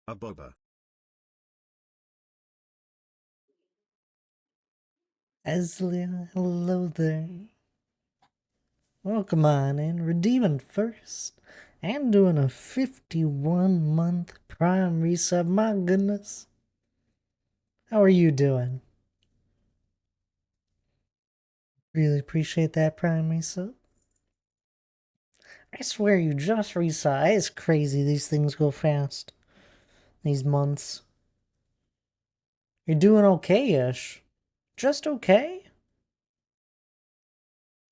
A boba. Eslia, hello there. Welcome on in. Redeeming first. And doing a 51-month Prime resub. My goodness. How are you doing? Really appreciate that Prime resub. I swear you just resub. It's crazy. These things go fast. These months. You're doing okay-ish. Just okay?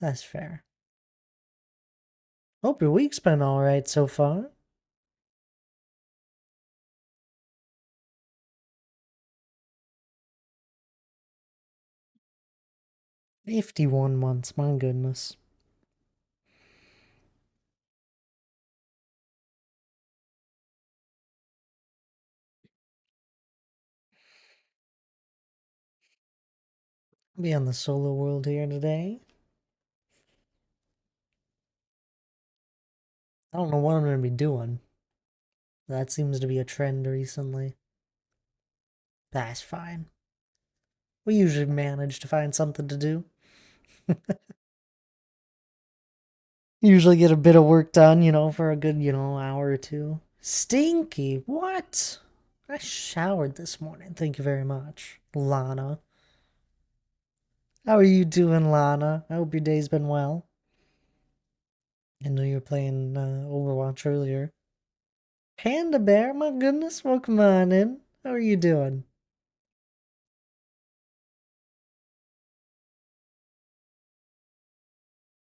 That's fair. Hope your week's been alright so far. 51 months, my goodness. I'll be on the solo world here today. I don't know what I'm going to be doing. That seems to be a trend recently. That's fine. We usually manage to find something to do. Usually get a bit of work done, for a good, hour or two. Stinky, what? I showered this morning. Thank you very much, Lana. How are you doing, Lana? I hope your day's been well. I know you were playing Overwatch earlier. Panda Bear, my goodness, welcome on in. How are you doing?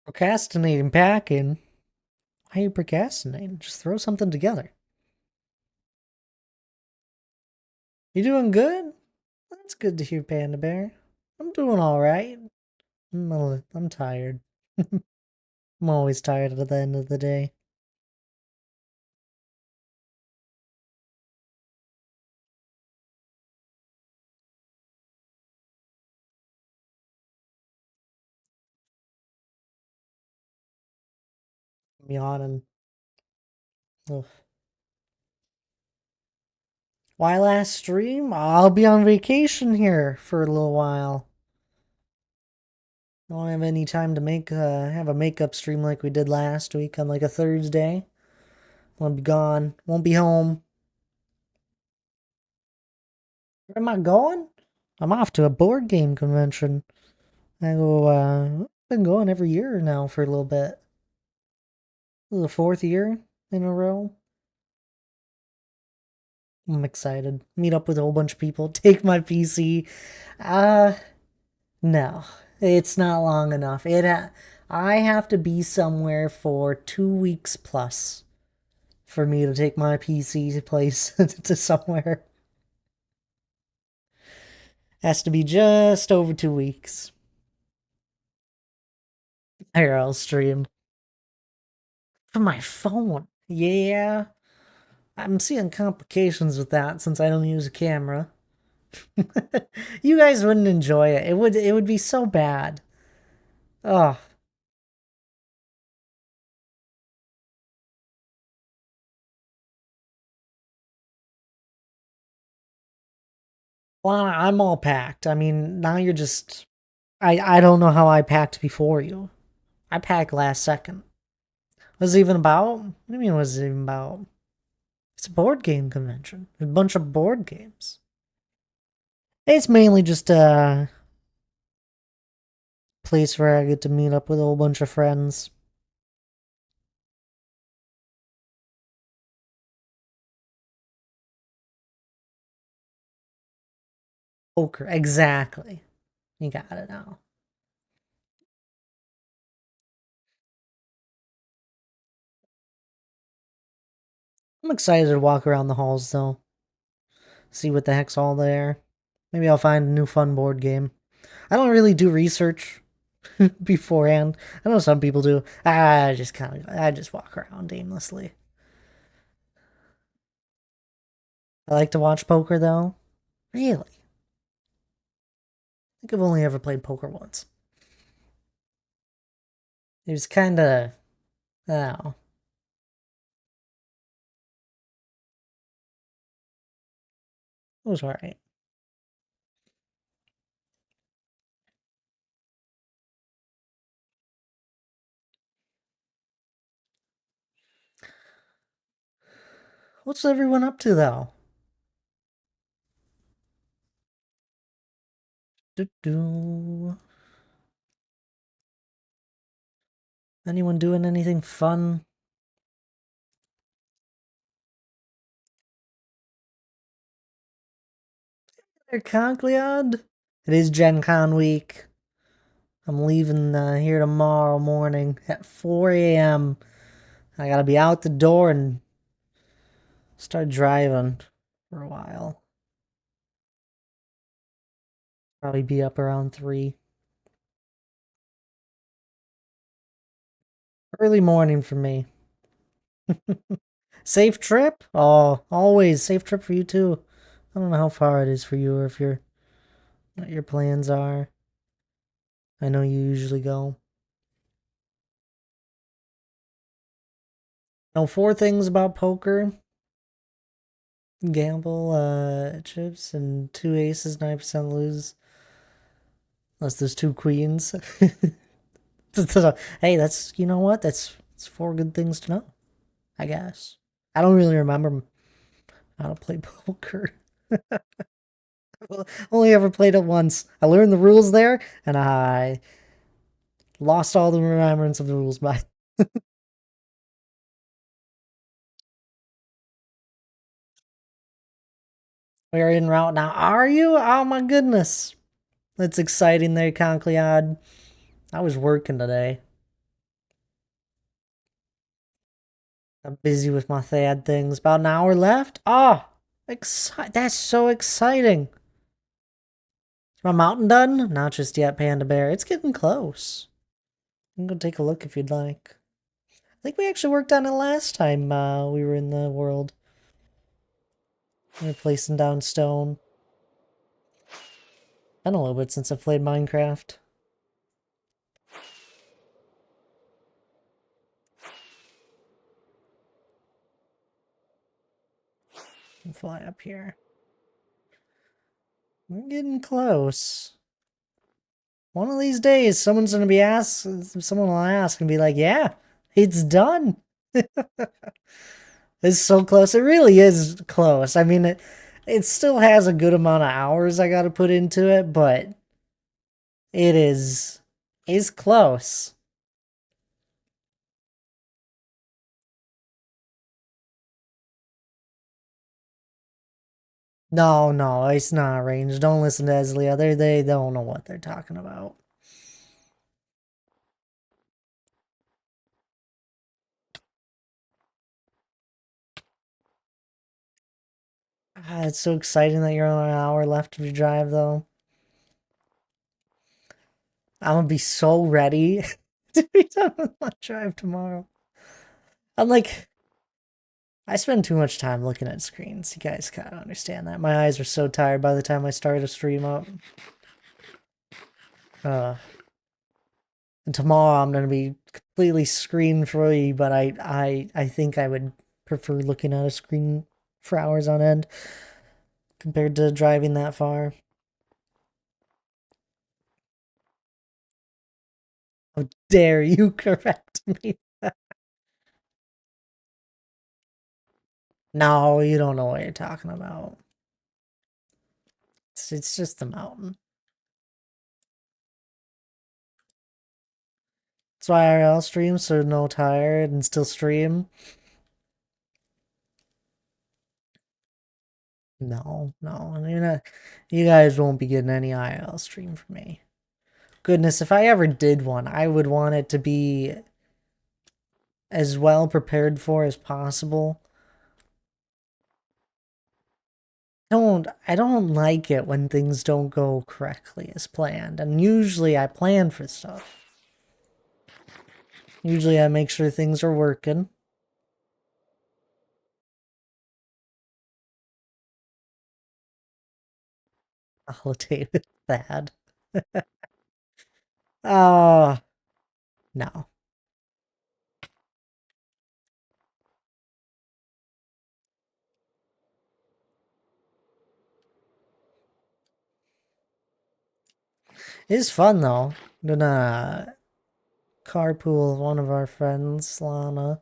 Procrastinating packing. Why are you procrastinating? Just throw something together. You doing good? That's good to hear, Panda Bear. I'm doing alright. I'm tired. I'm always tired at the end of the day. I'm yawning. Ugh. Why last stream? I'll be on vacation here for a little while. I don't have any time to have a makeup stream like we did last week on like a Thursday. I'll be gone. Won't be home. Where am I going? I'm off to a board game convention. I've been going every year now for a little bit. This is the fourth year in a row. I'm excited. Meet up with a whole bunch of people. Take my PC. Uh, no, it's not long enough. I have to be somewhere for 2 weeks plus for me to take my PC to place to somewhere. Has to be just over 2 weeks. Here, I'll stream from my phone. Yeah, I'm seeing complications with that since I don't use a camera. You guys wouldn't enjoy it. It would be so bad. Oh, well, I'm all packed. I mean, now you're just I don't know how I packed before you. I packed last second. Was it even about? What do you mean was it even about? It's a board game convention. A bunch of board games. It's mainly just a place where I get to meet up with a whole bunch of friends. Poker, exactly. You got it now. I'm excited to walk around the halls though. See what the heck's all there. Maybe I'll find a new fun board game. I don't really do research beforehand. I know some people do. I just walk around aimlessly. I like to watch poker though. Really? I think I've only ever played poker once. It was kind of, oh, It was alright. What's everyone up to, though? Do-do. Anyone doing anything fun? There, Conkleon? It is Gen Con week. I'm leaving here tomorrow morning at 4 a.m. I gotta be out the door and start driving for a while. Probably be up around 3. Early morning for me. Safe trip? Oh, always. Safe trip for you too. I don't know how far it is for you or if what your plans are. I know you usually go. Know 4 things about poker. Gamble, chips, and 2 aces, 9% lose. Unless there's 2 queens. Hey, that's, you know what? That's 4 good things to know, I guess. I don't really remember how to play poker. Only ever played it once. I learned the rules there, and I lost all the remembrance of the rules by. We're en route now. Are you? Oh my goodness. That's exciting there, Concleod. I was working today. I'm busy with my Thad things. About an hour left. Oh, that's so exciting. Is my mountain done? Not just yet, Panda Bear. It's getting close. You can go take a look if you'd like. I think we actually worked on it last time we were in the world. We were placing down stone. Been a little bit since I've played Minecraft. Fly up here. We're getting close. One of these days, someone will ask and be like, yeah, it's done. It's so close. It really is close. I mean, it still has a good amount of hours I gotta put into it, but it is close. No, no, it's not arranged. Don't listen to Eslia. They don't know what they're talking about. Ah, it's so exciting that you're on an hour left of your drive, though. I'm gonna be so ready to be done with my drive tomorrow. I'm like, I spend too much time looking at screens. You guys kind of understand that. My eyes are so tired by the time I start a stream up. And tomorrow I'm gonna be completely screen free, but I think I would prefer looking at a screen for hours on end compared to driving that far. How dare you correct me? No, you don't know what you're talking about. It's just the mountain. That's why IRL streams so no tired and still stream. No, no, you're not. You guys won't be getting any IRL stream from me. Goodness, if I ever did one, I would want it to be as well prepared for as possible. I don't like it when things don't go correctly as planned. And usually I plan for stuff. Usually I make sure things are working. Holiday with Thad. Oh, no. It is fun though. I'm gonna carpool with one of our friends, Lana.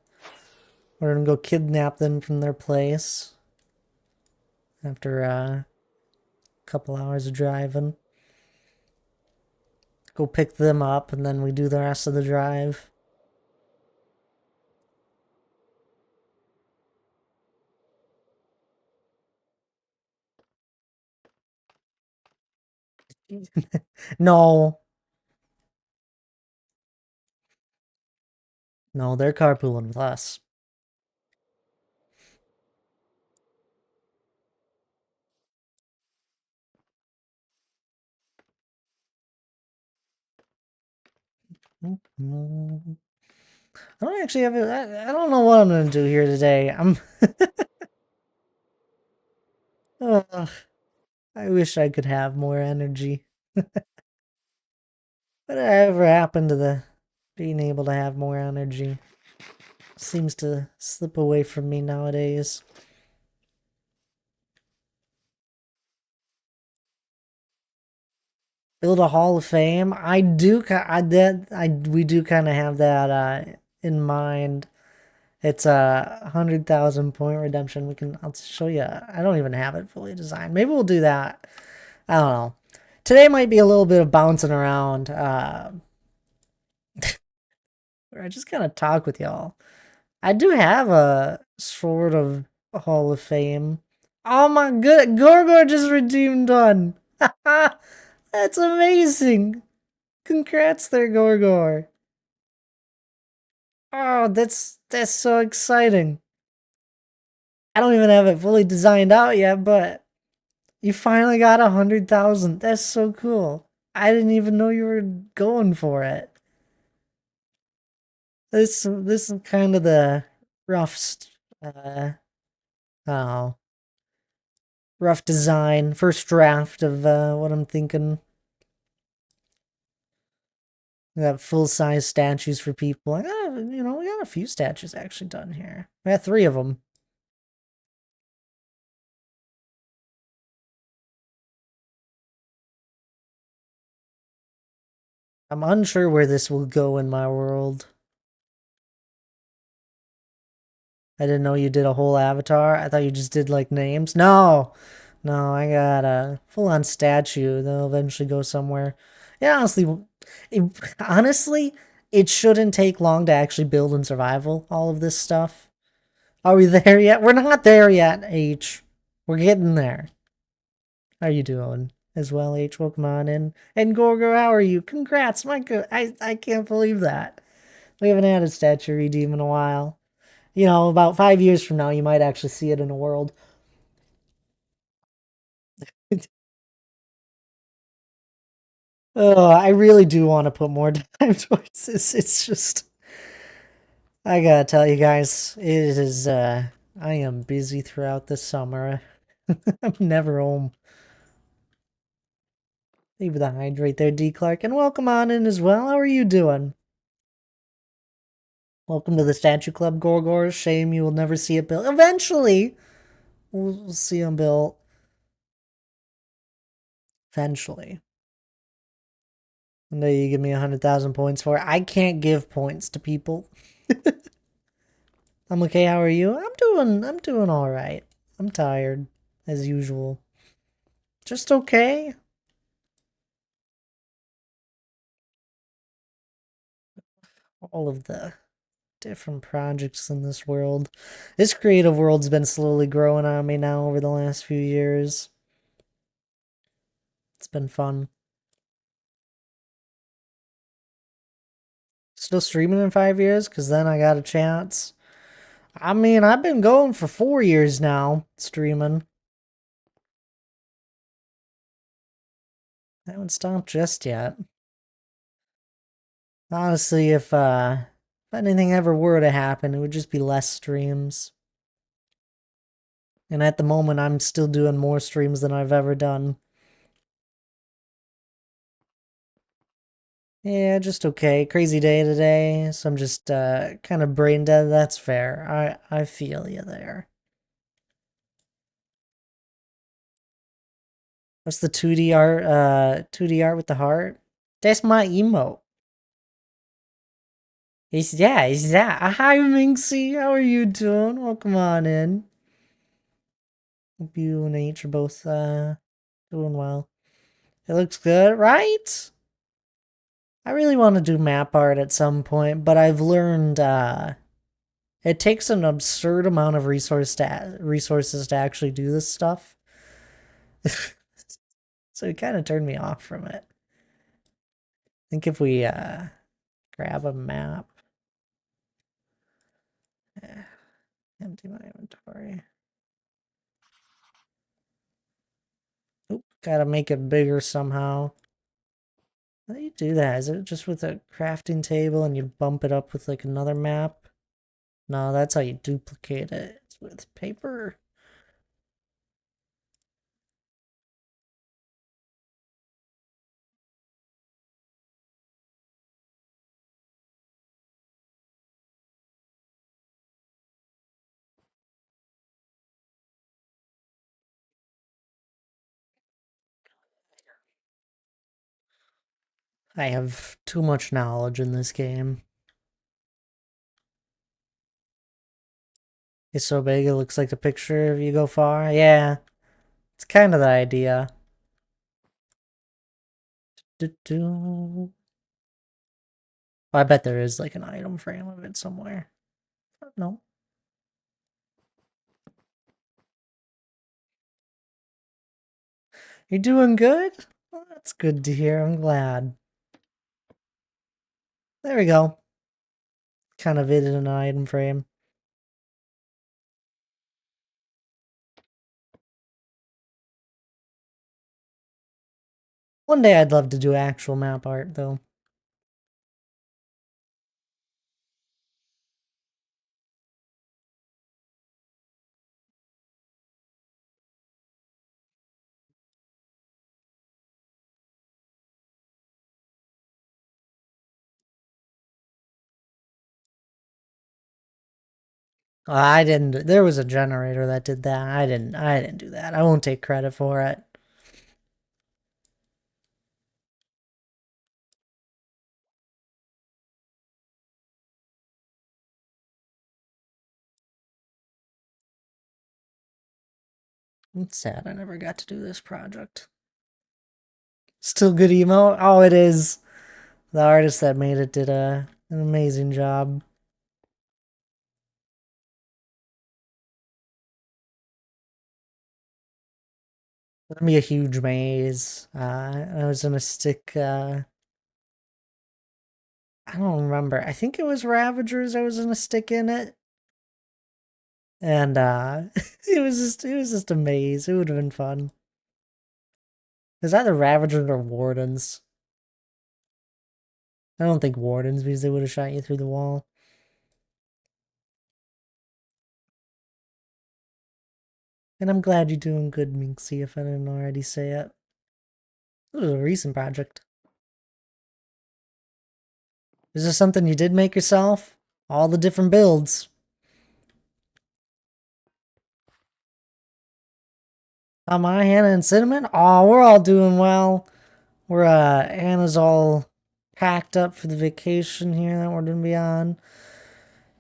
We're gonna go kidnap them from their place after a couple hours of driving. Go pick them up, and then we do the rest of the drive. No, no, they're carpooling with us. I don't actually have I don't know what I'm gonna do here today. Ugh, I wish I could have more energy. Whatever happened to the being able to have more energy? Seems to slip away from me nowadays. Build a Hall of Fame. We do kind of have that in mind. It's a 100,000 point redemption. I'll show you. I don't even have it fully designed. Maybe we'll do that. I don't know. Today might be a little bit of bouncing around. Where I just kind of talk with y'all. I do have a sort of Hall of Fame. Oh my good, Gorgor just redeemed one. That's amazing. Congrats there, Gorgor. Oh, that's so exciting. I don't even have it fully designed out yet, but you finally got 100,000. That's so cool. I didn't even know you were going for it. This is kind of the rough, oh, rough design, first draft of what I'm thinking. We got full size statues for people. We got a few statues actually done here. We got 3 of them. I'm unsure where this will go in my world. I didn't know you did a whole avatar. I thought you just did like names. No, no, I got a full-on statue. They'll eventually go somewhere. Yeah, honestly, it shouldn't take long to actually build in survival all of this stuff. Are we there yet? We're not there yet, H. We're getting there. How you doing as well, H? Welcome on in. And Gorgo, how are you? Congrats, my good. I can't believe that. We haven't had a statue redeem in a while. You know, about 5 years from now, you might actually see it in a world. Oh, I really do want to put more time towards this. It's just, I gotta tell you guys, it is, I am busy throughout the summer. I'm never home. Leave the hydrate there, D. Clark, and welcome on in as well. How are you doing? Welcome to the Statue Club, Gorgor. Shame you will never see it built. Eventually, we'll see them built. Eventually. And then you give me 100,000 points for it. I can't give points to people. I'm okay, how are you? I'm doing alright. I'm tired, as usual. Just okay. All of the different projects in this world. This creative world's been slowly growing on me now over the last few years. It's been fun. Still streaming in 5 years, because then I got a chance. I mean, I've been going for 4 years now, streaming. I haven't stopped just yet. Honestly, if anything ever were to happen, it would just be less streams. And at the moment, I'm still doing more streams than I've ever done. Yeah, just okay. Crazy day today, so I'm just kind of brain dead. That's fair. I feel you there. What's the 2D art? 2D art with the heart? That's my emote. It's that. Hi, Minxie. How are you doing? Welcome on in. Hope you and H are both doing well. It looks good, right? I really want to do map art at some point, but I've learned it takes an absurd amount of resources to actually do this stuff. So it kind of turned me off from it. I think if we grab a map. Empty my inventory. Oop, gotta make it bigger somehow. How do you do that? Is it just with a crafting table and you bump it up with like another map? No, that's how you duplicate it. It's with paper. I have too much knowledge in this game. It's so big it looks like the picture if you go far. Yeah, it's kind of the idea. Do-do. I bet there is like an item frame of it somewhere. No. You're doing good? Well, that's good to hear. I'm glad. There we go. Kind of it in an item frame. One day I'd love to do actual map art, though. I didn't. There was a generator that did that. I didn't. I didn't do that. I won't take credit for it. It's sad I never got to do this project. Still good emo? Oh, it is. The artist that made it did an amazing job. It's gonna be a huge maze. I was gonna stick. I don't remember. I think it was Ravagers. I was gonna stick in it, and it was just a maze. It would have been fun. It was either Ravagers or Wardens. I don't think Wardens because they would have shot you through the wall. And I'm glad you're doing good, Minxie, if I didn't already say it. This was a recent project. Is this something you did make yourself? All the different builds. My Hannah and Cinnamon? Oh, we're all doing well. We're, Hannah's all packed up for the vacation here that we're gonna be on.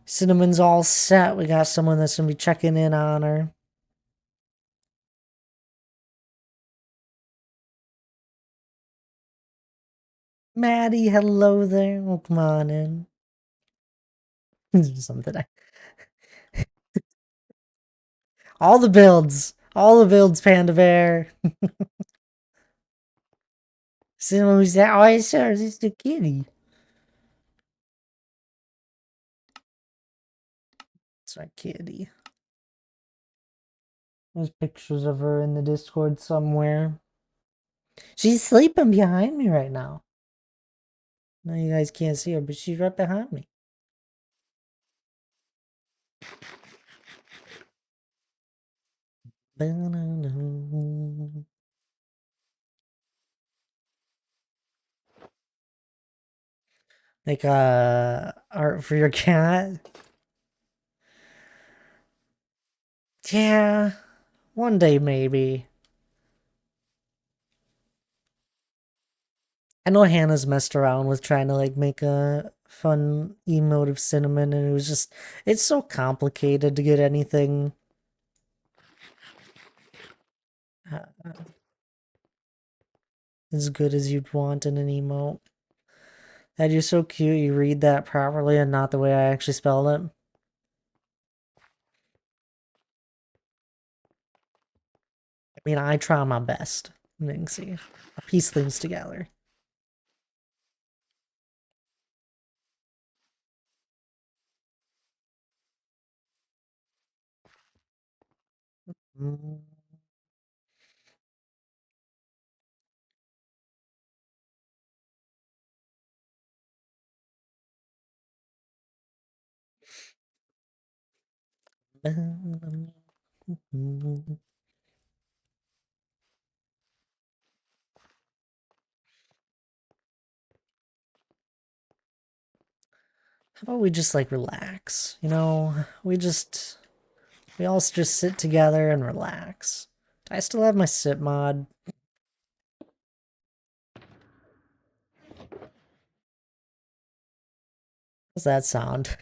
Cinnamon's all set. We got someone that's gonna be checking in on her. Maddie, hello there. Welcome on in. Something I... All the builds. All the builds, Panda Bear. Cinnamon was that. Oh, I saw this is the kitty. It's our kitty. There's pictures of her in the Discord somewhere. She's sleeping behind me right now. No, you guys can't see her, but she's right behind me. Like art for your cat. Yeah, one day maybe. I know Hannah's messed around with trying to like make a fun emote of Cinnamon, and it was just, it's so complicated to get anything uh, as good as you'd want in an emote. That you're so cute, you read that properly and not the way I actually spelled it. I mean, I try my best, Minxie. I piece things together. Mm. How about we just like relax? You know, we all just sit together and relax. I still have my sit mod. How's that sound?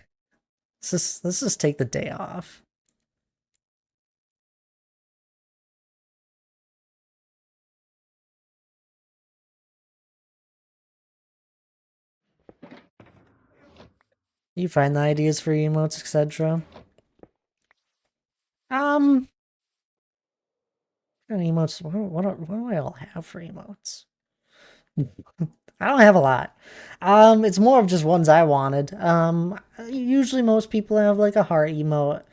Let's just take the day off. You find the ideas for emotes, etc. Um, emotes. What do I all have for emotes? I don't have a lot. It's more of just ones I wanted. Usually most people have like a heart emote,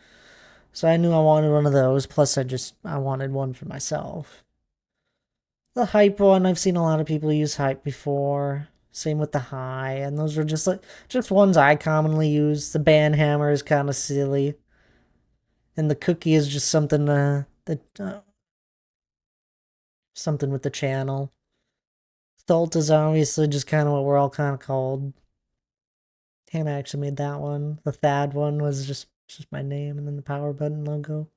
so I knew I wanted one of those. Plus, I wanted one for myself. The hype one, I've seen a lot of people use hype before. Same with the high, and those are just ones I commonly use. The band hammer is kind of silly, and the cookie is just something something with the channel. Thult is obviously just kind of what we're all kind of called. Hannah actually made that one. The Thad one was just my name and then the power button logo.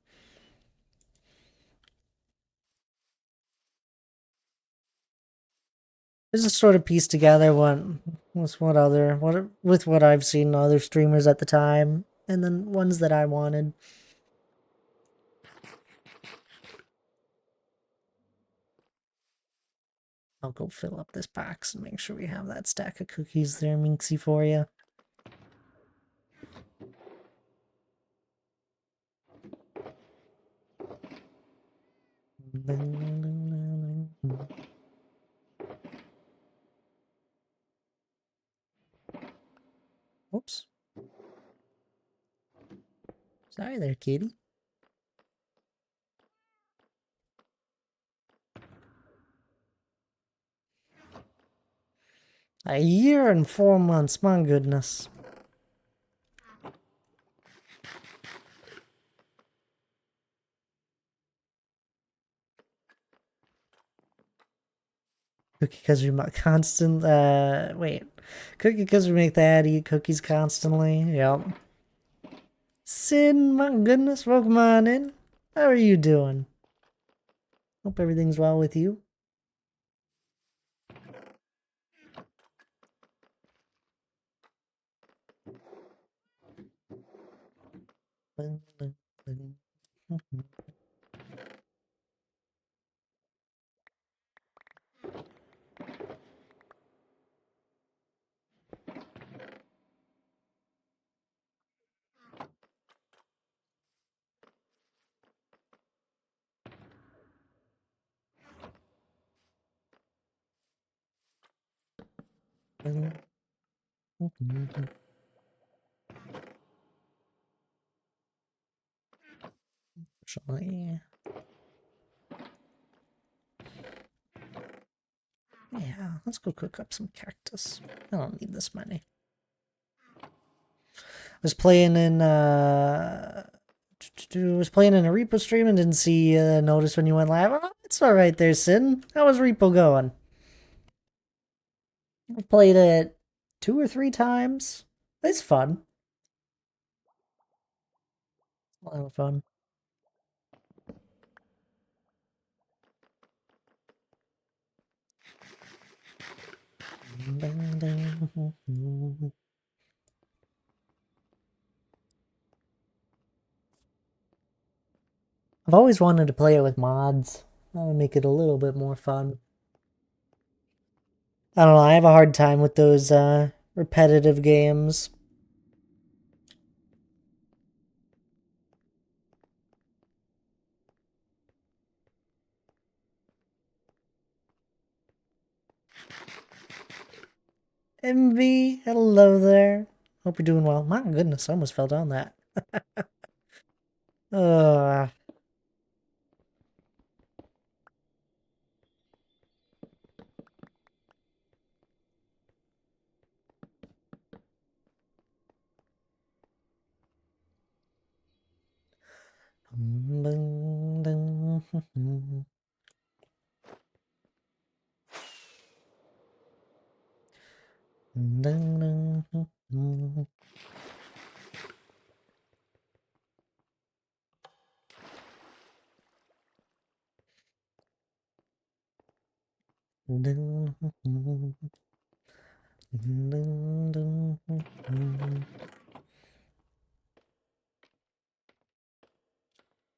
This is sort of pieced together what I've seen other streamers at the time, and then ones that I wanted. I'll go fill up this box and make sure we have that stack of cookies there, Minxie, for you. Oops. Sorry there, kitty. A year and 4 months, my goodness. Cookie because we wait. Cookie because we make that eat cookies constantly. Yep. Sin, my goodness, welcome on in. How are you doing? Hope everything's well with you. Actually, yeah, let's go cook up some cactus. I don't need this many. Was playing in was playing in a repo stream and didn't see notice when you went live. Oh, it's all right there, Sin. How was repo going? I played it 2 or 3 times. It's fun. A lot of fun. I've always wanted to play it with mods. That would make it a little bit more fun. I don't know, I have a hard time with those repetitive games. MV, hello there. Hope you're doing well. My goodness, I almost fell down that. uh,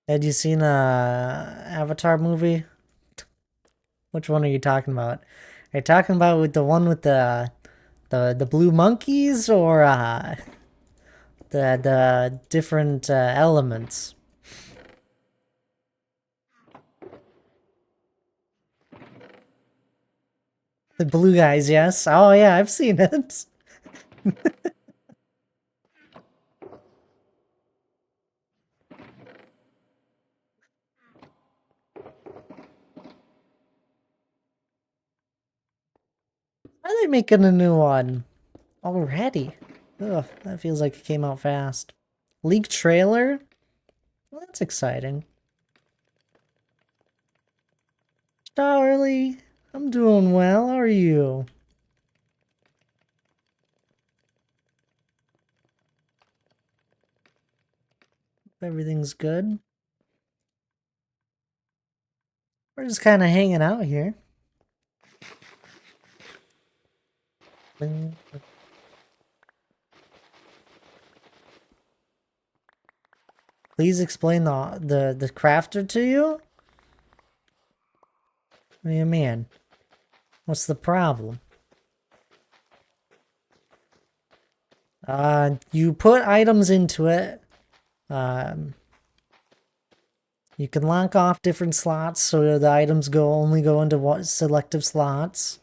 Had you seen a Avatar movie? Which one are you talking about? Are you talking about with the one with the blue monkeys or the different elements? The blue guys, yes. Oh yeah, I've seen it. Are they making a new one already? Ugh, that feels like it came out fast. Leaked trailer? Well, that's exciting. Charlie, I'm doing well. How are you? Everything's good. We're just kind of hanging out here. Please explain the crafter to you? What do you mean? What's the problem? You put items into it. You can lock off different slots so the items only go into what selective slots.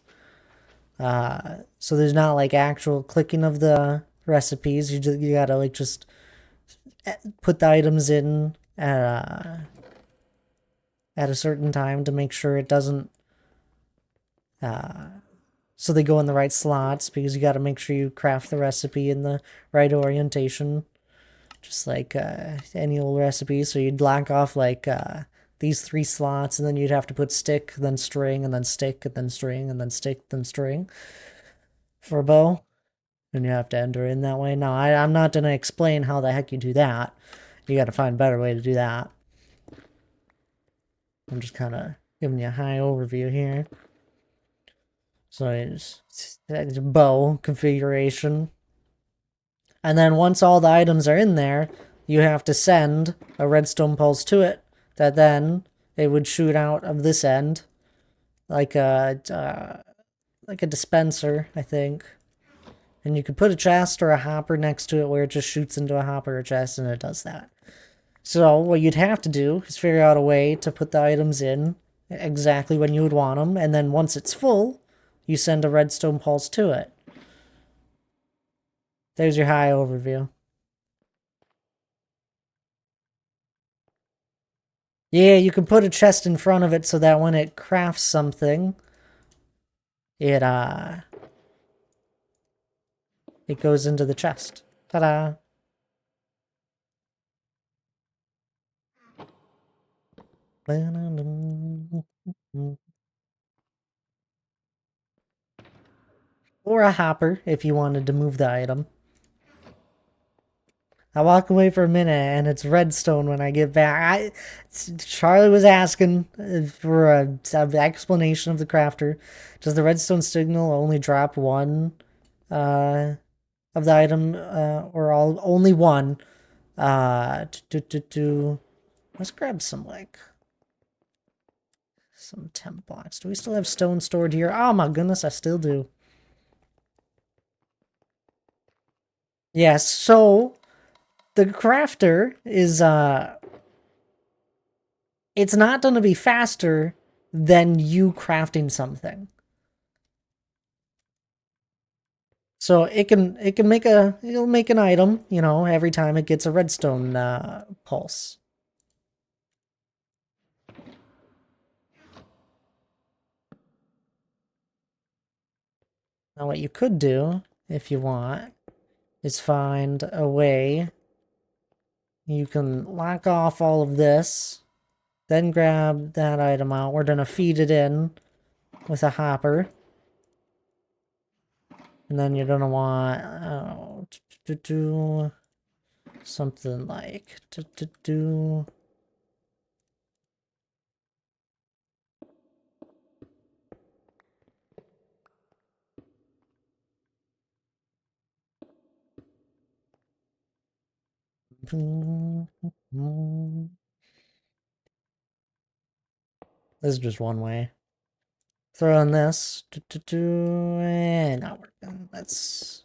So there's not like actual clicking of the recipes. You gotta like just put the items in at a certain time to make sure it doesn't so they go in the right slots, because you got to make sure you craft the recipe in the right orientation, just like any old recipe. So you'd block off like these 3 slots, and then you'd have to put stick, then string, and then stick, and then string, and then stick, then string for a bow. And you have to enter in that way. Now, I'm not going to explain how the heck you do that. You got to find a better way to do that. I'm just kind of giving you a high overview here. So it's bow configuration. And then once all the items are in there, you have to send a redstone pulse to it, that then it would shoot out of this end like a dispenser, I think. And you could put a chest or a hopper next to it where it just shoots into a hopper or chest, and it does that. So what you'd have to do is figure out a way to put the items in exactly when you would want them, and then once it's full, you send a redstone pulse to it. There's your high overview. Yeah, you can put a chest in front of it so that when it crafts something, it it goes into the chest. Ta-da! Or a hopper if you wanted to move the item. I walk away for a minute and it's redstone when I get back. Charlie was asking for an explanation of the crafter. Does the redstone signal only drop one of the item or only one? Let's grab some some temp blocks. Do we still have stone stored here? Oh my goodness, I still do. Yes, so the crafter is it's not going to be faster than you crafting something. So it'll make an item, you know, every time it gets a redstone pulse. Now what you could do, if you want, is find a way you can lock off all of this, then grab that item out. We're gonna feed it in with a hopper. And then you're gonna want to do something like this is just one way. Throw in this. And not working. Let's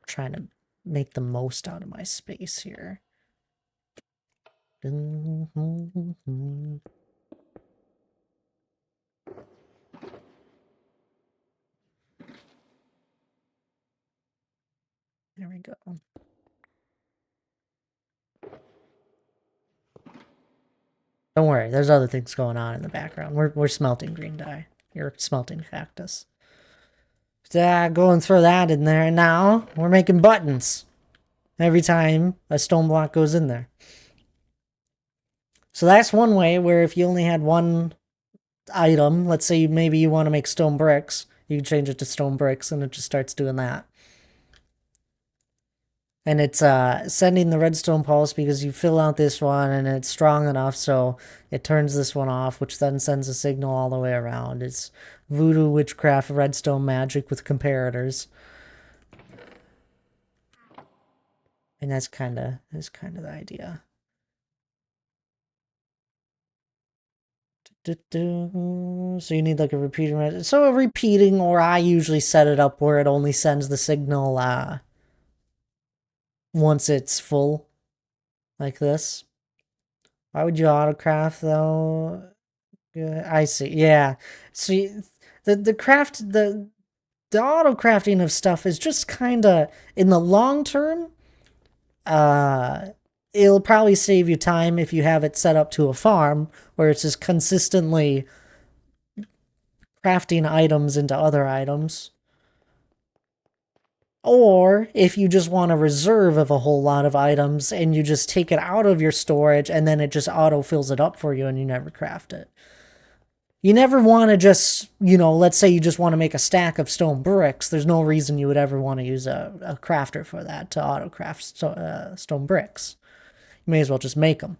trying to make the most out of my space here. There we go. Don't worry, there's other things going on in the background. We're smelting green dye. You're smelting cactus. Go and throw that in there. And now we're making buttons every time a stone block goes in there. So that's one way where if you only had one item, let's say maybe you want to make stone bricks, you can change it to stone bricks and it just starts doing that. And it's sending the redstone pulse because you fill out this one and it's strong enough so it turns this one off, which then sends a signal all the way around. It's voodoo witchcraft redstone magic with comparators. And that's kind of the idea. So you need like a repeating. So a repeating, or I usually set it up where it only sends the signal once it's full, like this. Why would you autocraft though? I see. Yeah. See, the craft the auto crafting of stuff is just kind of in the long term. It'll probably save you time if you have it set up to a farm where it's just consistently crafting items into other items. Or if you just want a reserve of a whole lot of items and you just take it out of your storage and then it just auto fills it up for you and you never craft it. You never want to just, you know, let's say you just want to make a stack of stone bricks. There's no reason you would ever want to use a crafter for that to auto craft stone bricks. You may as well just make them.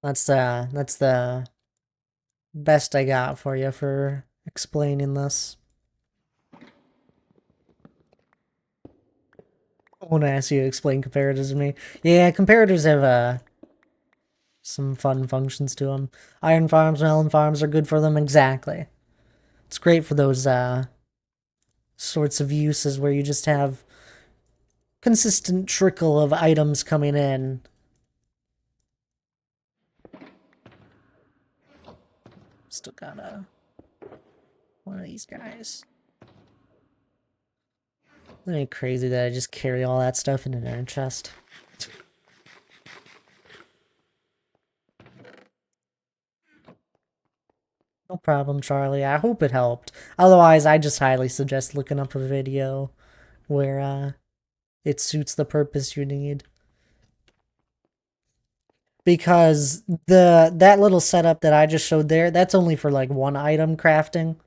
That's the best I got for you for explaining this. I want to ask you to explain comparators to me. Yeah, comparators have some fun functions to them. Iron farms, melon farms are good for them. Exactly. It's great for those sorts of uses where you just have consistent trickle of items coming in. Still got one of these guys. Isn't it crazy that I just carry all that stuff in an iron chest? No problem, Charlie. I hope it helped. Otherwise, I just highly suggest looking up a video where it suits the purpose you need. because that little setup that I just showed there, that's only for like one item crafting.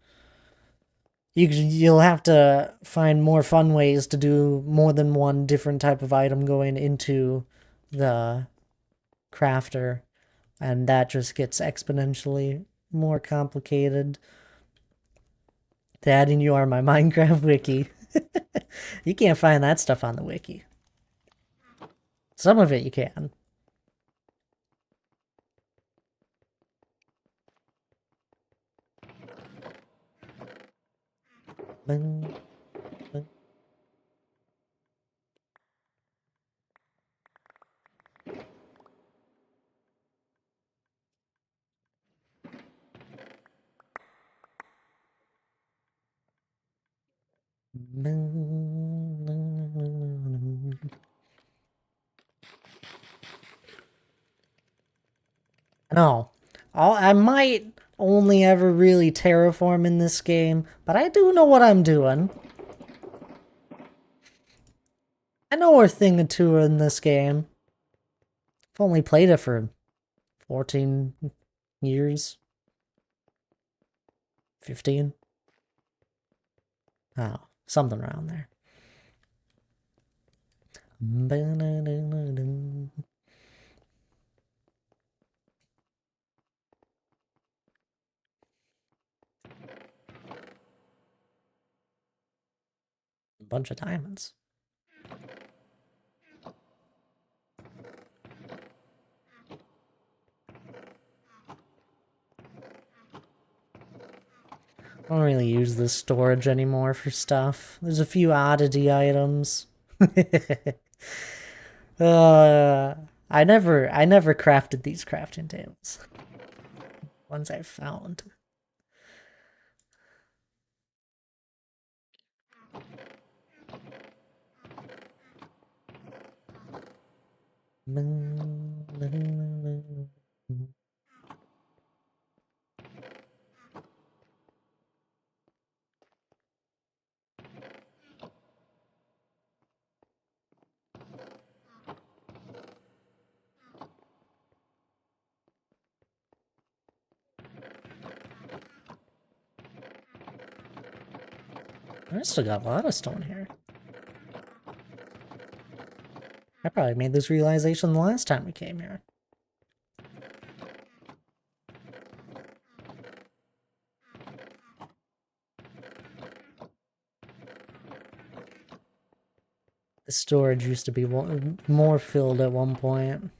You'll have to find more fun ways to do more than one different type of item going into the crafter, and that just gets exponentially more complicated. Dad and you are my Minecraft wiki. You can't find that stuff on the wiki. Some of it you can. No. I might only ever really terraform in this game, but I do know what I'm doing. I know a thing or two in this game. I've only played it for 14 years. 15? Oh, something around there. A bunch of diamonds. I don't really use this storage anymore for stuff. There's a few oddity items. I never crafted these crafting tables. Ones I found. I still got a lot of stone here. I probably made this realization the last time we came here. The storage used to be more filled at one point.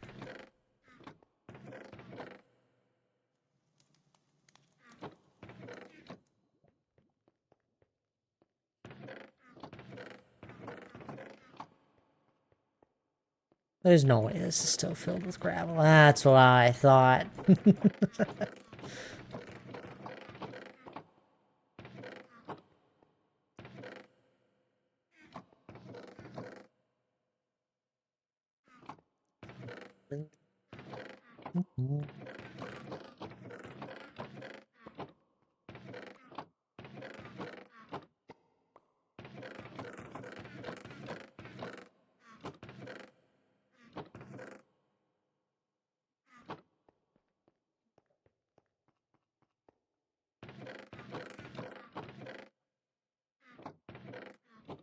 There's no way this is still filled with gravel. That's what I thought.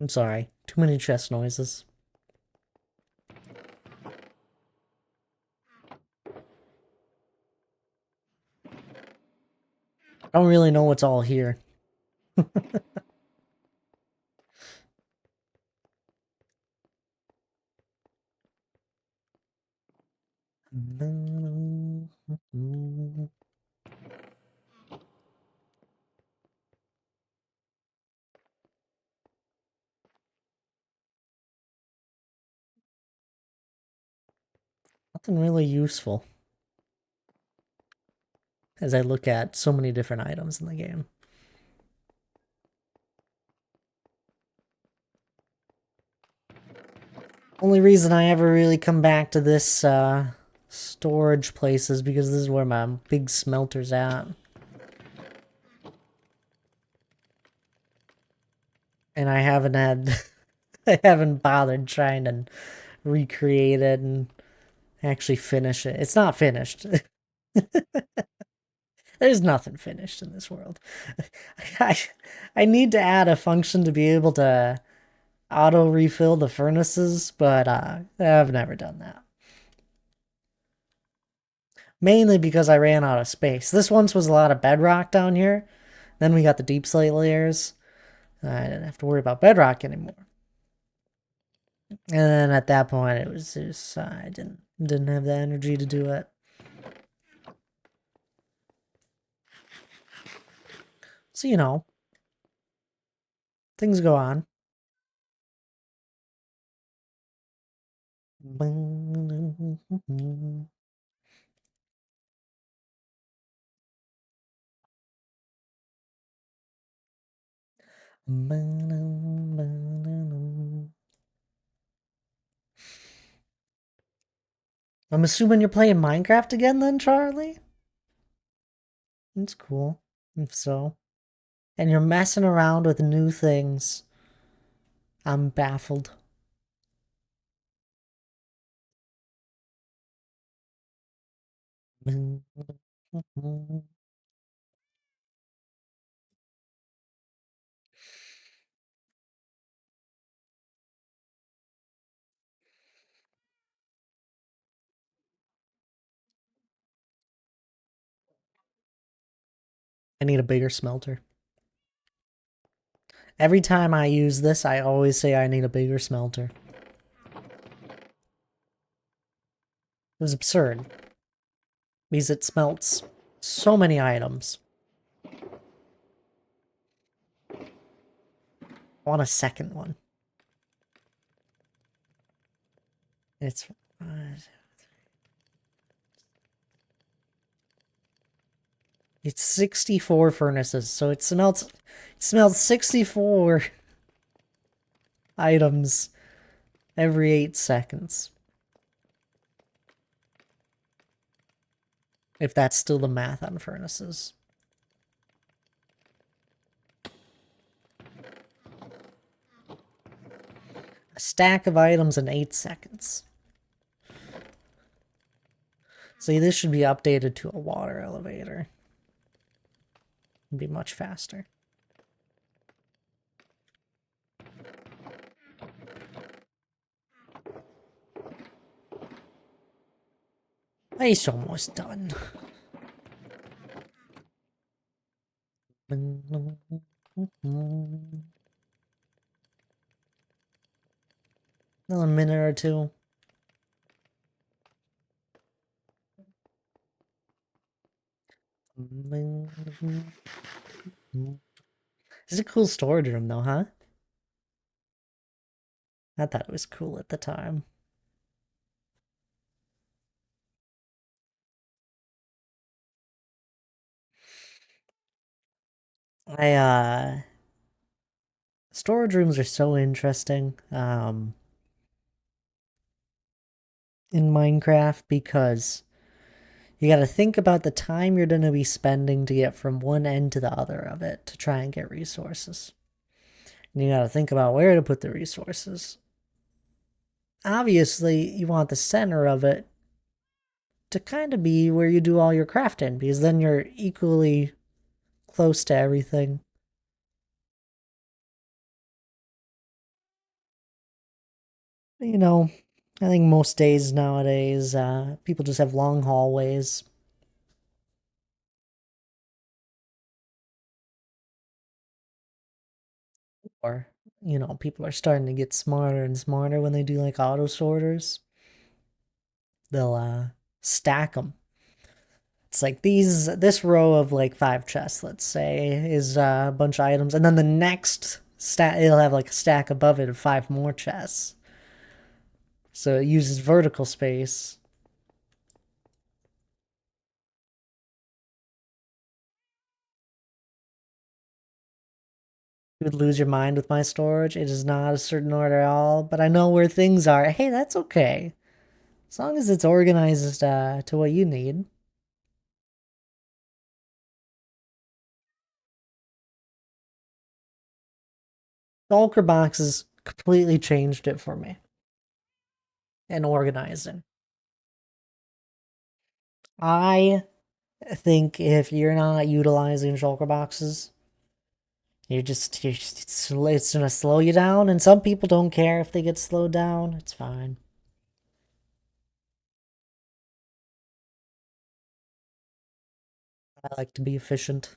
I'm sorry. Too many chest noises. I don't really know what's all here. Nothing really useful as I look at so many different items in the game. Only reason I ever really come back to this storage place is because this is where my big smelter's at. And I haven't had I haven't bothered trying to recreate it and actually finish it. It's not finished. There's nothing finished in this world. I, I need to add a function to be able to auto refill the furnaces, but I've never done that. Mainly because I ran out of space. This once was a lot of bedrock down here. Then we got the deep slate layers. I didn't have to worry about bedrock anymore. And then at that point, it was just I didn't have the energy to do it. So you know, things go on. I'm assuming you're playing Minecraft again then, Charlie? That's cool. If so. And you're messing around with new things. I'm baffled. I need a bigger smelter. Every time I use this, I always say I need a bigger smelter. It was absurd. Because it smelts so many items. I want a second one. It's... it's 64 furnaces, so it smells 64 items every 8 seconds. If that's still the math on furnaces. A stack of items in 8 seconds. See, this should be updated to a water elevator. It'd be much faster. It's almost done. Another minute or two. It's a cool storage room though, huh? I thought it was cool at the time. Storage rooms are so interesting in Minecraft because you got to think about the time you're going to be spending to get from one end to the other of it to try and get resources. And you got to think about where to put the resources. Obviously, you want the center of it to kind of be where you do all your crafting because then you're equally close to everything. You know, I think most days nowadays, people just have long hallways. Or, you know, people are starting to get smarter and smarter when they do like auto sorters. They'll stack them. It's like this row of like 5 chests, let's say, is a bunch of items, and then the next stack it'll have like a stack above it of 5 more chests. So it uses vertical space. You would lose your mind with my storage. It is not a certain order at all, but I know where things are. Hey, that's okay. As long as it's organized to what you need. Shulker boxes completely changed it for me. And organizing. I think if you're not utilizing shulker boxes, it's gonna slow you down, and some people don't care if they get slowed down. It's fine. I like to be efficient.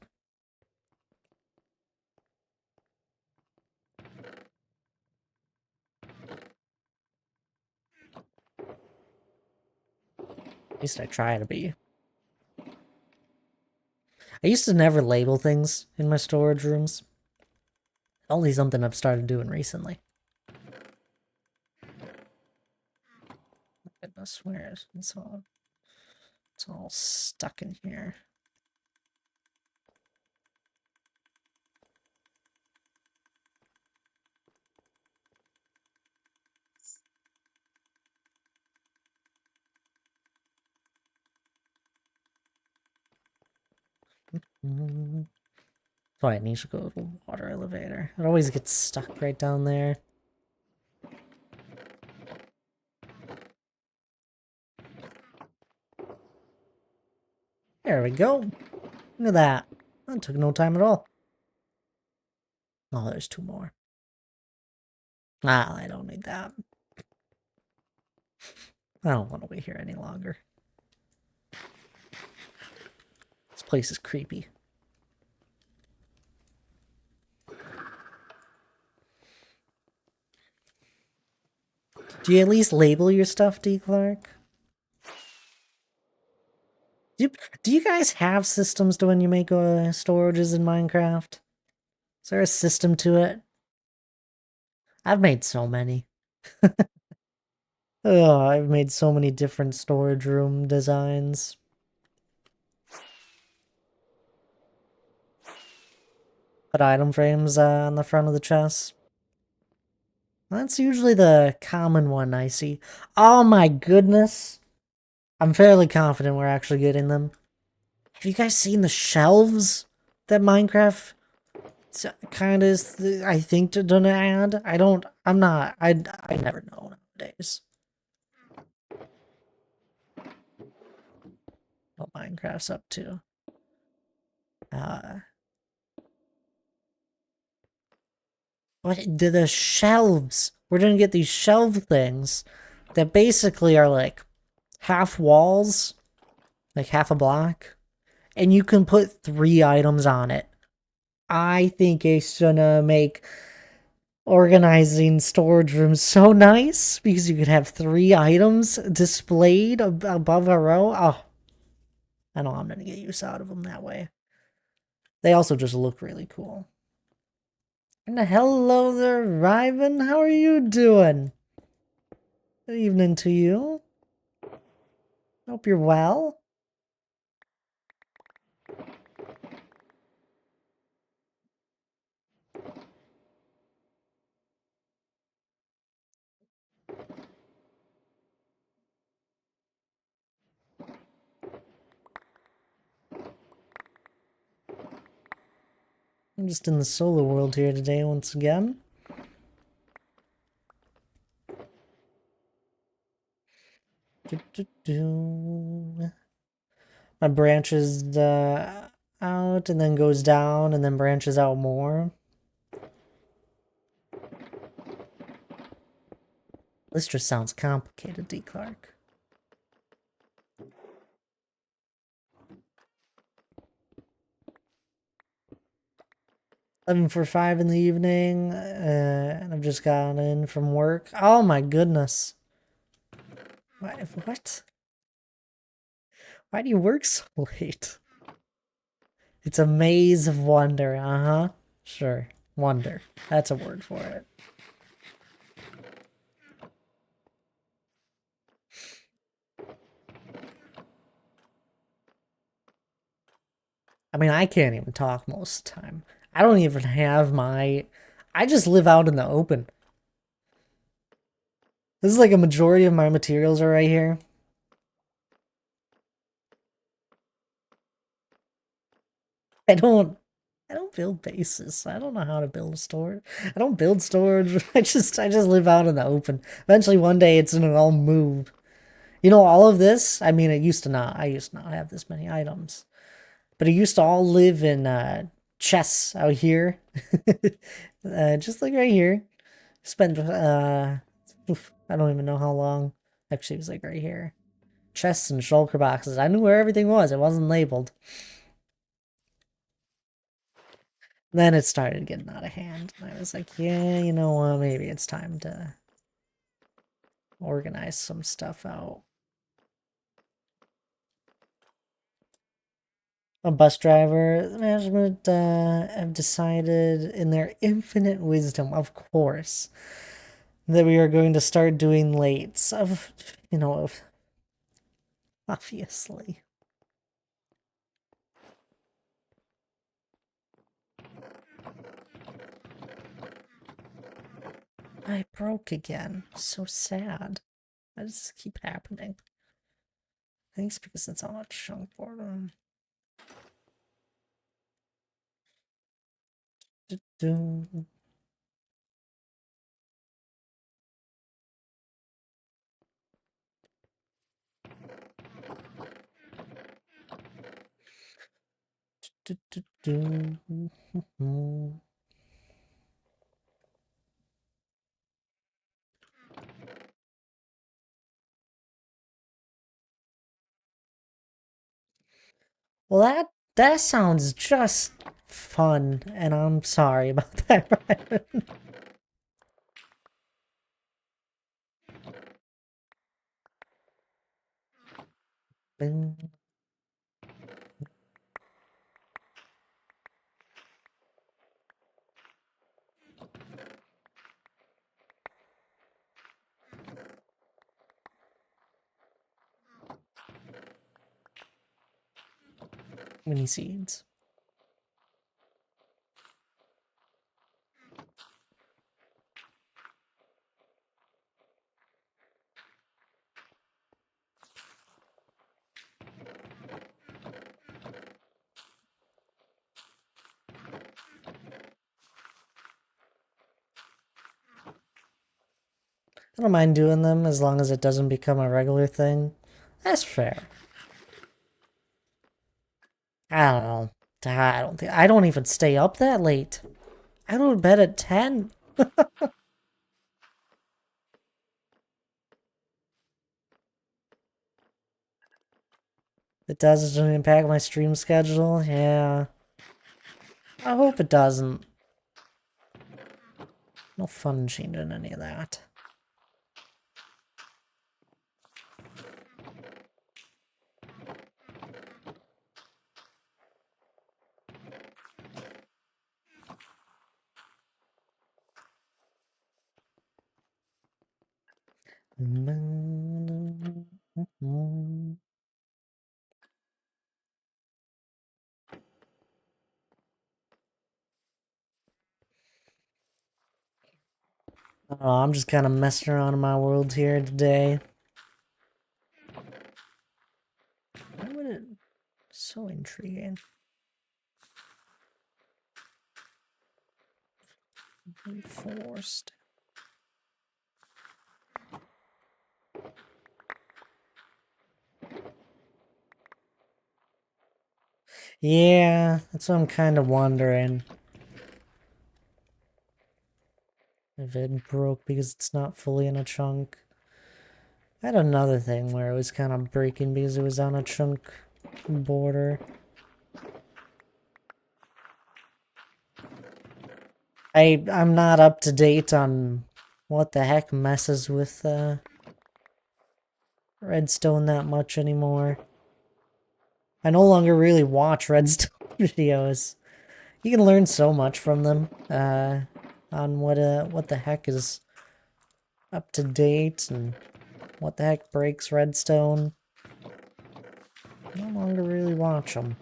At least I try to be. I used to never label things in my storage rooms. Only something I've started doing recently. Goodness, where is it's all stuck in here. So I need to go to the water elevator. It always gets stuck right down there. There we go. Look at that. That took no time at all. Oh, there's two more. Ah, I don't need that. I don't want to wait here any longer. This place is creepy. Do you at least label your stuff, D. Clark? Do you guys have systems to when you make storages in Minecraft? Is there a system to it? I've made so many. Oh, I've made so many different storage room designs. Put item frames on the front of the chest. That's usually the common one I see. Oh my goodness. I'm fairly confident we're actually getting them. Have you guys seen the shelves that Minecraft kind of is, I think, gonna add? I never know nowadays what Minecraft's up to. What the shelves? We're gonna get these shelf things that basically are like half walls, like half a block, and you can put 3 items on it. I think it's gonna make organizing storage rooms so nice because you could have 3 items displayed above a row. Oh, I know I'm gonna get use out of them that way. They also just look really cool. And hello there, Ryven. How are you doing? Good evening to you. Hope you're well. I'm just in the solo world here today once again. My branches out and then goes down and then branches out more. This just sounds complicated, D. Clark. Eleven for 5 in the evening, and I've just gotten in from work. Oh my goodness. What? Why do you work so late? It's a maze of wonder, uh-huh. Sure, wonder. That's a word for it. I mean, I can't even talk most of the time. I don't even have I just live out in the open. This is like a majority of my materials are right here. I don't build bases. I don't know how to build a storage. I don't build storage. I just live out in the open. Eventually one day it's gonna all move. You know, all of this, I mean, I used to not have this many items, but it used to all live in chests out here. Just like right here. Spent, I don't even know how long. Actually, it was like right here. Chests and shulker boxes. I knew where everything was. It wasn't labeled. Then it started getting out of hand. And I was like, yeah, you know what? Maybe it's time to organize some stuff out. A bus driver, the management have decided, in their infinite wisdom, of course, that we are going to start doing lates. Obviously. I broke again. So sad. Why does this keep happening? I think it's because it's on a chunk board. Well, that sounds just fun, and I'm sorry about that, Ryan. Mini seeds. I don't mind doing them as long as it doesn't become a regular thing. That's fair. I don't know. I don't even stay up that late. I go to bed at 10. It doesn't impact my stream schedule. Yeah. I hope it doesn't. No fun changing any of that. Oh, I'm just kind of messing around in my world here today. Why would it... So intriguing. Forced. Yeah, that's what I'm kind of wondering. If it broke because it's not fully in a chunk. I had another thing where it was kind of breaking because it was on a chunk border. I'm not up to date on what the heck messes with Redstone that much anymore. I no longer really watch Redstone videos. You can learn so much from them on what the heck is up to date and what the heck breaks Redstone. I no longer really watch them.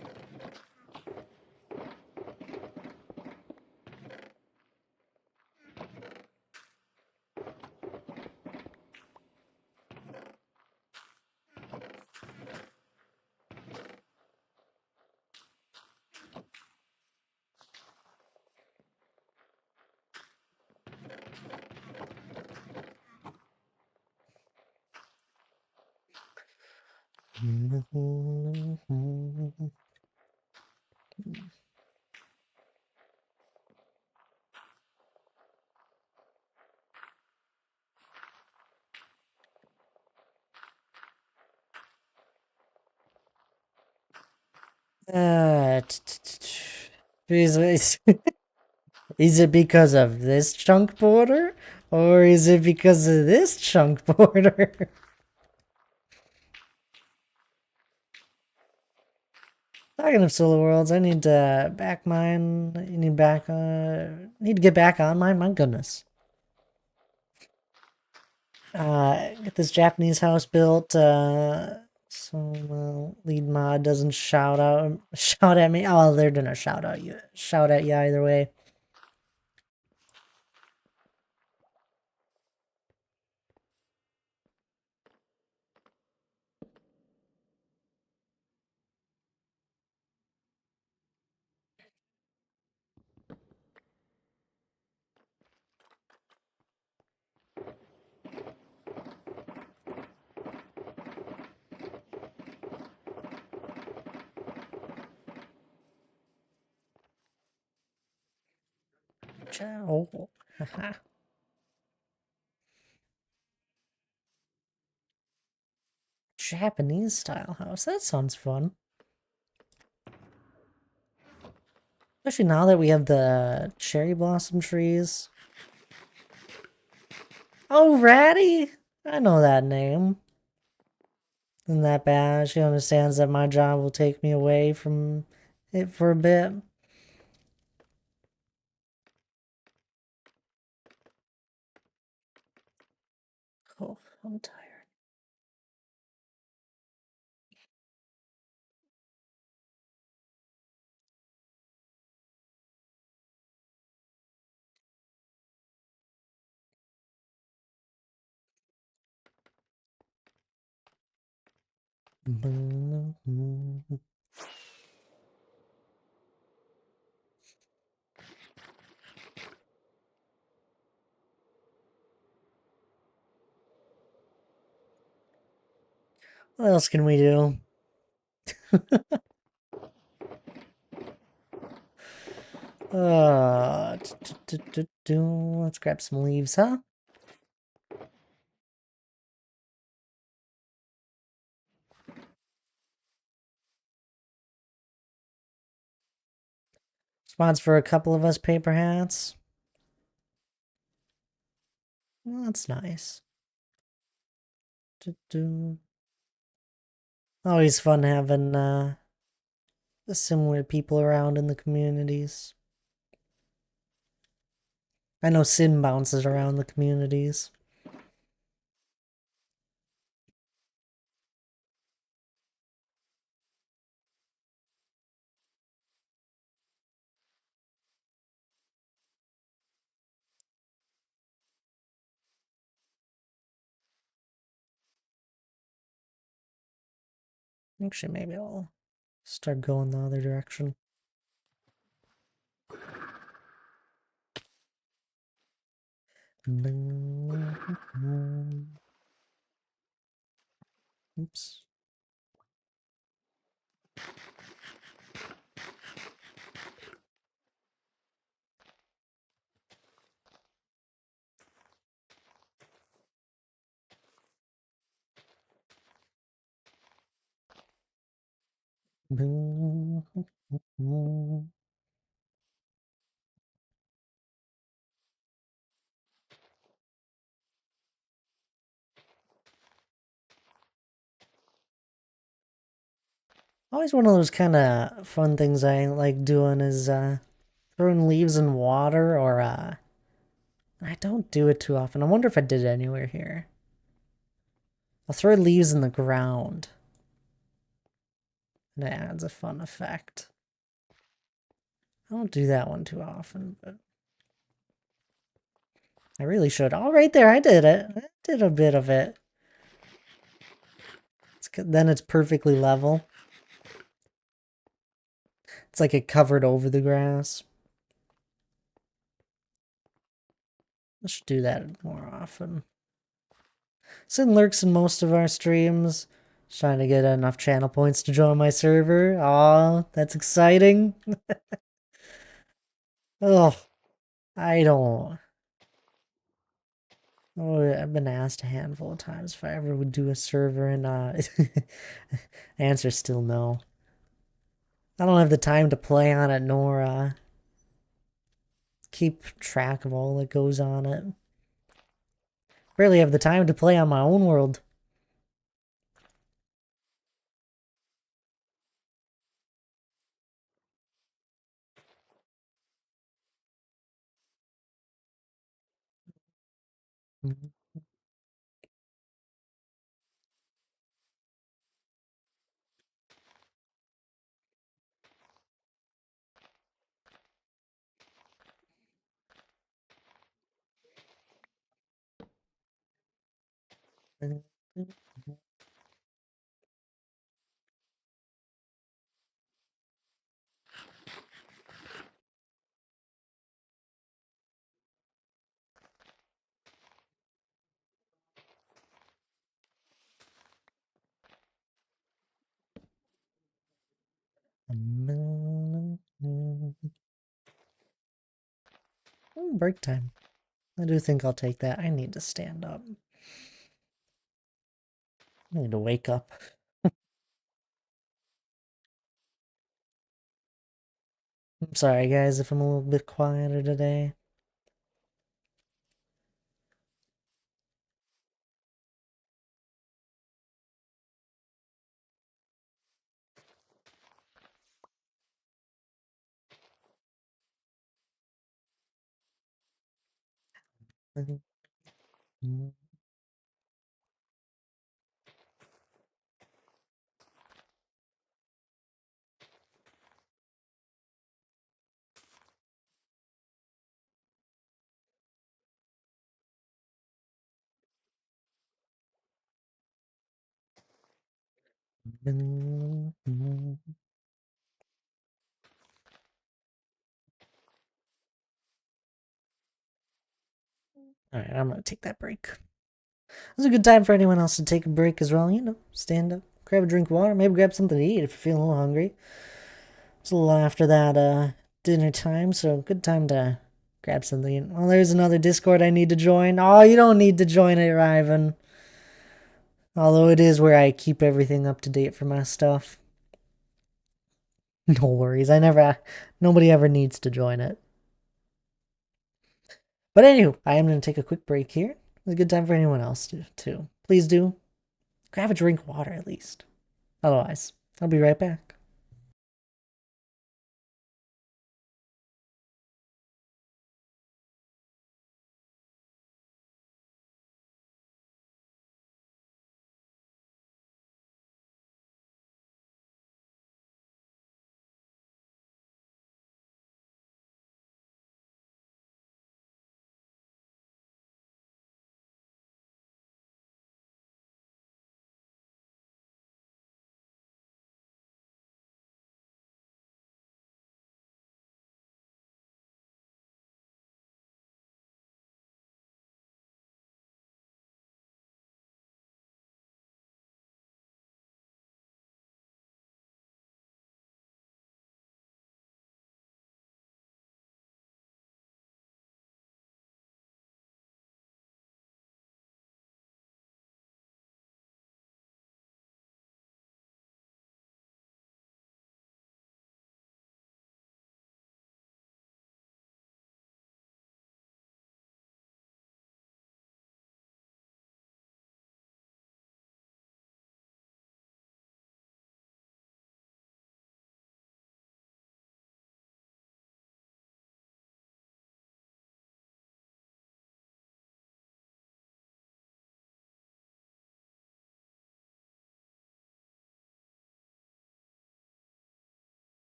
Is is it because of this chunk border? Or is it because of this chunk border? Talking of Solar Worlds, I need to back mine. Need to get back on mine. My goodness. Get this Japanese house built. So lead mod doesn't shout at me. Oh, they're gonna shout at you either way. Oh, haha. Japanese style house. That sounds fun. Especially now that we have the cherry blossom trees. Oh, Ratty! I know that name. Isn't that bad? She understands that my job will take me away from it for a bit. Oh, I'm tired. What else can we do? Let's grab some leaves, huh? Spots for a couple of us paper hats. Well, that's nice. Always fun having similar people around in the communities. I know Sin bounces around the communities. Actually, maybe I'll start going the other direction. Oops. Always one of those kind of fun things I like doing is throwing leaves in water, or I don't do it too often. I wonder if I did it anywhere here. I'll throw leaves in the ground. And it adds a fun effect. I don't do that one too often, but I really should. Oh, right there, I did it. I did a bit of it. Then it's perfectly level. It's like it covered over the grass. I should do that more often. Sin lurks in most of our streams. Just trying to get enough channel points to join my server. Aw, that's exciting. Oh, I don't. Oh, I've been asked a handful of times if I ever would do a server, and answer's still no. I don't have the time to play on it, nor keep track of all that goes on it. Barely have the time to play on my own world. Break time. I do think I'll take that. I need to stand up. I need to wake up. I'm sorry, guys, if I'm a little bit quieter today. Alright, I'm gonna take that break. It's a good time for anyone else to take a break as well. You know, stand up, grab a drink of water, maybe grab something to eat if you're feeling a little hungry. It's a little after that dinner time, so good time to grab something. Well, there's another Discord I need to join. Oh, you don't need to join it, Ivan. Although it is where I keep everything up to date for my stuff. No worries. Nobody ever needs to join it. But anywho, I am going to take a quick break here. It's a good time for anyone else to, too. Please do grab a drink of water at least. Otherwise, I'll be right back.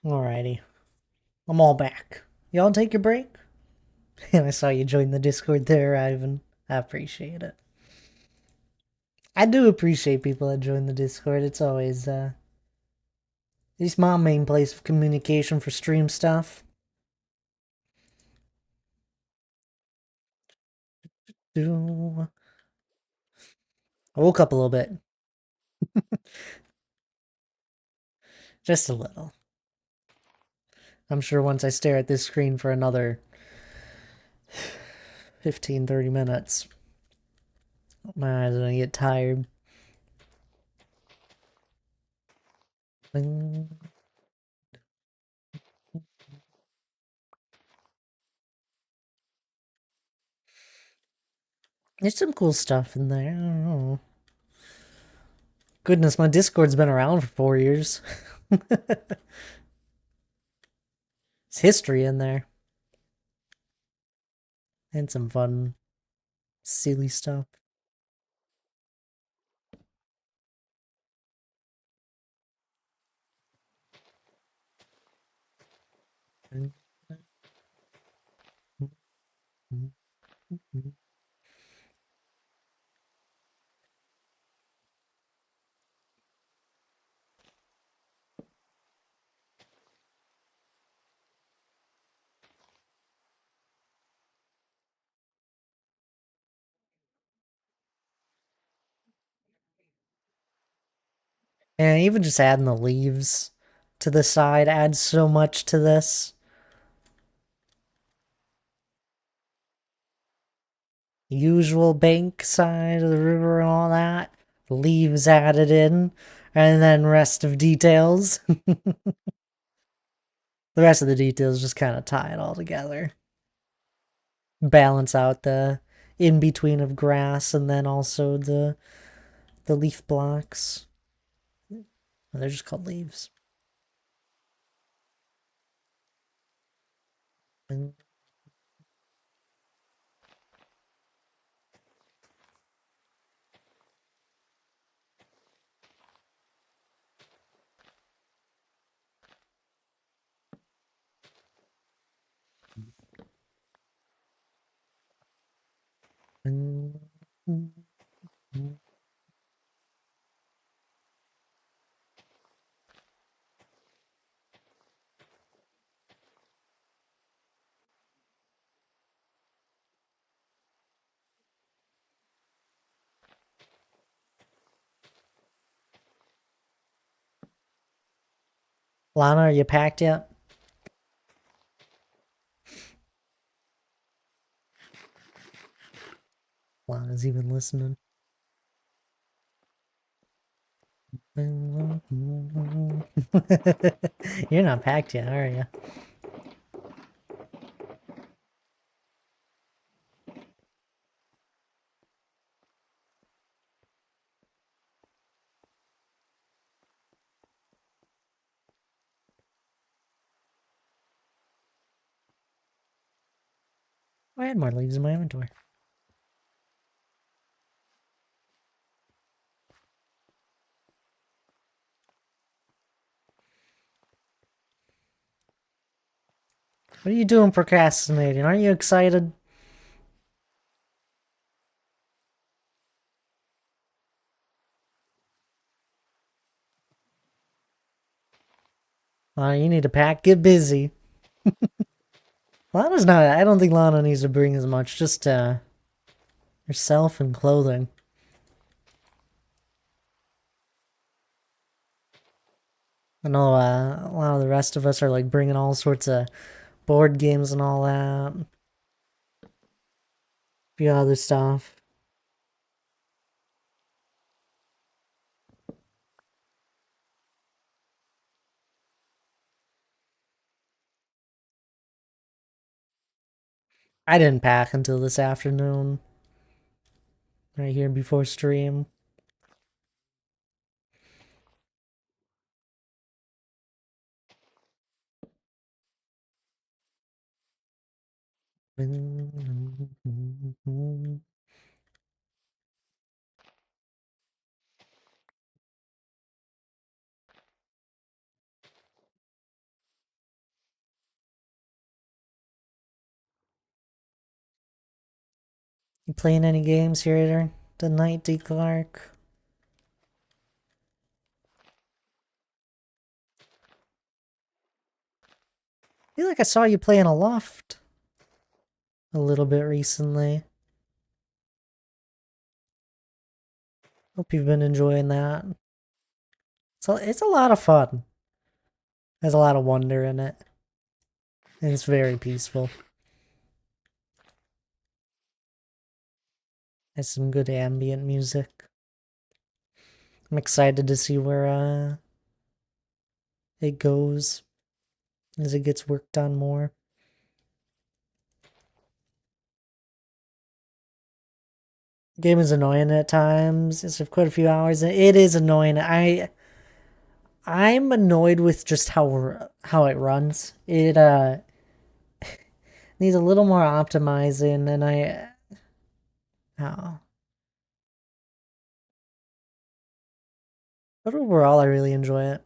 Alrighty. I'm all back. Y'all take your break? And I saw you join the Discord there, Ivan. I appreciate it. I do appreciate people that join the Discord. It's always, it's my main place of communication for stream stuff. I woke up a little bit. Just a little. I'm sure once I stare at this screen for another 15-30 minutes, my eyes are gonna get tired. There's some cool stuff in there. I don't know. Goodness, my Discord's been around for 4 years. It's history in there. And some fun, silly stuff. And even just adding the leaves to the side adds so much to this. Usual bank side of the river and all that. Leaves added in. And then rest of details. The rest of the details just kind of tie it all together. Balance out the in between of grass and then also the leaf blocks. They're just called leaves. And Lana, are you packed yet? Lana's even listening. You're not packed yet, are you? I had more leaves in my inventory. What are you doing procrastinating? Aren't you excited? You need to pack. Get busy. Lana's not. I don't think Lana needs to bring as much. Just herself and clothing. I know a lot of the rest of us are like bringing all sorts of board games and all that. A few other stuff. I didn't pack until this afternoon. Right here before stream. You playing any games here tonight, D. Clark? I feel like I saw you playing a Loft a little bit recently. Hope you've been enjoying that. So it's a lot of fun. There's a lot of wonder in it. And it's very peaceful. Has some good ambient music. I'm excited to see where it goes as it gets worked on more. Game is annoying at times. It's quite a few hours. It is annoying. I'm annoyed with just how it runs. It needs a little more optimizing, and oh, but overall I really enjoy it.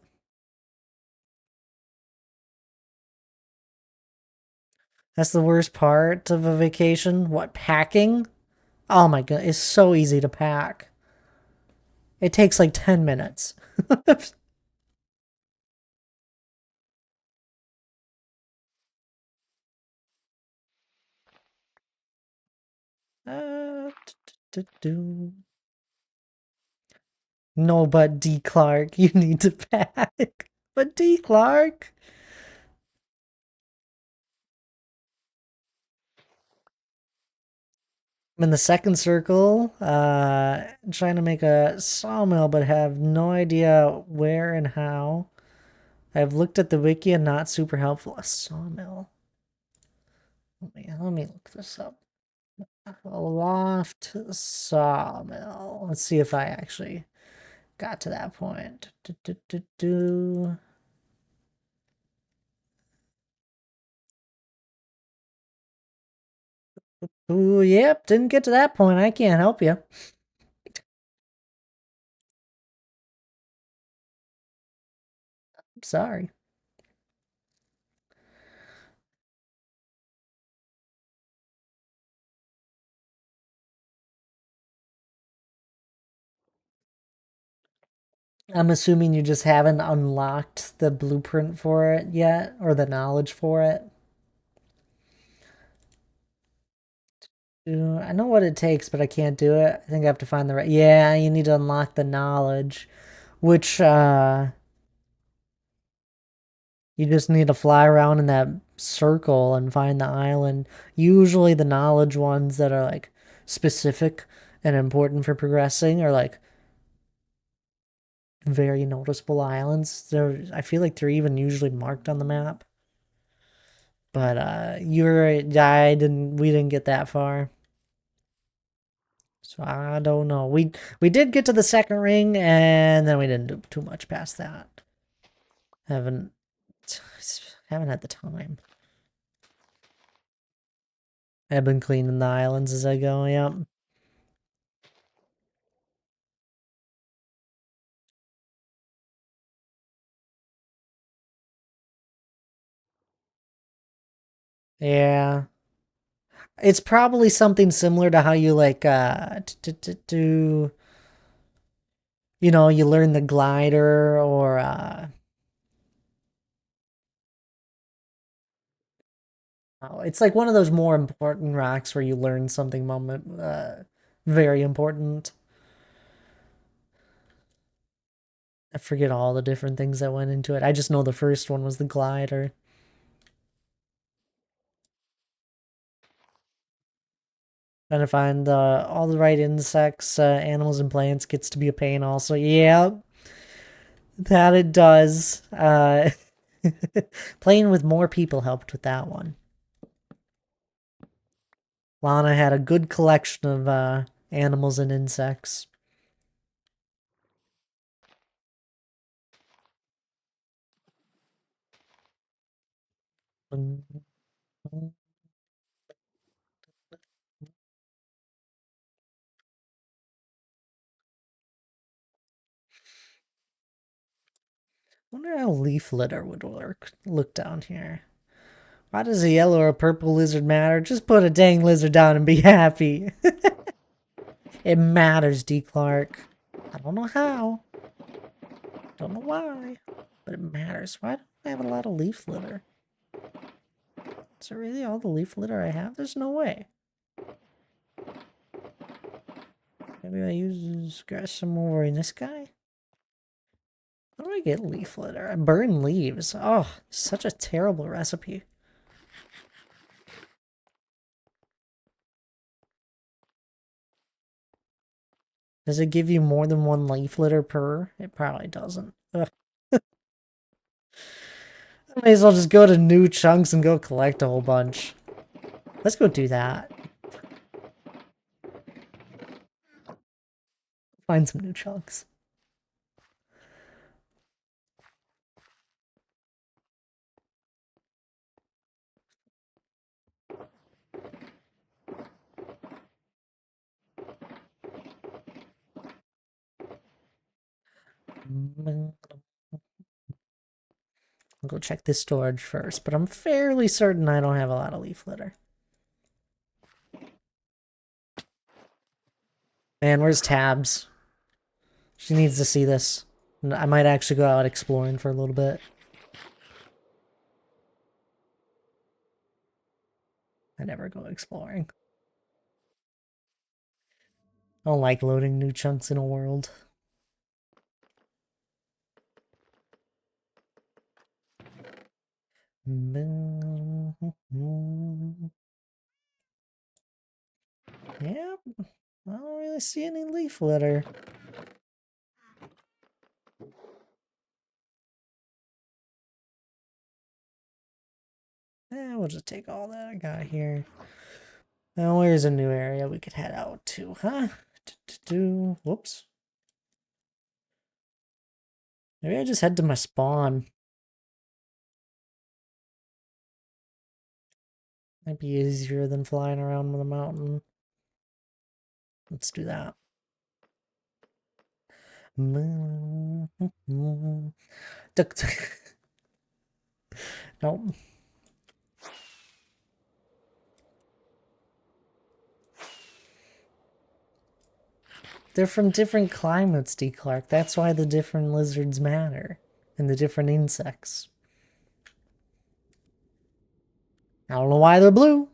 That's the worst part of a vacation. What, packing? Oh my god, it's so easy to pack. It takes like 10 minutes. No, but D. Clark, you need to pack. But D. Clark? I'm in the second circle, trying to make a sawmill, but have no idea where and how. I've looked at the wiki and not super helpful. A sawmill. Let me look this up. A loft sawmill. Let's see if I actually got to that point. Ooh, yep, didn't get to that point. I can't help you. I'm sorry. I'm assuming you just haven't unlocked the blueprint for it yet, or the knowledge for it. I know what it takes, but I can't do it. I think I have to find the right. Yeah, you need to unlock the knowledge, which you just need to fly around in that circle and find the island. Usually, the knowledge ones that are like specific and important for progressing are like very noticeable islands. I feel like they're even usually marked on the map. But we didn't get that far. So I don't know. We did get to the second ring, and then we didn't do too much past that. Haven't haven't had the time. I've been cleaning the islands as I go. Yep. Yeah. It's probably something similar to how you like you learn the glider or oh, it's like one of those more important rocks where you learn something very important. I forget all the different things that went into it. I just know the first one was the glider. Trying to find all the right insects, animals, and plants gets to be a pain also. Yeah, that it does. Playing with more people helped with that one. Lana had a good collection of animals and insects. I wonder how leaf litter would work. Look down here. Why does a yellow or a purple lizard matter? Just put a dang lizard down and be happy. It matters, D. Clark. I don't know how. Don't know why. But it matters. Why don't I have a lot of leaf litter? Is it really all the leaf litter I have? There's no way. Maybe I use grass some more in this guy? How do I get leaf litter? I burn leaves. Oh, such a terrible recipe. Does it give you more than one leaf litter per? It probably doesn't. Ugh. I may as well just go to new chunks and go collect a whole bunch. Let's go do that. Find some new chunks. I'll go check this storage first, but I'm fairly certain I don't have a lot of leaf litter. Man, where's Tabs? She needs to see this. I might actually go out exploring for a little bit. I never go exploring. I don't like loading new chunks in a world. Yep, I don't really see any leaf litter. We'll just take all that I got here. Now, where's a new area we could head out to, huh? Whoops. Maybe I just head to my spawn. Might be easier than flying around with a mountain. Let's do that. Nope. They're from different climates, D. Clark. That's why the different lizards matter. And the different insects. I don't know why they're blue.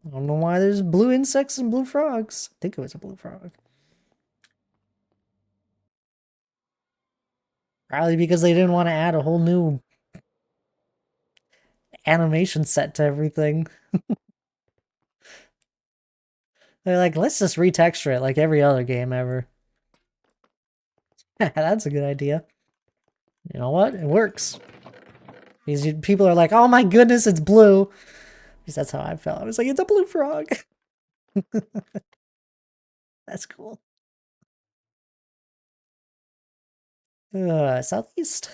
I don't know why there's blue insects and blue frogs. I think it was a blue frog. Probably because they didn't want to add a whole new animation set to everything. They're like, let's just retexture it like every other game ever. That's a good idea. You know what? It works. These people are like, oh my goodness, it's blue. Because that's how I felt. I was like, it's a blue frog. That's cool. Southeast.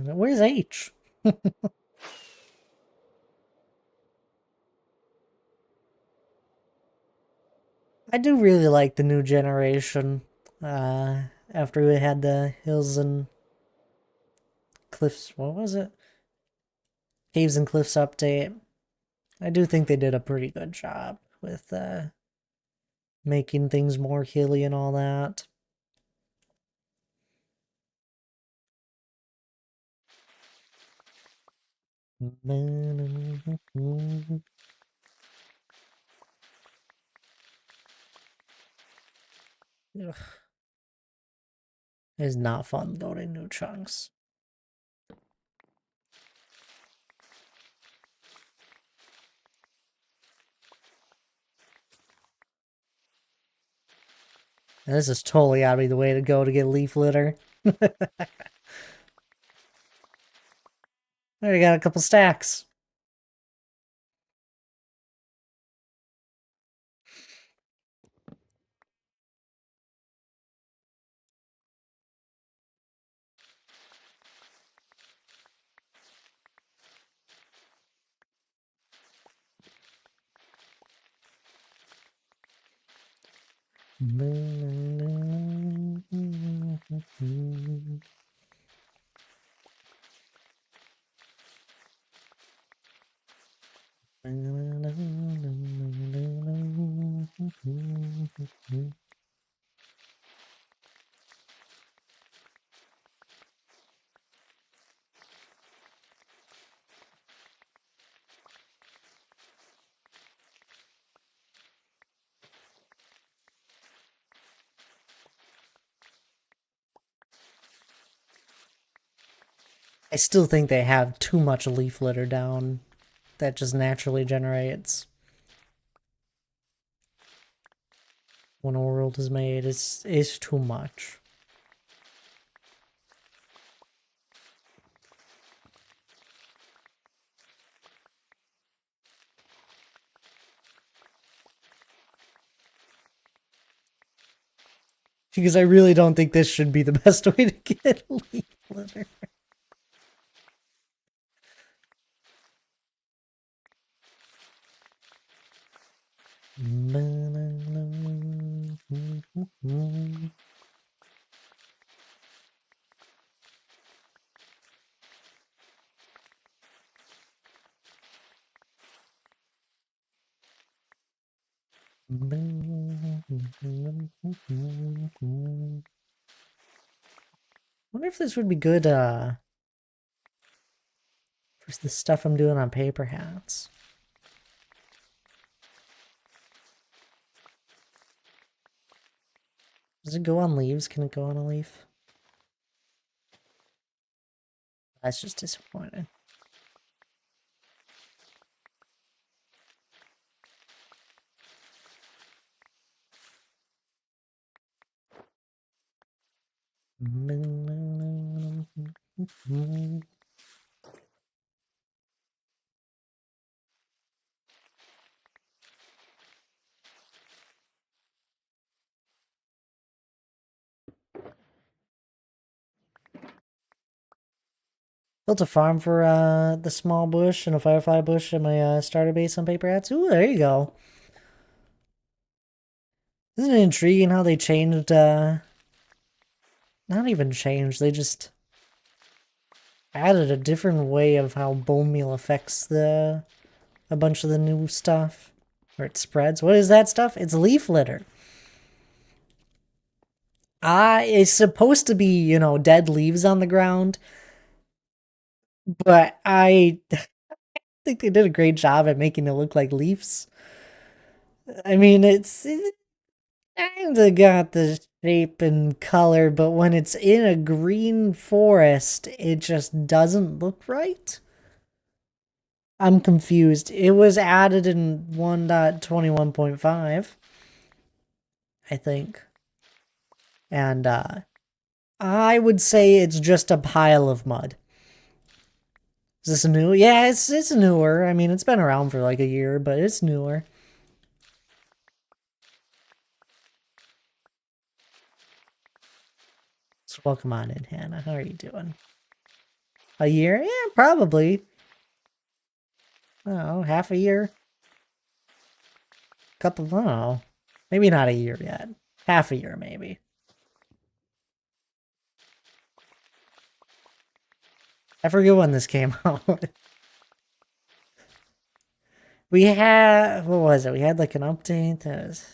Where's H? I do really like the new generation. After we had the Hills and Cliffs, what was it? Caves and Cliffs update. I do think they did a pretty good job with making things more hilly and all that. Ugh. It's not fun loading new chunks. And this is totally gotta be the way to go to get leaf litter. Already got a couple stacks. I still think they have too much leaf litter down that just naturally generates when a world is made. It's too much. Because I really don't think this should be the best way to get leaf litter. Wonder if this would be good for the stuff I'm doing on paper hats. Does it go on leaves? Can it go on a leaf? That's just disappointing. Built a farm for the small bush and a firefly bush and my starter base on paper hats. Ooh, there you go. Isn't it intriguing how they changed, not even changed, they just added a different way of how bone meal affects a bunch of the new stuff. Or it spreads. What is that stuff? It's leaf litter. It's supposed to be, you know, dead leaves on the ground. But I think they did a great job at making it look like leaves. I mean, it kinda got the shape and color, but when it's in a green forest, it just doesn't look right. I'm confused. It was added in 1.21.5, I think. And I would say it's just a pile of mud. Is this new? Yeah, it's newer. I mean, it's been around for like a year, but it's newer. So welcome on in, Hannah. How are you doing? A year? Yeah, probably. Oh, half a year? Couple, I don't know. Maybe not a year yet. Half a year, maybe. I forget when this came out. We had, what was it? We had like an update that was,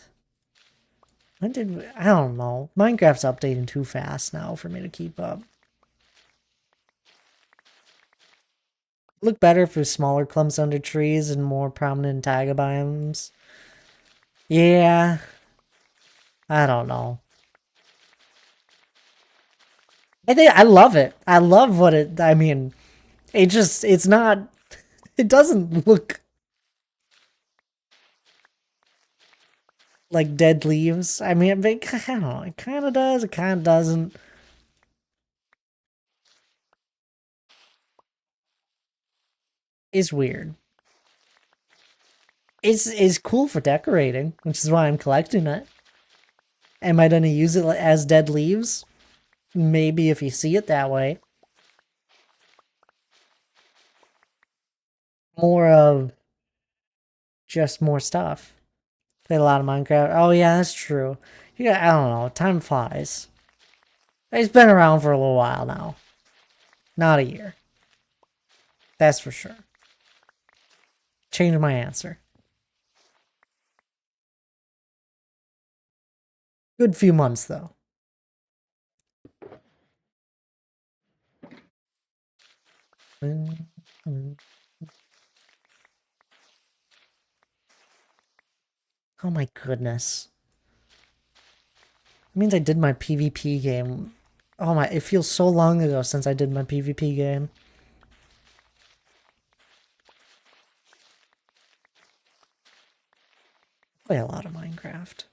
when did we, I don't know. Minecraft's updating too fast now for me to keep up. Look better for smaller clumps under trees and more prominent taiga biomes. Yeah. I don't know. I love it. I love what it. I mean, it's not. It doesn't look like Dead Leaves. I mean, I don't know. It kind of does. It kind of doesn't. It's weird. It's cool for decorating, which is why I'm collecting it. Am I gonna use it as Dead Leaves? Maybe if you see it that way. More of just more stuff. Played a lot of Minecraft. Oh yeah, that's true. Yeah, I don't know. Time flies. It's been around for a little while now. Not a year. That's for sure. Change my answer. Good few months though. Oh my goodness. It means I did my PvP game. Oh my, it feels so long ago since I did my PvP game. Play a lot of Minecraft.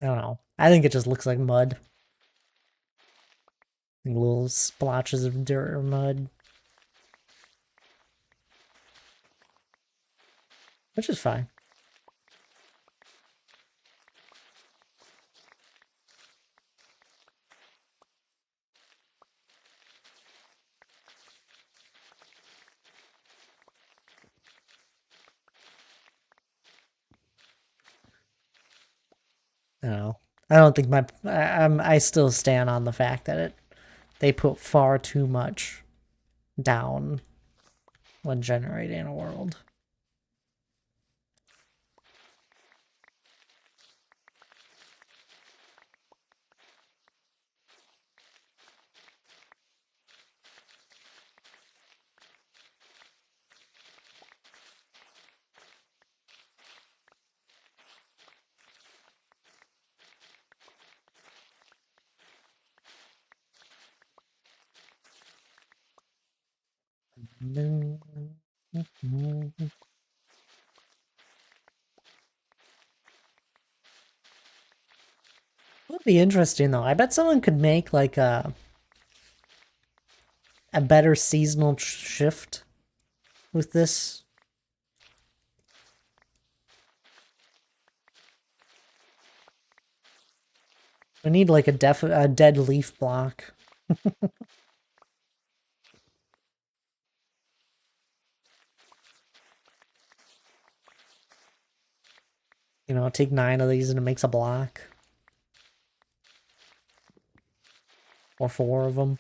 I don't know. I think it just looks like mud. Like little splotches of dirt or mud. Which is fine. I don't know. I don't think I still stand on the fact that they put far too much down when generating a world. It would be interesting though. I bet someone could make like a better seasonal shift with this. We need like a dead leaf block. You know, take 9 of these and it makes a block. Or 4 of them.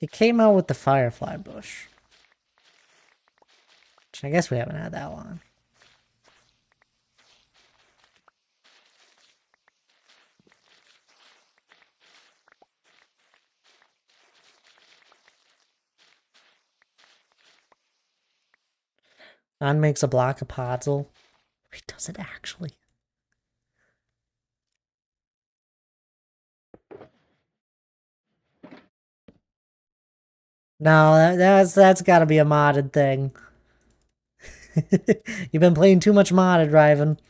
It came out with the Firefly Bush. Which I guess we haven't had that long. On makes a block of Podzol. Wait, does it actually? No, that's got to be a modded thing. You've been playing too much modded, Riven.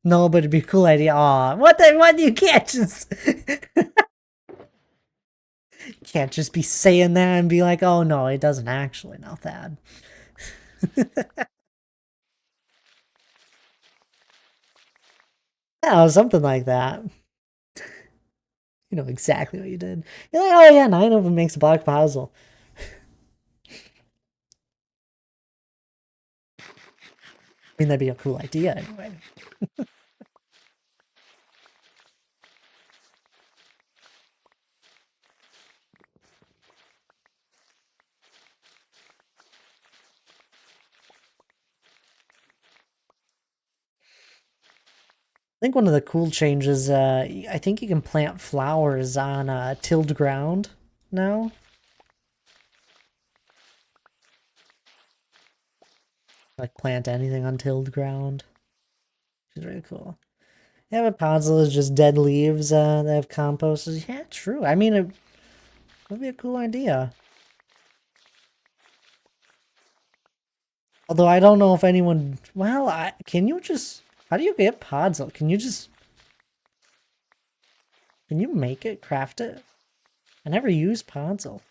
No, but it'd be a cool idea. Aw, what? You can't just... can't just be saying that and be like, oh no, it doesn't actually. No, Thad. Yeah, something like that. You know exactly what you did. You're like, oh yeah, 9 of them makes a black puzzle. I mean, that'd be a cool idea anyway. I think one of the cool changes, I think you can plant flowers on tilled ground now. Like plant anything on tilled ground. Which is really cool. Yeah, but puzzle is just dead leaves that have compost. Yeah, true. I mean, it would be a cool idea. Although I don't know if anyone. Well, can you just? How do you get podzol? Can you just? Can you make it? Craft it? I never used podzol.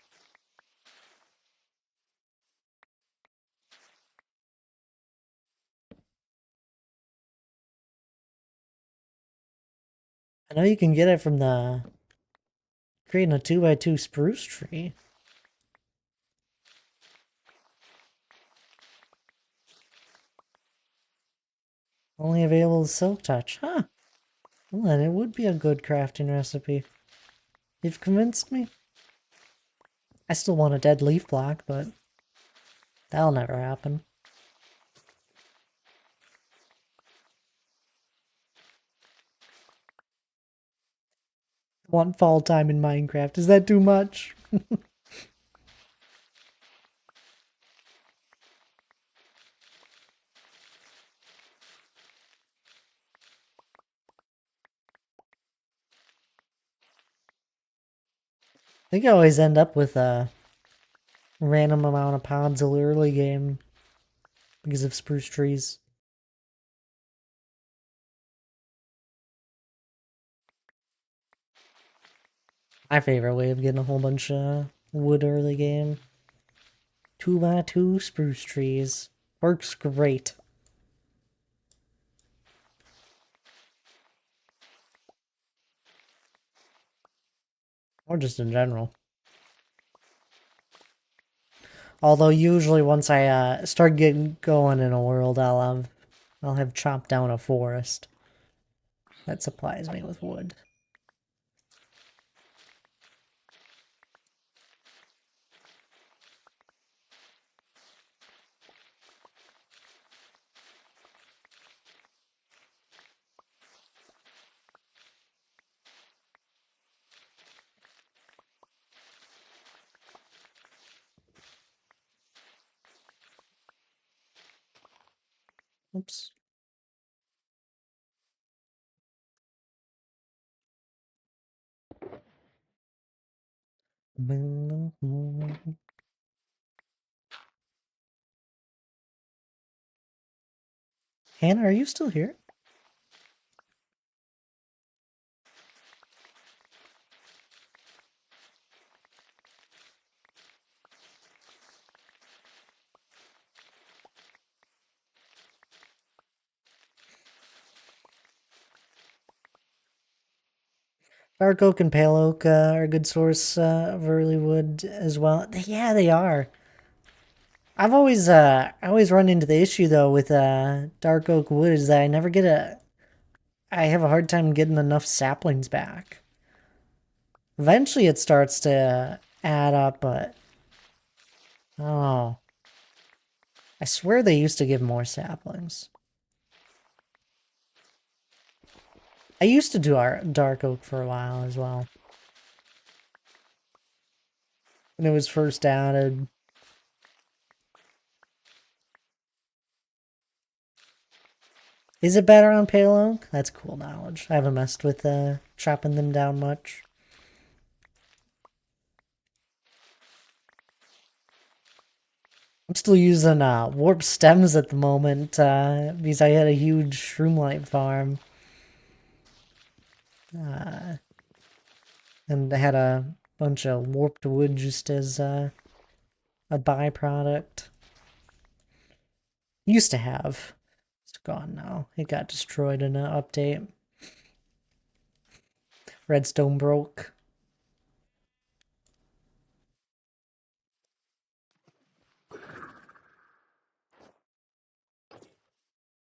I know you can get it from the creating a 2x2 spruce tree. Only available with Silk Touch. Huh. Well, then it would be a good crafting recipe. You've convinced me. I still want a dead leaf block, but that'll never happen. Want fall time in Minecraft. Is that too much? I think I always end up with a random amount of pods in the early game because of spruce trees. My favorite way of getting a whole bunch of wood early game. 2x2 spruce trees. Works great. Or just in general. Although usually once I start getting going in a world, I'll have chopped down a forest that supplies me with wood. Oops. Hannah, are you still here? Dark oak and pale oak are a good source of early wood as well. Yeah, they are. I always run into the issue though with dark oak wood is that I have a hard time getting enough saplings back. Eventually it starts to add up, but oh, I swear they used to give more saplings. I used to do our dark oak for a while as well. When it was first added. Is it better on pale oak? That's cool knowledge. I haven't messed with chopping them down much. I'm still using warp stems at the moment because I had a huge shroomlight farm. And I had a bunch of warped wood just as a byproduct. Used to have. It's gone now. It got destroyed in an update. Redstone broke.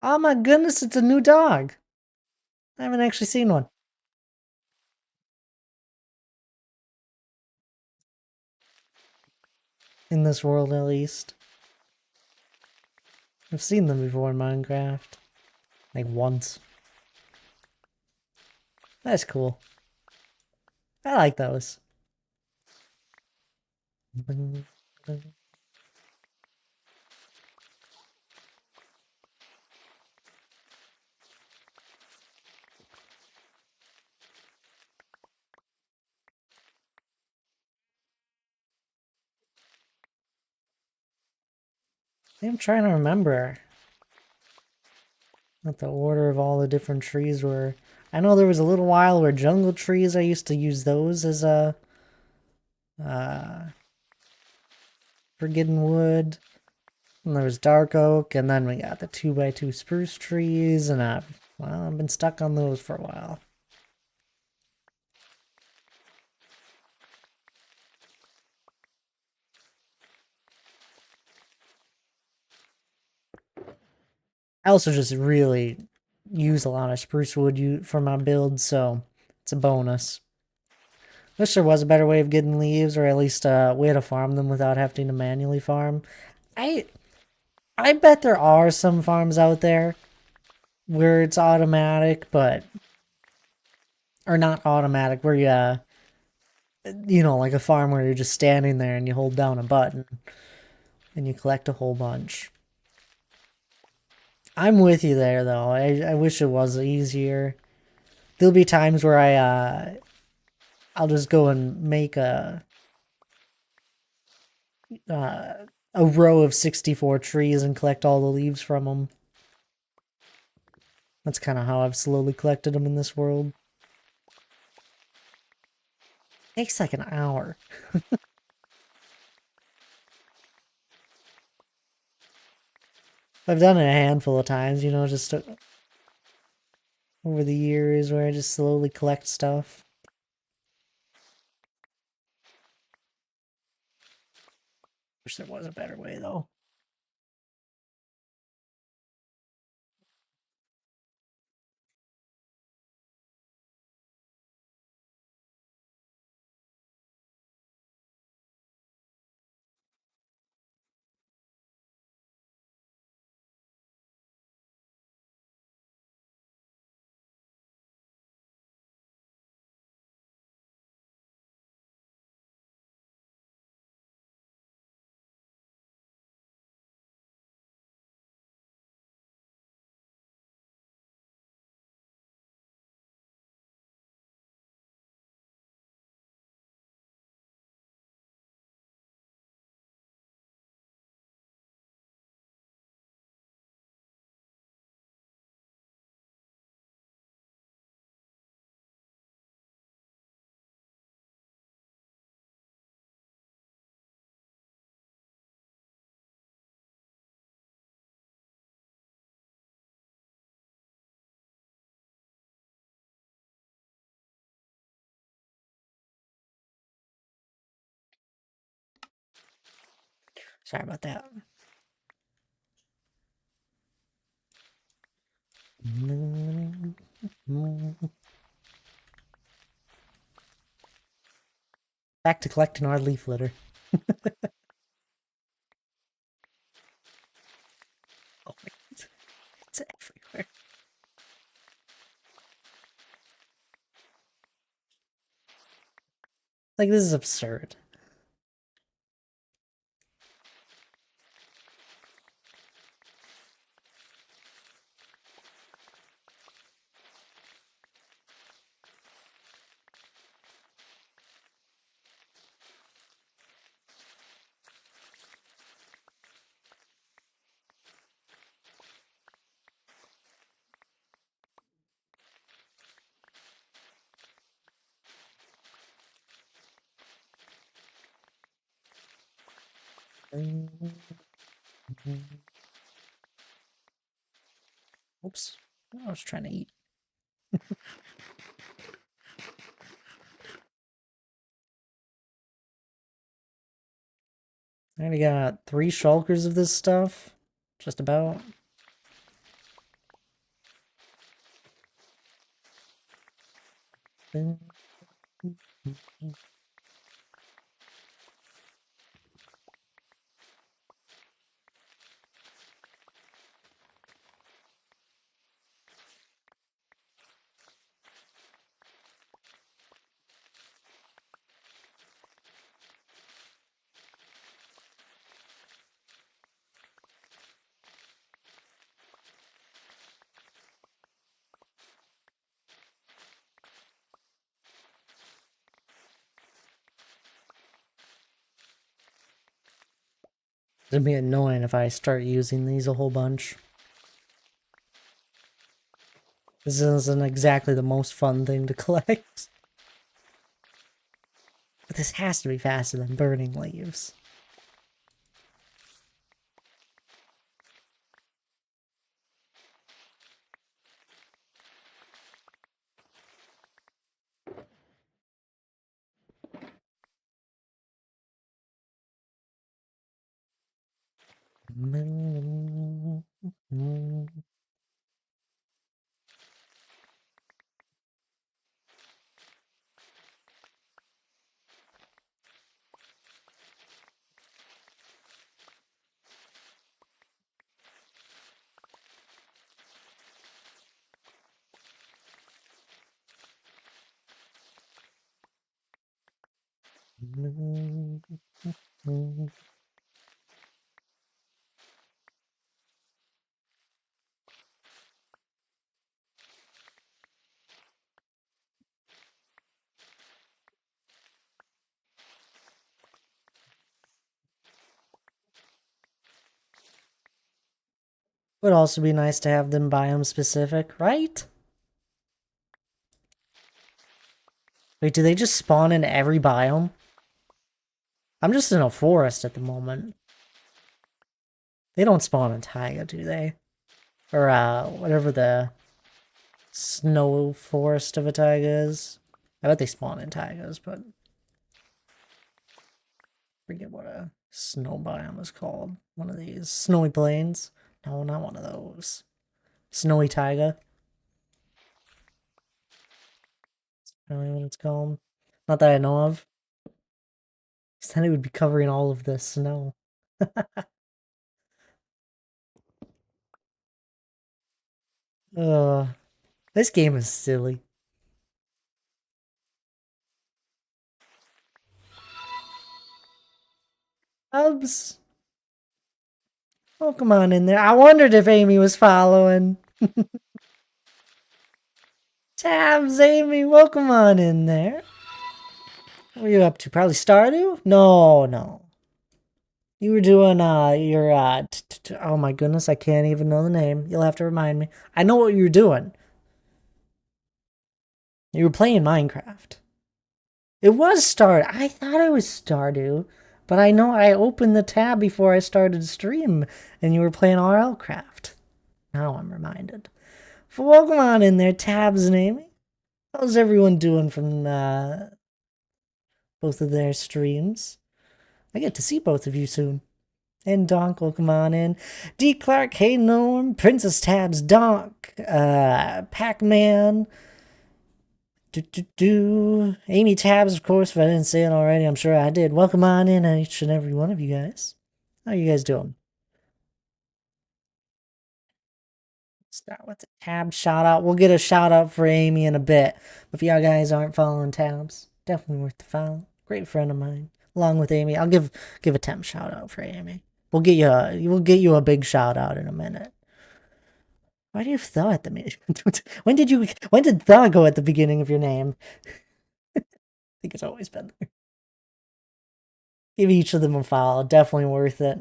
Oh my goodness, it's a new dog. I haven't actually seen one. In this world, at least. I've seen them before in Minecraft. Like once. That's cool. I like those. I'm trying to remember what the order of all the different trees were. I know there was a little while where jungle trees, I used to use those as a forbidden wood. And there was dark oak, and then we got the 2x2 spruce trees, and I've been stuck on those for a while. I also just really use a lot of spruce wood for my build, so it's a bonus. Wish there was a better way of getting leaves, or at least a way to farm them without having to manually farm. I I bet there are some farms out there where it's automatic, but or not automatic, where like a farm where you're just standing there and you hold down a button and you collect a whole bunch. I'm with you there, though. I wish it was easier. There'll be times where I'll just go and make a row of 64 trees and collect all the leaves from them. That's kind of how I've slowly collected them in this world. Takes like an hour. I've done it a handful of times, just over the years where I just slowly collect stuff. Wish there was a better way, though. Sorry about that. Back to collecting our leaf litter. Oh my God. It's everywhere. Like, this is absurd. Oops. I was trying to eat. I already got 3 shulkers of this stuff. Just about. It's gonna be annoying if I start using these a whole bunch. This isn't exactly the most fun thing to collect. But this has to be faster than burning leaves. Would also be nice to have them biome specific, right? Wait, do they just spawn in every biome? I'm just in a forest at the moment. They don't spawn in taiga, do they? Or, whatever the snow forest of a taiga is. I bet they spawn in taigas, but... forget what a snow biome is called. One of these. Snowy plains? No, not one of those. Snowy taiga. That's probably what it's called. Not that I know of. Because then it would be covering all of the snow. Ugh. This game is silly. Hubs. Oh, come on in there. I wondered if Amy was following. Tabs, Amy, welcome on in there. What are you up to? Probably Stardew? No, no. You were doing, your, oh my goodness, I can't even know the name. You'll have to remind me. I know what you were doing. You were playing Minecraft. It was I thought it was Stardew, but I know I opened the tab before I started to stream, and you were playing RL Craft. Now I'm reminded. So welcome on in there, Tabs and Amy. How's everyone doing from, both of their streams? I get to see both of you soon. And Donk, welcome on in. D. Clark, hey Norm, Princess Tabs, Donk, Pac-Man, Amy Tabs, of course, if I didn't say it already, I'm sure I did. Welcome on in, each and every one of you guys. How are you guys doing? Start with the Tab shout out. We'll get a shout out for Amy in a bit. But if y'all guys aren't following Tabs, definitely worth the follow. Great friend of mine. Along with Amy, I'll give a temp shout out for Amy. We'll get you a big shout out in a minute. Why do you have the at the beginning? when did the go at the beginning of your name? I think it's always been there. Give each of them a follow. Definitely worth it.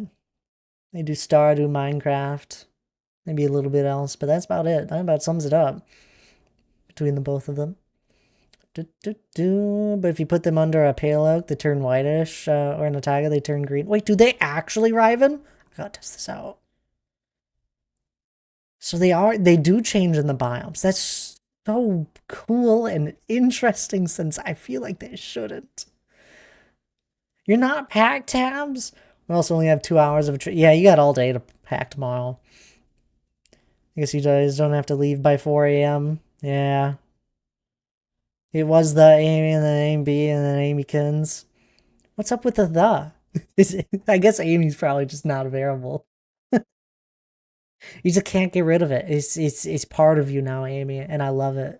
They do Stardew, Minecraft, maybe a little bit else, but that's about it. That about sums it up between the both of them. But if you put them under a pale oak, they turn whitish, or in a taiga, they turn green. Wait, do they actually, Riven? I gotta test this out. So they do change in the biomes. That's so cool and interesting, since I feel like they shouldn't. You're not pack tabs? We also only have 2 hours of a trip. Yeah, you got all day to pack tomorrow. I guess you guys don't have to leave by 4 a.m. Yeah. It was the Amy and then Amy B and then Amykins. What's up with the? I guess Amy's probably just not available. You just can't get rid of it. It's part of you now, Amy, and I love it.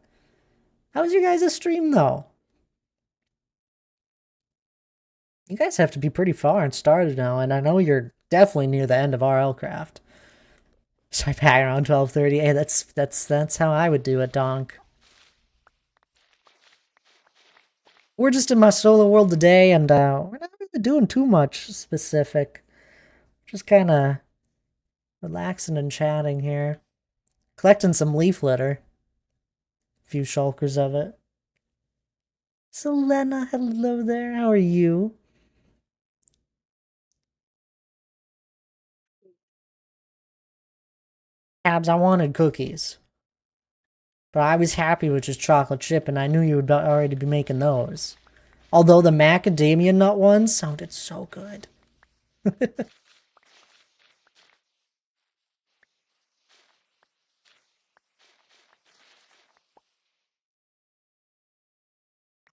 How was your guys' stream though? You guys have to be pretty far and started now, and I know you're definitely near the end of RL Craft. So I pack around 12:30. Hey, that's how I would do it, Donk. We're just in my solo world today, and we're not really doing too much specific. Just kind of relaxing and chatting here. Collecting some leaf litter. A few shulkers of it. Selena, hello there. How are you? Abs, I wanted cookies. But I was happy with just chocolate chip, and I knew you would already be making those. Although the macadamia nut ones sounded so good. I'm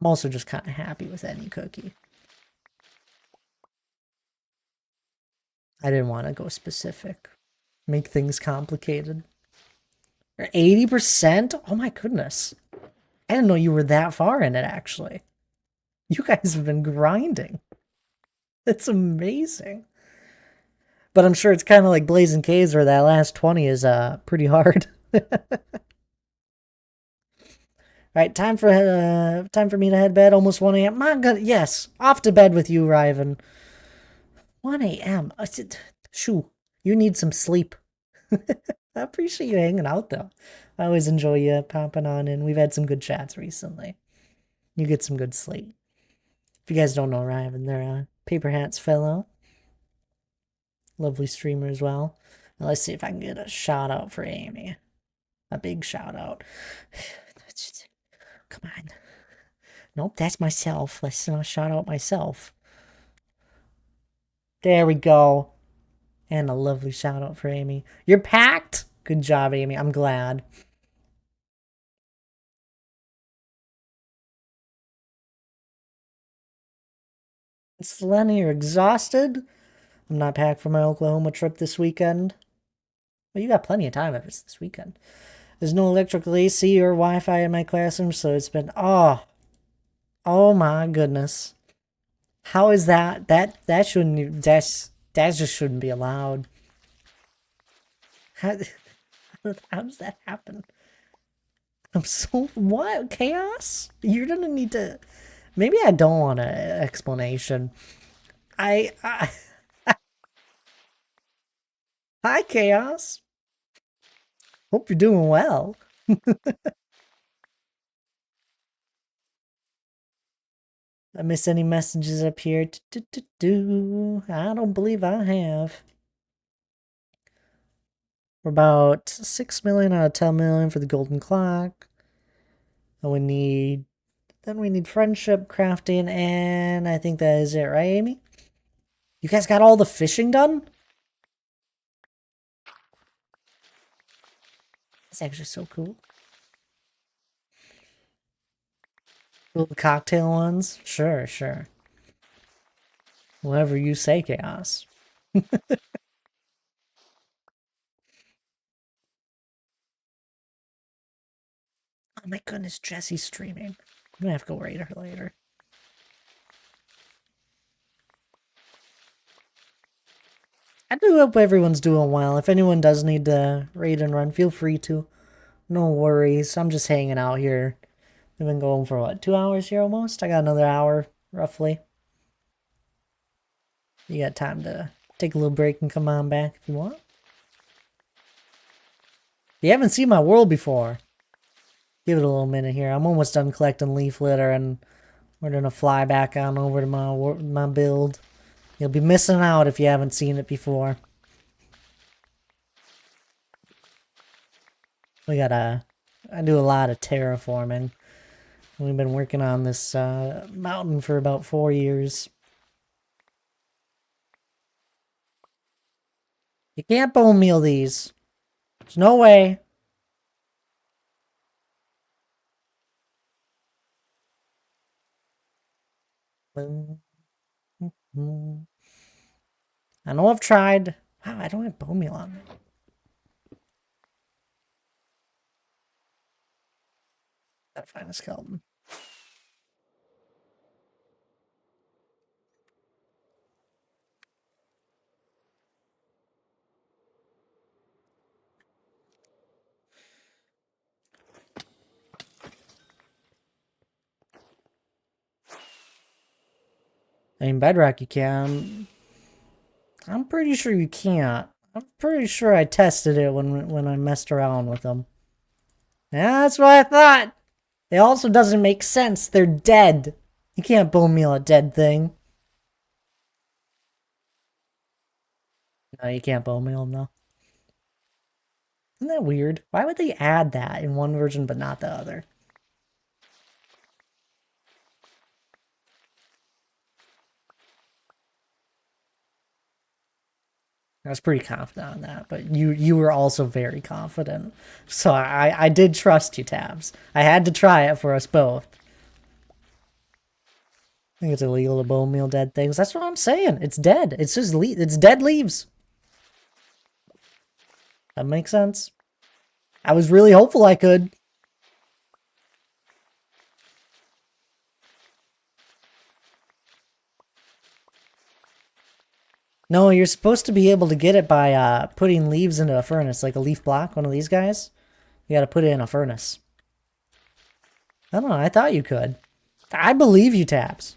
also just kind of happy with any cookie. I didn't want to go specific. Make things complicated. 80%? Oh my goodness. I didn't know you were that far in it, actually. You guys have been grinding. That's amazing. But I'm sure it's kind of like Blazing Caves where that last 20 is pretty hard. Right, time for me to head to bed. Almost 1 a.m. My God, yes, off to bed with you, Riven. 1 a.m. Shoo, you need some sleep. I appreciate you hanging out though. I always enjoy you popping on in. We've had some good chats recently. You get some good sleep. If you guys don't know Riven, they're a Paper Hats fellow. Lovely streamer as well. Now let's see if I can get a shout out for Amy. A big shout out. Come on. Nope, that's myself. Let's not shout out myself. There we go. And a lovely shout out for Amy. You're packed. Good job, Amy. I'm glad. It's Lenny, you're exhausted. I'm not packed for my Oklahoma trip this weekend. Well, you got plenty of time if it's this weekend. There's no electrical AC or Wi-Fi in my classroom, so it's been oh my goodness. How is that? That shouldn't that just shouldn't be allowed. How, how does that happen? I'm so what chaos? You're gonna need to. Maybe I don't want an explanation. I hi chaos. Hope you're doing well. I miss any messages up here? I don't believe I have. We're about 6 million out of 10 million for the golden clock. And we need friendship, crafting, and I think that is it, right, Amy? You guys got all the fishing done? That's actually so cool. Little cocktail ones? Sure, sure. Whatever you say, Chaos. Oh my goodness, Jessie's streaming. I'm gonna have to go raid her later. I do hope everyone's doing well. If anyone does need to raid and run, feel free to. No worries. I'm just hanging out here. I've been going for what, 2 hours here almost? I got another hour, roughly. You got time to take a little break and come on back if you want. You haven't seen my world before. Give it a little minute here. I'm almost done collecting leaf litter and we're gonna fly back on over to my build. You'll be missing out if you haven't seen it before. I do a lot of terraforming. We've been working on this mountain for about 4 years. You can't bone meal these. There's no way. I know I've tried. Wow, I don't have bone meal on me. Gotta find a skeleton. In Bedrock you can. I'm pretty sure you can't. I'm pretty sure I tested it when I messed around with them. Yeah, that's what I thought. It also doesn't make sense. They're dead. You can't bone meal a dead thing. No, you can't bone meal them though. Isn't that weird? Why would they add that in one version but not the other? I was pretty confident on that, but you were also very confident. So I did trust you, Tabs. I had to try it for us both. I think it's illegal to bone meal dead things. That's what I'm saying. It's dead. It's just it's dead leaves. That makes sense. I was really hopeful I could. No, you're supposed to be able to get it by putting leaves into a furnace, like a leaf block, one of these guys. You gotta put it in a furnace. I don't know, I thought you could. I believe you, Tabs.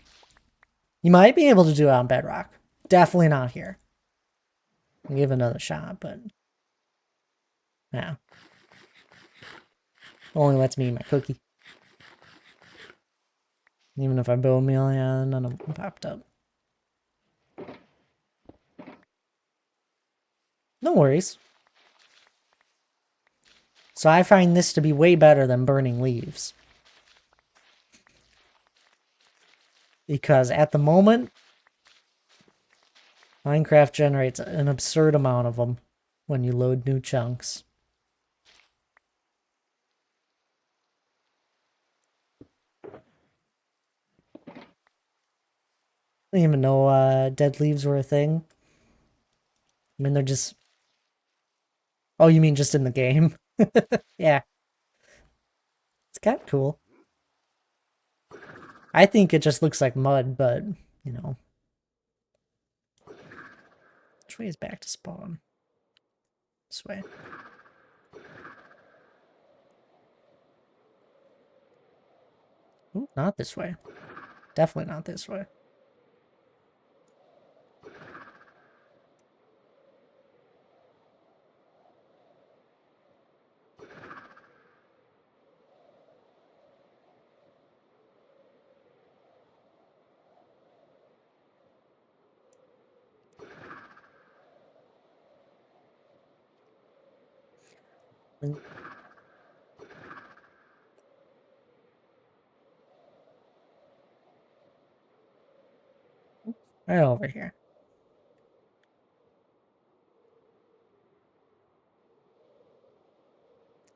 You might be able to do it on Bedrock. Definitely not here. I'll give it another shot, but... yeah. Only lets me eat my cookie. Even if I bone meal, yeah, none of them popped up. No worries. So I find this to be way better than burning leaves. Because at the moment, Minecraft generates an absurd amount of them when you load new chunks. I didn't even know dead leaves were a thing. I mean, they're just... oh, you mean just in the game? Yeah. It's kind of cool. I think it just looks like mud, but, you know. Which way is back to spawn? This way. Ooh, not this way. Definitely not this way. Right over here.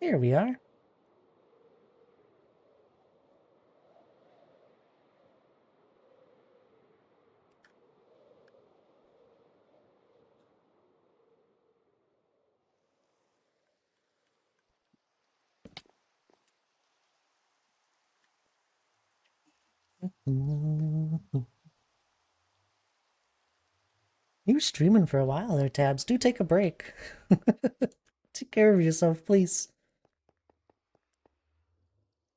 Here we are. You were streaming for a while there, Tabs. Do take a break. Take care of yourself, please.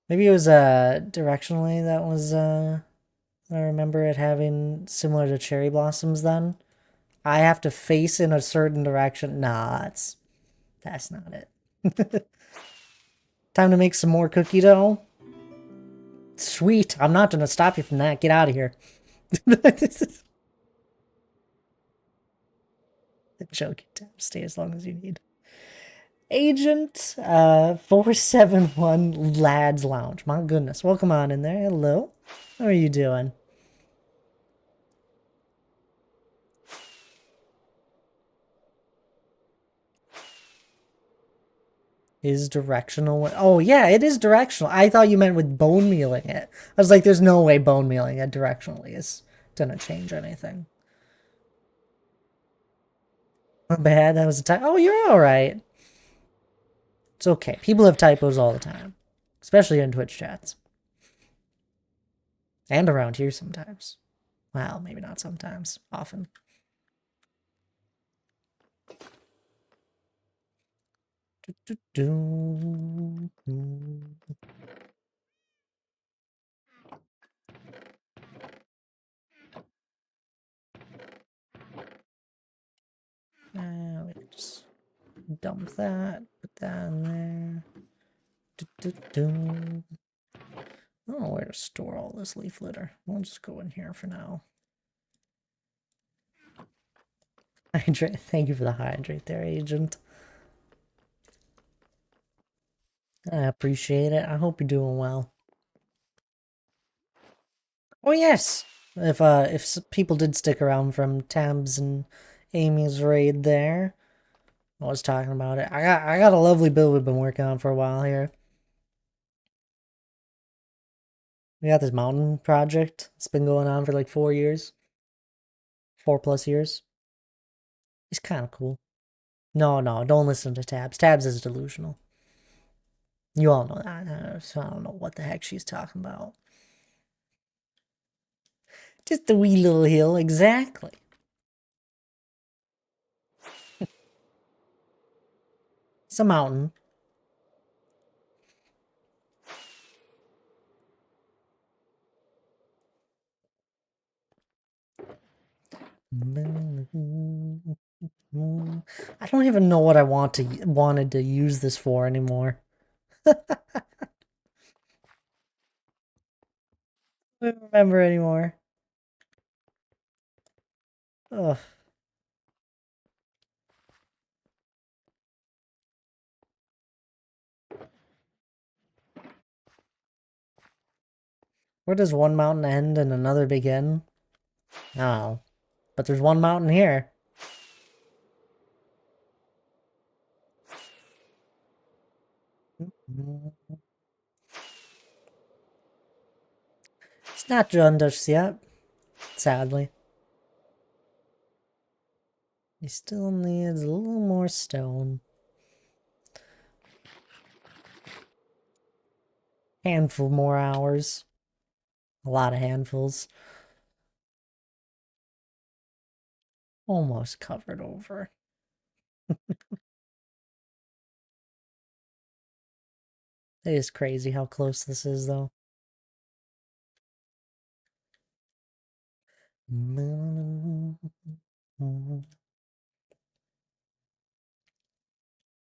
Maybe it was directionally that was I remember it having similar to cherry blossoms then. I have to face in a certain direction. Nah, that's not it. Time to make some more cookie dough. Sweet. I'm not gonna stop you from that. Get out of here. Joke, stay as long as you need. Agent 471 Lads Lounge. My goodness. Welcome on in there. Hello. How are you doing? Is directional. Oh, yeah, it is directional. I thought you meant with bone mealing it. I was like, there's no way bone mealing it directionally is gonna change anything. My bad, that was a type. Oh, you're alright. It's okay. People have typos all the time, especially in Twitch chats. And around here sometimes. Well, maybe not sometimes. Often. We can just dump that, put that in there. I don't know where to store all this leaf litter. We'll just go in here for now. Hydrate. Thank you for the hydrate there, Agent. I appreciate it. I hope you're doing well. Oh yes, if people did stick around from Tabs and Amy's raid there, I was talking about it. I got a lovely build we've been working on for a while here. We got this mountain project. It's been going on for like 4 years. 4+ years. It's kind of cool. No, don't listen to Tabs. Tabs is delusional. You all know that. So I don't know what the heck she's talking about. Just a wee little hill, exactly. It's a mountain. I don't even know what I wanted to use this for anymore. I don't remember anymore. Ugh. Where does one mountain end and another begin? Oh. But there's one mountain here. It's not done just yet, sadly. He still needs a little more stone. Handful more hours. A lot of handfuls. Almost covered over. It is crazy how close this is, though.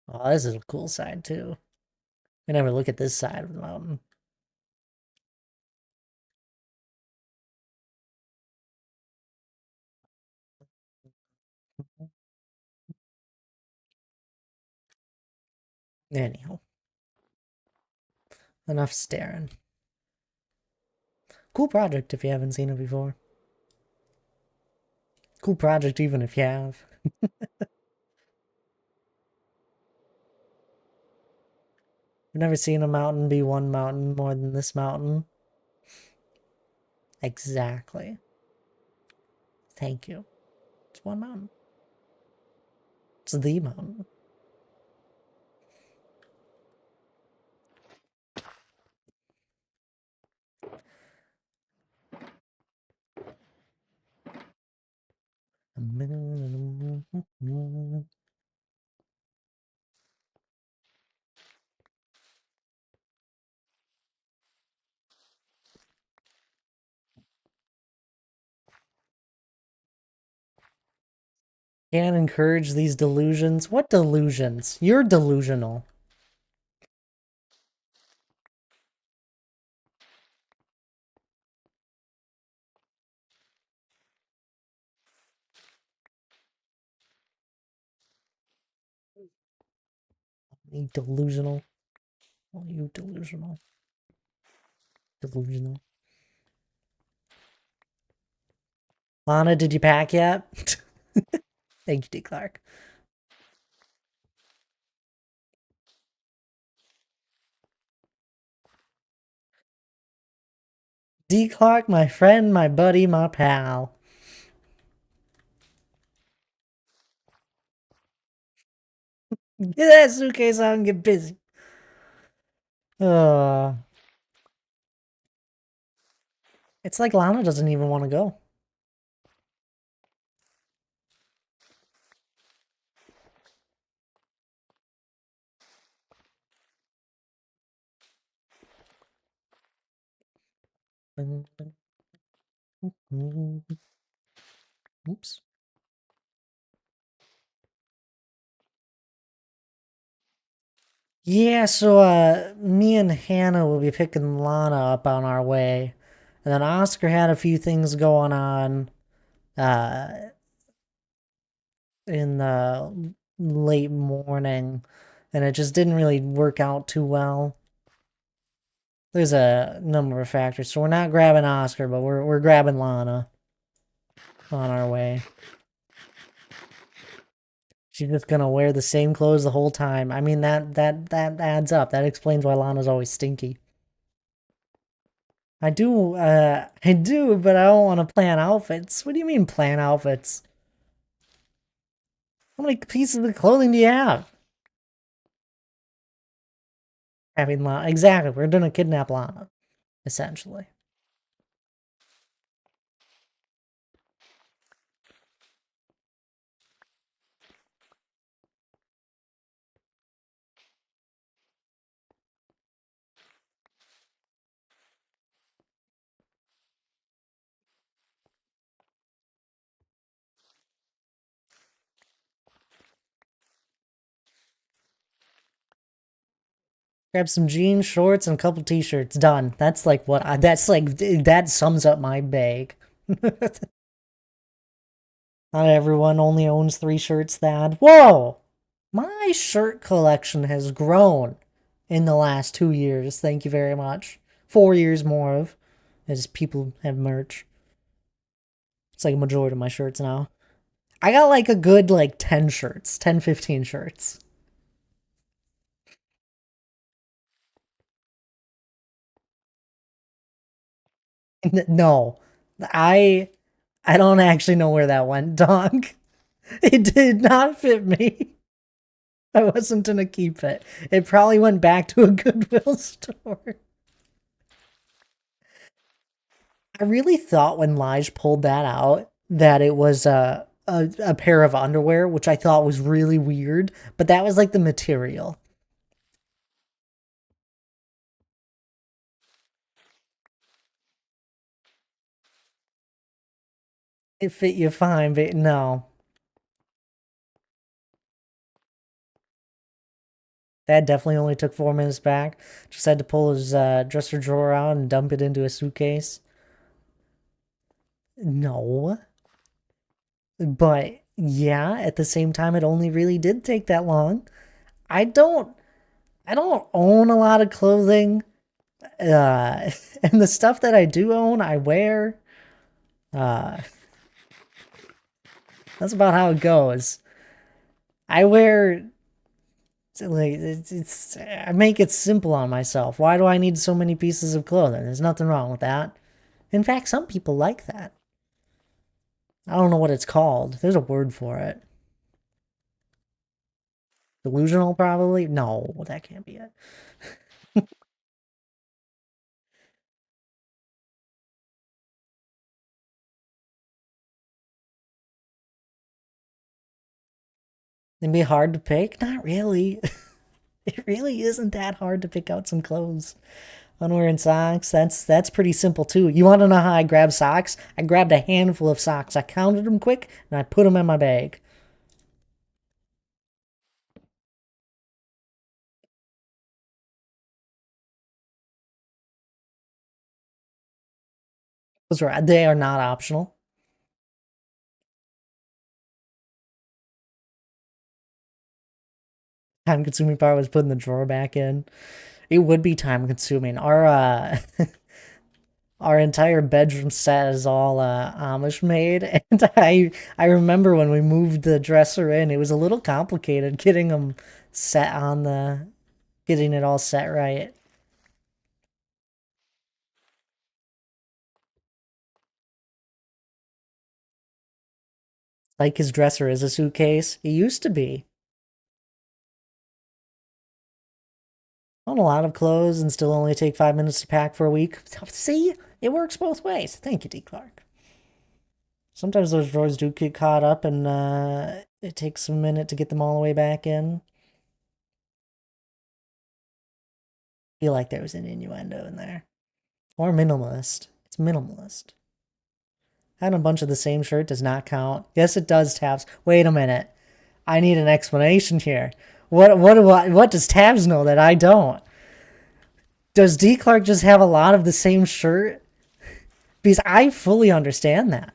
Oh, this is a cool side, too. I never look at this side of the mountain. Anyhow. Enough staring. Cool project if you haven't seen it before. Cool project even if you have. I've never seen a mountain be one mountain more than this mountain. Exactly. Thank you. It's one mountain. It's the mountain. Can't encourage these delusions. What delusions? You're delusional. You delusional. Oh, you delusional. Delusional. Lana, did you pack yet? Thank you, D. Clark. D Clark, my friend, my buddy, my pal. Get that suitcase out and get busy. Uh, it's like Lana doesn't even want to go. Oops. Yeah, so me and Hannah will be picking Lana up on our way. And then Oscar had a few things going on uh in the late morning, and it just didn't really work out too well. There's a number of factors. So we're not grabbing Oscar, but we're grabbing Lana on our way. She's just gonna wear the same clothes the whole time. I mean that adds up. That explains why Lana's always stinky. I do, but I don't want to plan outfits. What do you mean plan outfits? How many pieces of clothing do you have? Having Lana, exactly. We're gonna kidnap Lana, essentially. Grab some jeans, shorts, and a couple t-shirts. Done. That's like what I, that's like, that sums up my bag. Not everyone only owns 3 shirts, Thad. Whoa! My shirt collection has grown in the last 2 years. Thank you very much. 4 years more of, as people have merch. It's like a majority of my shirts now. I got like a good like 10 shirts, 10, 15 shirts. No, I I don't actually know where that went, dog. It did not fit me. I wasn't gonna keep it. It probably went back to a Goodwill store. I really thought when Lige pulled that out that it was a pair of underwear, which I thought was really weird, but that was like the material. It fit you fine, but no. That definitely only took 4 minutes back. Just had to pull his dresser drawer out and dump it into a suitcase. No. But yeah, at the same time, it only really did take that long. I don't I don't own a lot of clothing. And the stuff that I do own, I wear. Uh, that's about how it goes. I wear like I make it simple on myself. Why do I need so many pieces of clothing? There's nothing wrong with that. In fact, some people like that. I don't know what it's called. There's a word for it. Delusional, probably? No, that can't be it. It'd be hard to pick? Not really. It really isn't that hard to pick out some clothes. Underwear and socks, that's pretty simple too. You want to know how I grabbed socks? I grabbed a handful of socks. I counted them quick and I put them in my bag. They are not optional. Time consuming part was putting the drawer back in. It would be time consuming. Our our entire bedroom set is all Amish made, and I remember when we moved the dresser in, it was a little complicated getting them set on the getting it all set right. Like his dresser is a suitcase. It used to be. Own a lot of clothes and still only take 5 minutes to pack for a week. See? It works both ways. Thank you, D. Clark. Sometimes those drawers do get caught up and it takes a minute to get them all the way back in. I feel like there was an innuendo in there. Or minimalist. It's minimalist. Having a bunch of the same shirt does not count. Yes, it does, Tabs. Wait a minute. I need an explanation here. What does Tabs know that I don't? Does D. Clark just have a lot of the same shirt? Because I fully understand that.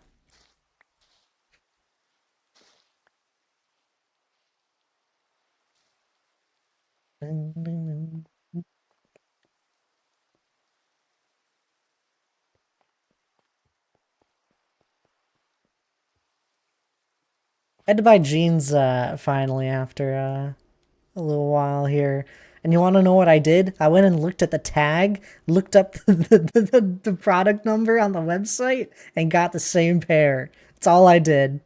I had to buy jeans finally after a little while here. And you want to know what I did? I went and looked at the tag, looked up the product number on the website, and got the same pair. That's all I did.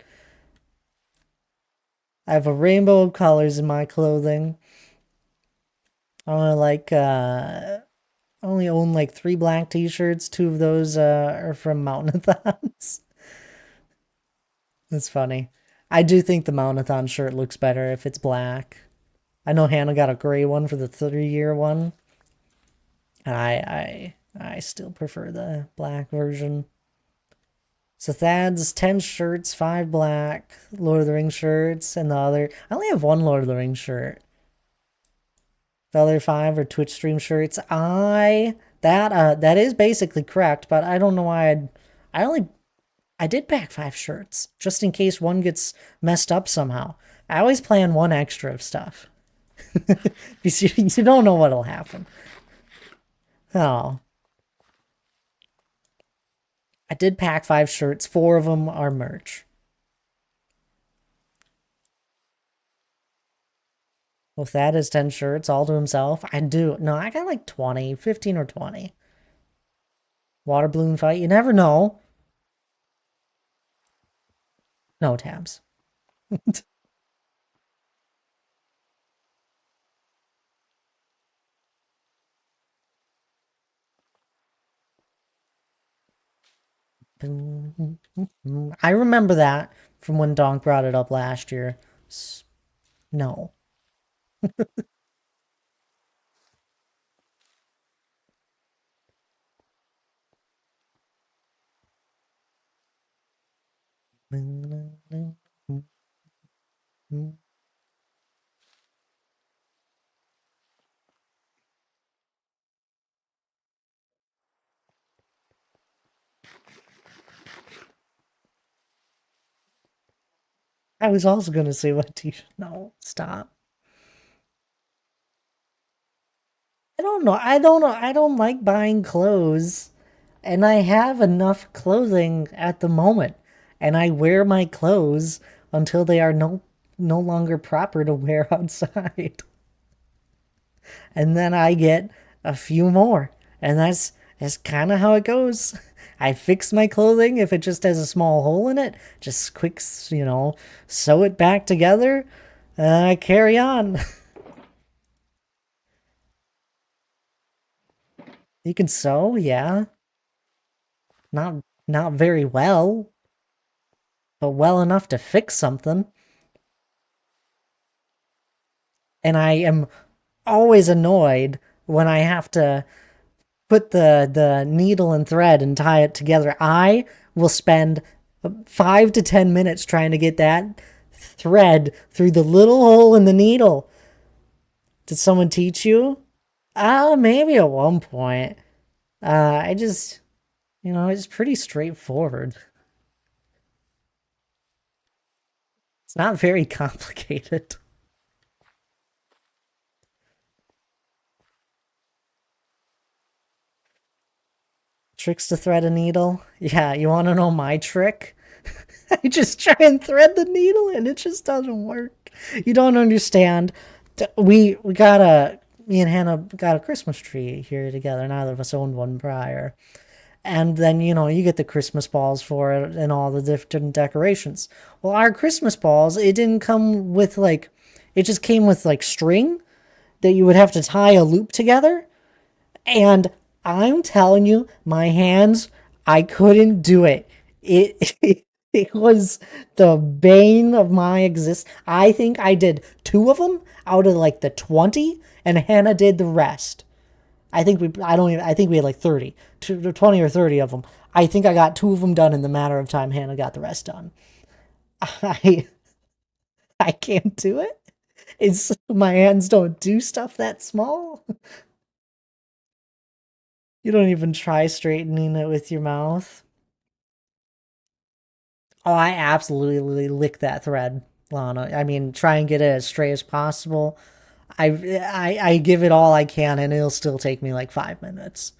I have a rainbow of colors in my clothing. I only only own like 3 black t-shirts. 2 of those are from Mountainathons. That's funny. I do think the Mountainathon shirt looks better if it's black. I know Hannah got a gray one for the 3-year one. And I still prefer the black version. So Thad's 10 shirts, 5 black Lord of the Rings shirts, and the other I only have 1 Lord of the Rings shirt. The other 5 are Twitch stream shirts. That is basically correct, but I don't know why I did pack 5 shirts just in case one gets messed up somehow. I always plan 1 extra of stuff. Because you don't know what'll happen. Oh. I did pack 5 shirts. 4 of them are merch. Well, if that is 10 shirts all to himself, I do. No, I got like 20, 15 or 20. Water balloon fight, you never know. No, Tabs. I remember that from when Donk brought it up last year. No. I was also gonna say what t-shirt. No, stop. I don't know. I don't know. I don't like buying clothes. And I have enough clothing at the moment. And I wear my clothes until they are no longer proper to wear outside. And then I get a few more. And that's kind of how it goes. I fix my clothing if it just has a small hole in it. Just quick, sew it back together. I carry on. You can sew, yeah. Not very well, but well enough to fix something. And I am always annoyed when I have to put the needle and thread and tie it together. I will spend 5 to 10 minutes trying to get that thread through the little hole in the needle. Did someone teach you? Maybe at one point. I just, it's pretty straightforward. It's not very complicated. Tricks to thread a needle? Yeah, you want to know my trick? I just try and thread the needle and it just doesn't work. You don't understand. We me and Hannah got a Christmas tree here together. Neither of us owned one prior. And then, you get the Christmas balls for it and all the different decorations. Well, our Christmas balls, it didn't come with like, it just came with like string that you would have to tie a loop together. And I'm telling you, my hands, I couldn't do it. It it was the bane of my existence. I think I did two of them out of like the 20, and Hannah did the rest. I think we had like 30, 20 or 30 of them. I think I got two of them done in the matter of time. Hannah got the rest done. I I can't do it. It's my hands don't do stuff that small. You don't even try straightening it with your mouth. Oh, I absolutely lick that thread, Lana. I mean, try and get it as straight as possible. I give it all I can, and it'll still take me like 5 minutes.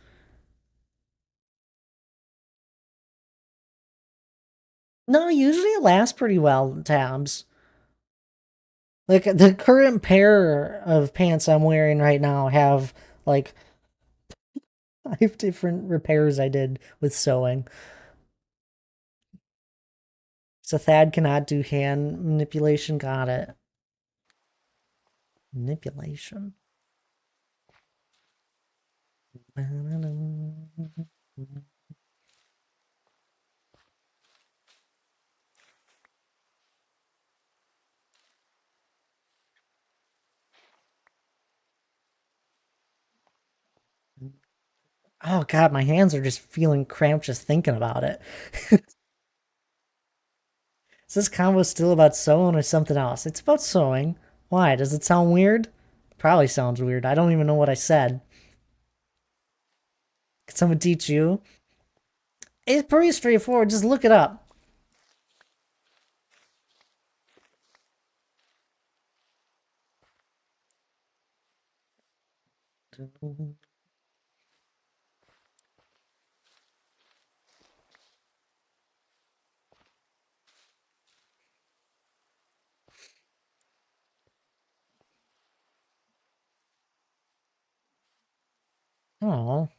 No, usually it lasts pretty well, tabs. Like the current pair of pants I'm wearing right now have like 5 different repairs I did with sewing. So Thad cannot do hand manipulation. Got it. Manipulation. Oh god, my hands are just feeling cramped just thinking about it. Is this combo still about sewing or something else? It's about sewing. Why? Does it sound weird? Probably sounds weird. I don't even know what I said. Can someone teach you? It's pretty straightforward. Just look it up. Oh,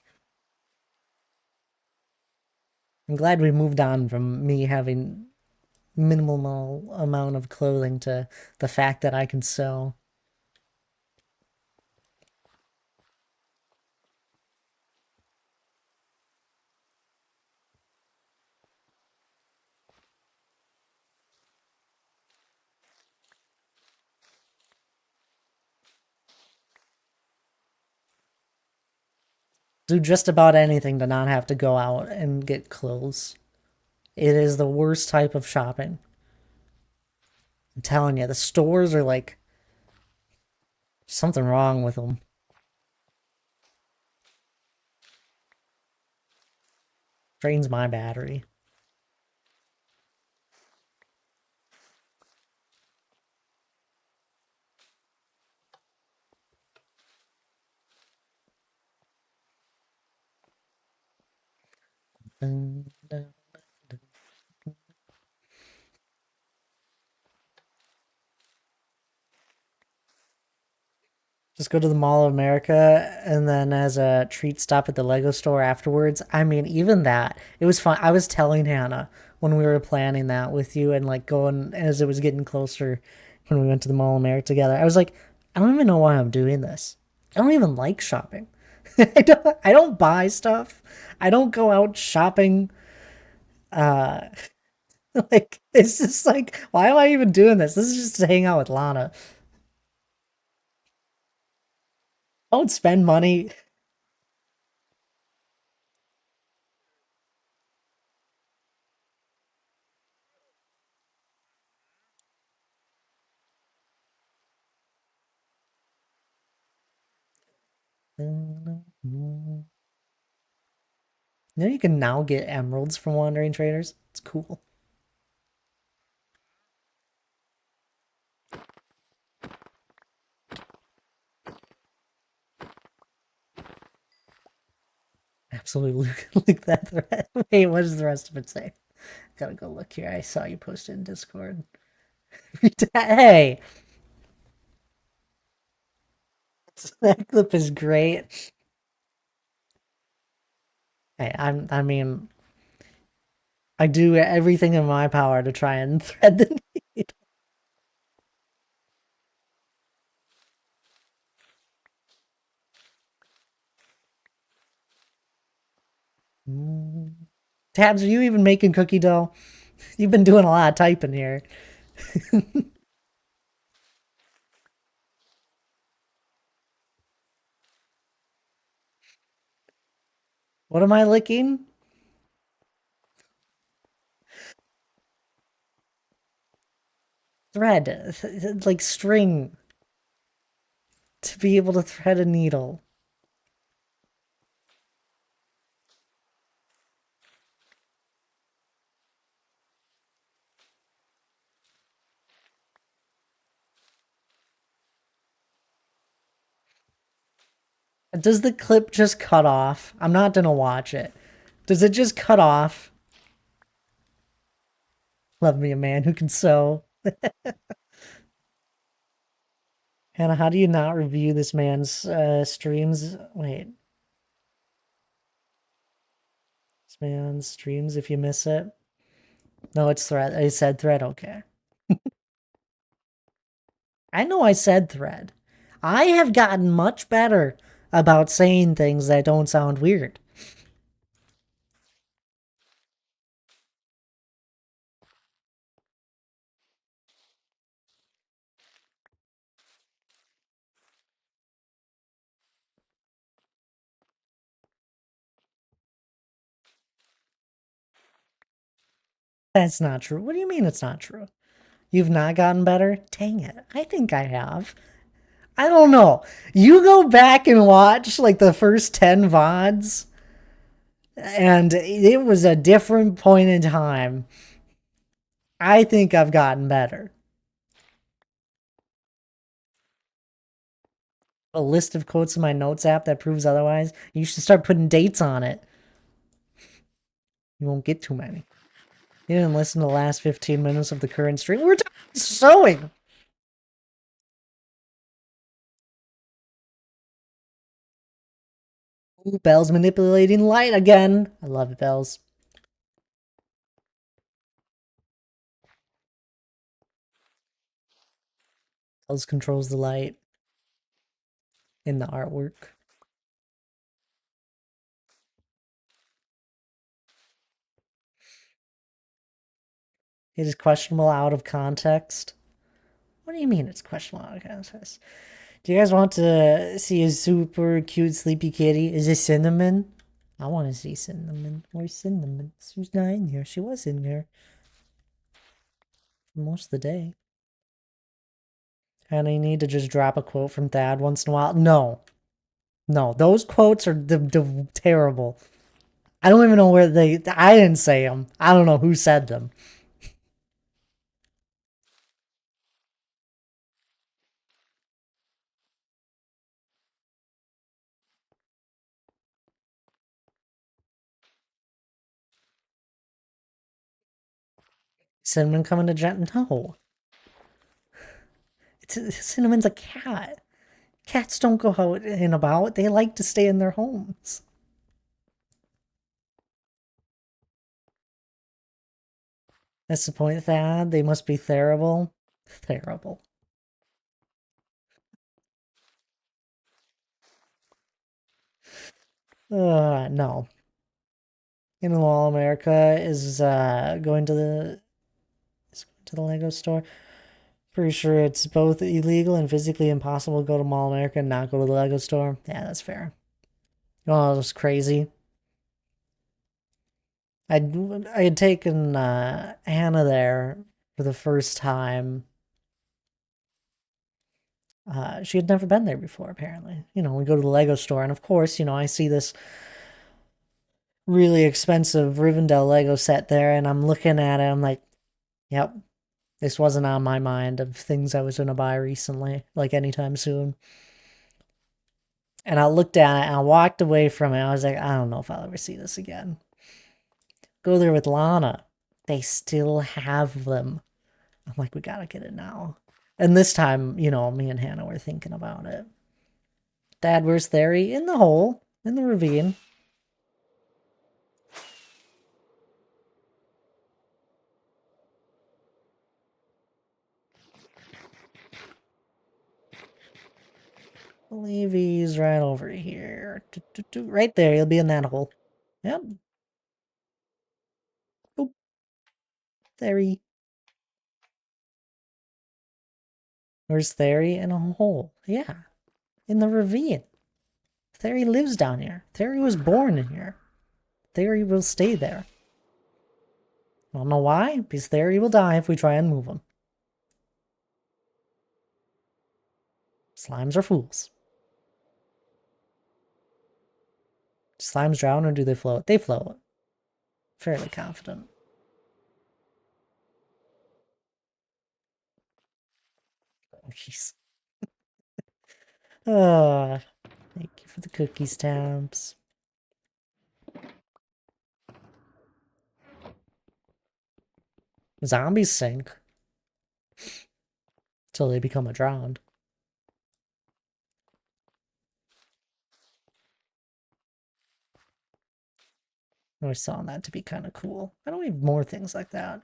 I'm glad we moved on from me having minimal amount of clothing to the fact that I can sew. Do just about anything to not have to go out and get clothes. It is the worst type of shopping. I'm telling you, the stores are like something wrong with them. Drains my battery. Just go to the Mall of America and then as a treat stop at the Lego store afterwards. I mean, even that, it was fun. I was telling Hannah when we were planning that with you and like going as it was getting closer when we went to the Mall of America together. I was like, I don't even know why I'm doing this. I don't even like shopping. I don't buy stuff. I don't go out shopping. Uh like it's just like why am I even doing this? This is just to hang out with Lana. Don't spend money. You can now get emeralds from wandering traders. It's cool. Absolutely look that thread. Wait, what does the rest of it say? Gotta go look here. I saw you post it in Discord. Hey, that clip is great. I mean, I do everything in my power to try and thread the needle. Tabs, are you even making cookie dough? You've been doing a lot of typing here. What am I licking? Thread, like string, to be able to thread a needle. Does the clip just cut off? I'm not gonna watch it. Does it just cut off? Love me a man who can sew. Hannah, how do you not review this man's streams? Wait. This man's streams if you miss it. No, it's thread. I said thread, okay. I know I said thread. I have gotten much better about saying things that don't sound weird. That's not true. What do you mean it's not true? You've not gotten better? Dang it. I think I have. I don't know. You go back and watch like the first 10 VODs, and it was a different point in time. I think I've gotten better. A list of quotes in my notes app that proves otherwise. You should start putting dates on it. You won't get too many. You didn't listen to the last 15 minutes of the current stream. We're sewing. Ooh, Bell's manipulating light again. I love it, Bells. Bells controls the light in the artwork. It is questionable out of context. What do you mean it's questionable out of context? Do you guys want to see a super cute sleepy kitty? Is it Cinnamon? I want to see Cinnamon. Where's Cinnamon? She's not in here. She was in here for most of the day. And I need to just drop a quote from Thad once in a while. No. No, those quotes are terrible. I don't even know where I didn't say them. I don't know who said them. Cinnamon coming to Jet? No. Cinnamon's a cat. Cats don't go out and about. They like to stay in their homes. That's the point, Thad. They must be terrible. Terrible. No. In All America is going to the Lego store. Pretty sure it's both illegal and physically impossible to go to Mall America and not go to the Lego store. Yeah, that's fair. Oh, it was crazy. I had taken Hannah there for the first time. She had never been there before, apparently. You know, we go to the Lego store, and of course, you know, I see this really expensive Rivendell Lego set there, and I'm looking at it, I'm like, yep, this wasn't on my mind of things I was going to buy recently, like anytime soon. And I looked at it, and I walked away from it, I was like, I don't know if I'll ever see this again. Go there with Lana. They still have them. I'm like, we gotta get it now. And this time, you know, me and Hannah were thinking about it. Dad, where's Theory? In the hole. In the ravine. believe he's right over here. Right there, he'll be in that hole. Yep. Boop. There. Where's Theory? In a hole. Yeah. In the ravine. Theory lives down here. Theory was born in here. Theory will stay there. I don't know why, because Theory will die if we try and move him. Slimes are fools. Do slimes drown or do they float? They float. Fairly confident. Oh, jeez. Thank you for the cookies, Tabs. Zombies sink. Till they become a drowned. I always saw that to be kind of cool. I don't need more things like that.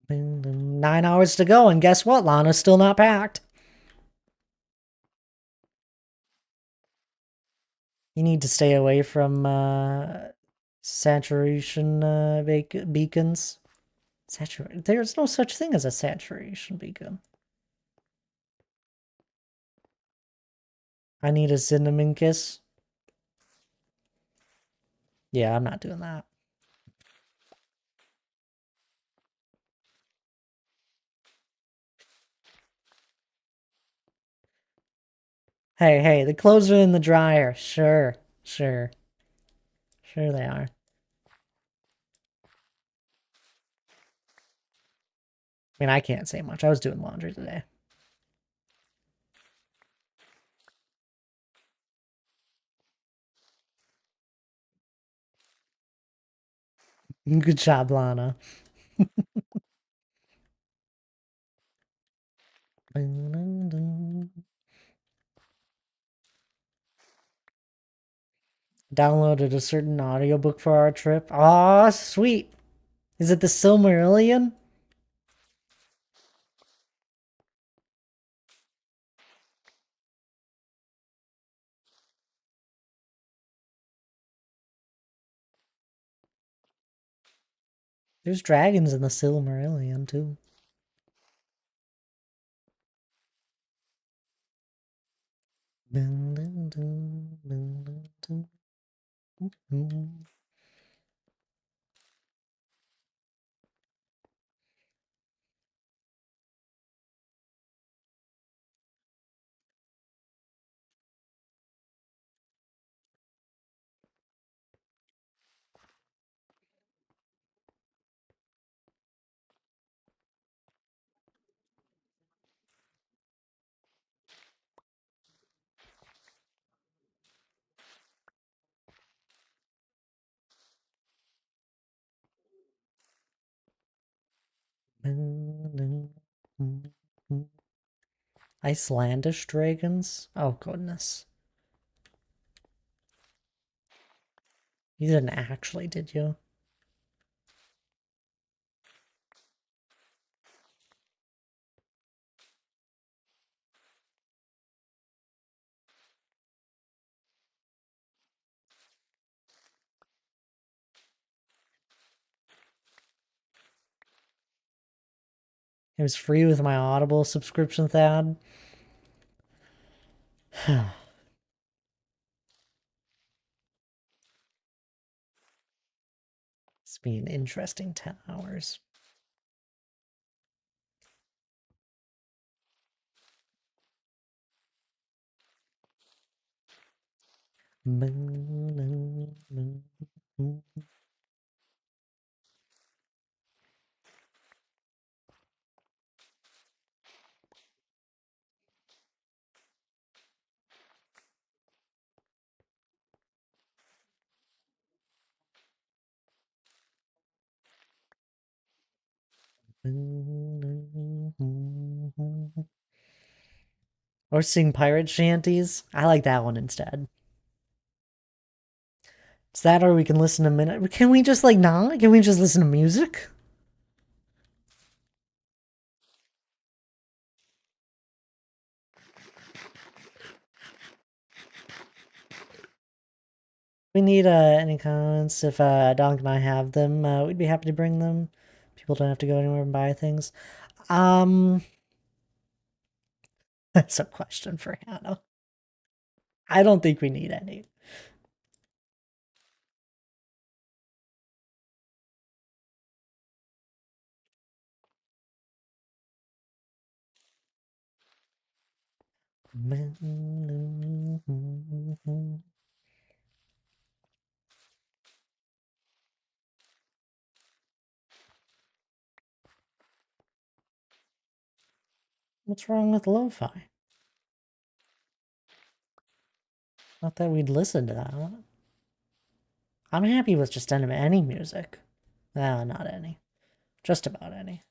Boom, boom. 9 hours to go, and guess what? Lana's still not packed. You need to stay away from saturation beacons. There's no such thing as a saturation beacon. I need a cinnamon kiss. Yeah, I'm not doing that. Hey, the clothes are in the dryer. Sure. Sure they are. I mean, I can't say much. I was doing laundry today. Good job, Lana. Downloaded a certain audiobook for our trip. Aw, sweet. Is it the Silmarillion? There's dragons in the Silmarillion, too. Icelandish dragons? Oh, goodness. You didn't actually, did you? It was free with my Audible subscription, Thad. It's been an interesting 10 hours. Or sing pirate shanties. I like that one instead. Is that or we can listen to minute? Can we just like not? Can we just listen to music? We need any comments. If Donk and I have them, we'd be happy to bring them. People don't have to go anywhere and buy things. Um, that's a question for Hannah. I don't think we need any. What's wrong with lo-fi? Not that we'd listen to that. I'm happy with just any music. No, not any. Just about any.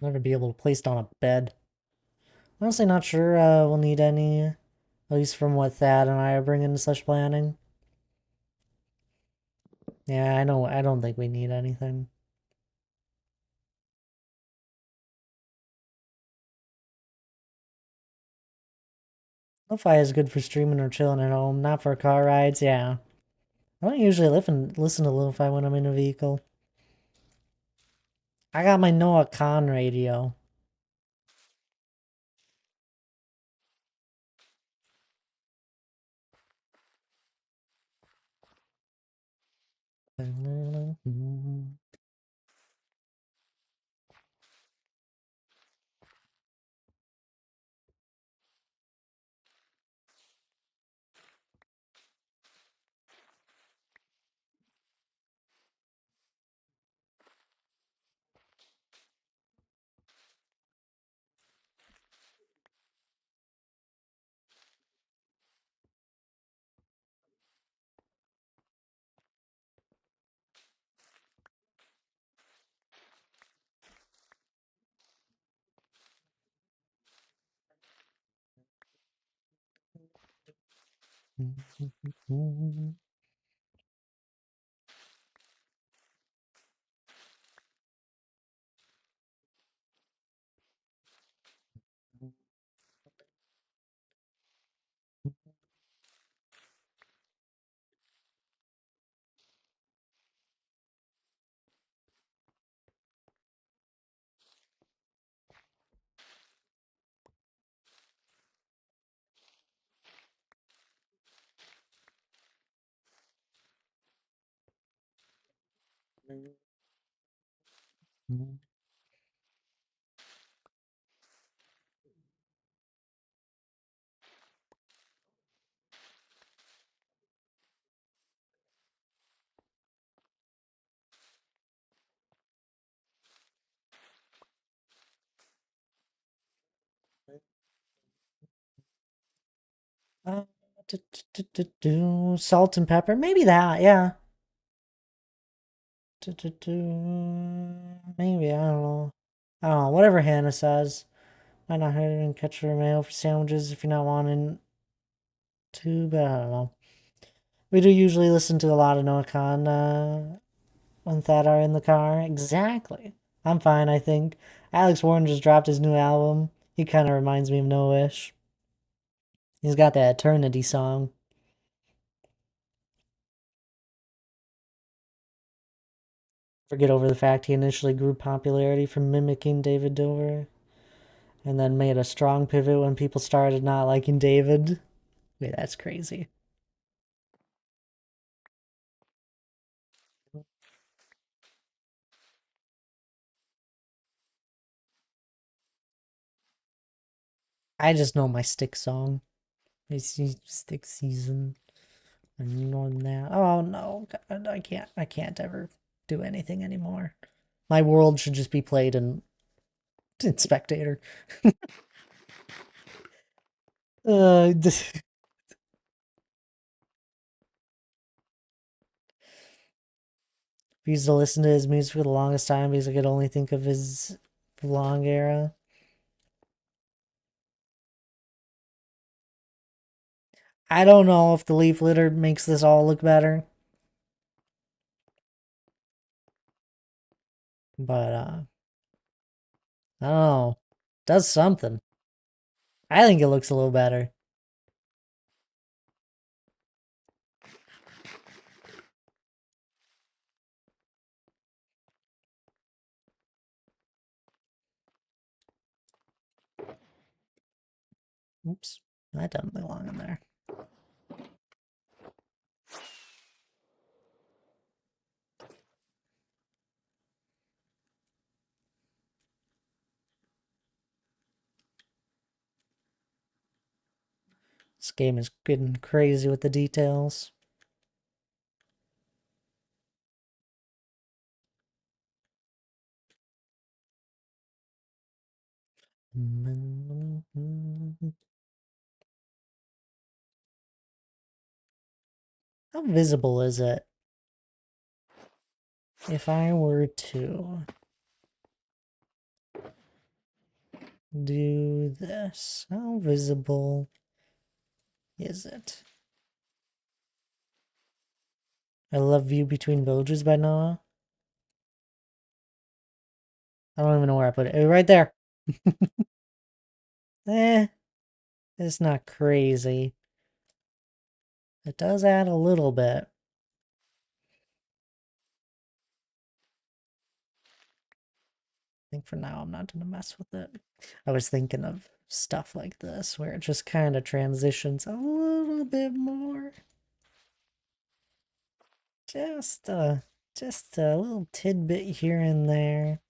Never be able to place it on a bed. Honestly, not sure we'll need any, at least from what Thad and I are bringing to such planning. Yeah, I know. I don't think we need anything. Lo-fi is good for streaming or chilling at home, not for car rides. Yeah, I don't usually listen to lo-fi when I'm in a vehicle. I got my Noah Khan radio. Uh, Salt and pepper, maybe that. Yeah. Maybe I don't know. I don't know. Whatever Hannah says. Might not hurt and catch her mail for sandwiches if you're not wanting to, but I don't know. We do usually listen to a lot of Noah Khan when Thad are in the car. Exactly. I'm fine, I think. Alex Warren just dropped his new album. He kind of reminds me of No Wish. He's got that Eternity song. Forget over the fact he initially grew popularity from mimicking David Dover and then made a strong pivot when people started not liking David. Wait, that's crazy. I just know my stick song. It's stick season. And more than that. Oh no, God, I can't ever do anything anymore. My world should just be played in spectator. uh I used to listen to his music for the longest time because I could only think of his long era. I don't know if the leaf litter makes this all look better. But, I don't know. Does something. I think it looks a little better. Oops. That doesn't belong in there. This game is getting crazy with the details. How visible is it? If I were to do this, how visible is it? I Love View Between Villages by Noah. I don't even know where I put it. Right there. It's not crazy. It does add a little bit. I think for now I'm not gonna mess with it. I was thinking of stuff like this where it just kind of transitions a little bit more. Just a little tidbit here and there.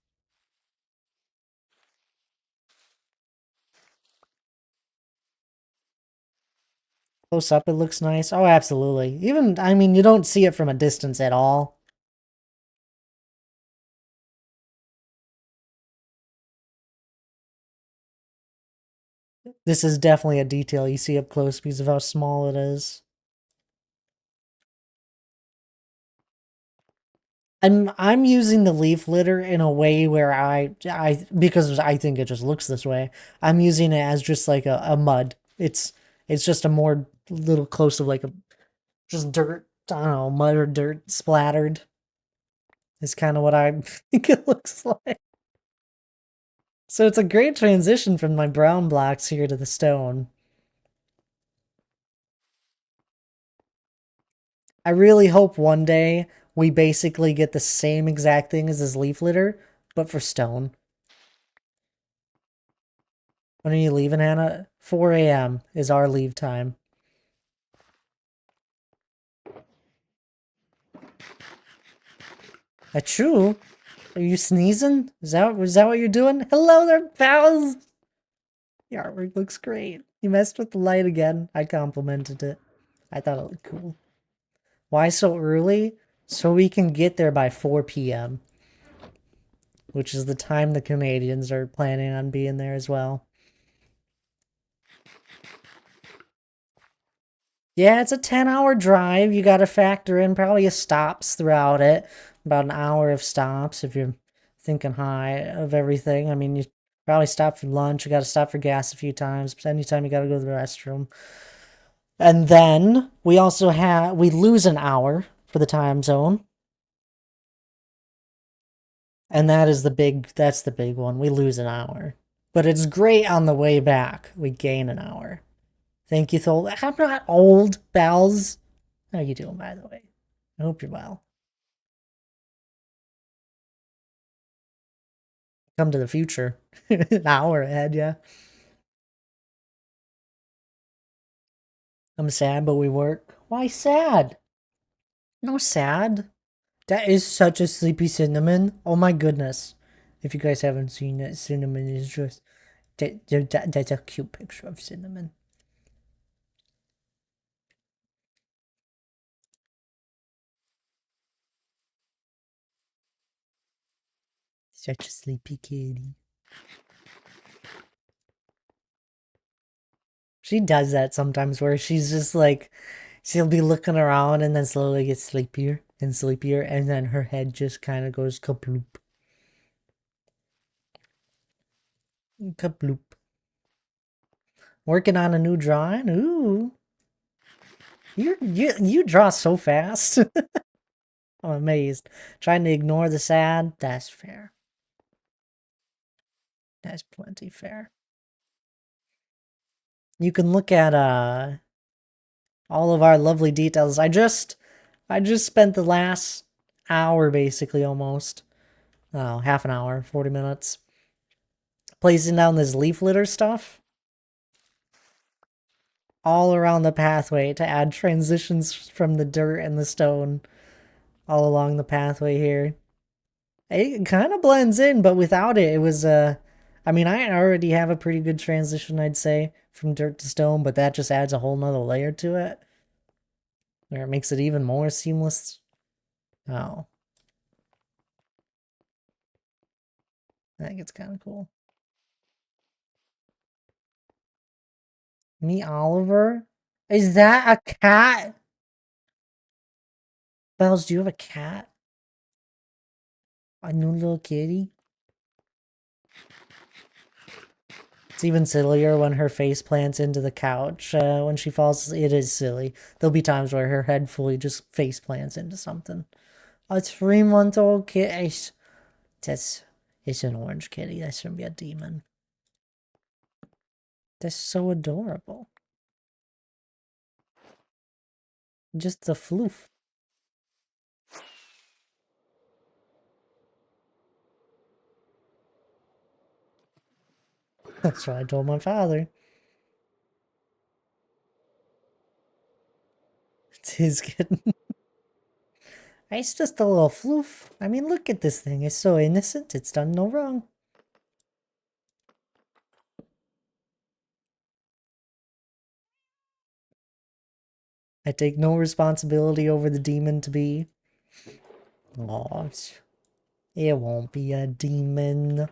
Close up, it looks nice. Oh, absolutely. Even, I mean, you don't see it from a distance at all. This is definitely a detail you see up close because of how small it is. I'm using the leaf litter in a way where because I think it just looks this way. I'm using it as just like a mud. It's just a more little close of like a just dirt. I don't know, mud or dirt splattered. Is kind of what I think it looks like. So it's a great transition from my brown blocks here to the stone. I really hope one day we basically get the same exact thing as this leaf litter, but for stone. When are you leaving, Hannah? 4 a.m. is our leave time. Achoo? Are you sneezing? Is that what you're doing? Hello there, pals! The artwork looks great. You messed with the light again. I complimented it. I thought it looked cool. Why so early? So we can get there by 4 p.m., which is the time the Canadians are planning on being there as well. Yeah, it's a 10-hour drive. You got to factor in probably stops throughout it. About an hour of stops if you're thinking high of everything. I mean, you probably stop for lunch. You got to stop for gas a few times. Anytime you got to go to the restroom. And then we also we lose an hour for the time zone. And that's the big one. We lose an hour. But it's great on the way back. We gain an hour. Thank you, Thol. I'm not old, Bells. How you doing, by the way? I hope you're well. Come to the future. An hour ahead, yeah. I'm sad, but we work. Why sad? No sad. That is such a sleepy cinnamon. Oh my goodness. If you guys haven't seen it, cinnamon is just that's a cute picture of cinnamon. Such a sleepy kitty. She does that sometimes where she's just like she'll be looking around and then slowly get sleepier and sleepier, and then her head just kind of goes kaploop. Kaploop. Working on a new drawing? Ooh. You draw so fast. I'm amazed. Trying to ignore the sad? That's fair. That's plenty fair. You can look at all of our lovely details. I just spent the last hour basically almost. Oh, half an hour, 40 minutes. Placing down this leaf litter stuff all around the pathway to add transitions from the dirt and the stone all along the pathway here. It kind of blends in, but without it, it was I mean, I already have a pretty good transition, I'd say, from dirt to stone, but that just adds a whole nother layer to it, where it makes it even more seamless. Oh, I think it's kind of cool. Me, Oliver? Is that a cat? Bells, do you have a cat? A new little kitty? It's even sillier when her face plants into the couch when she falls. It is silly. There'll be times where her head fully just face plants into something. A 3-month-old kitty. It's an orange kitty. That shouldn't be a demon. That's so adorable. Just a floof. That's what I told my father. It's his kitten. It's just a little floof. I mean, look at this thing. It's so innocent. It's done no wrong. I take no responsibility over the demon to be. Oh, it won't be a demon.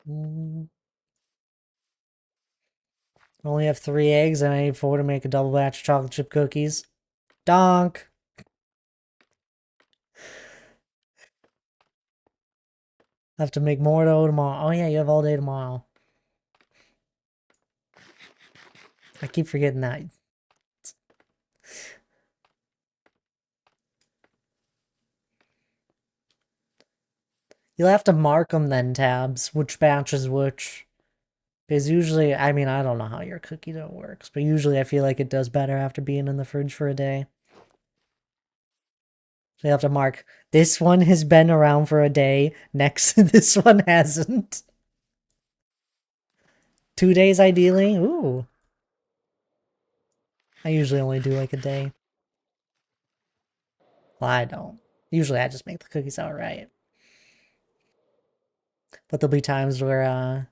Mm. I only have 3 eggs and I need 4 to make a double batch of chocolate chip cookies. Donk! I have to make more though tomorrow. Oh yeah, you have all day tomorrow. I keep forgetting that. You'll have to mark them then, Tabs, which batch is which. Because usually, I mean, I don't know how your cookie dough works, but usually I feel like it does better after being in the fridge for a day. So you have to mark, this one has been around for a day, next this one hasn't. 2 days ideally? Ooh. I usually only do like a day. Well, I don't. Usually I just make the cookies outright. But there'll be times where,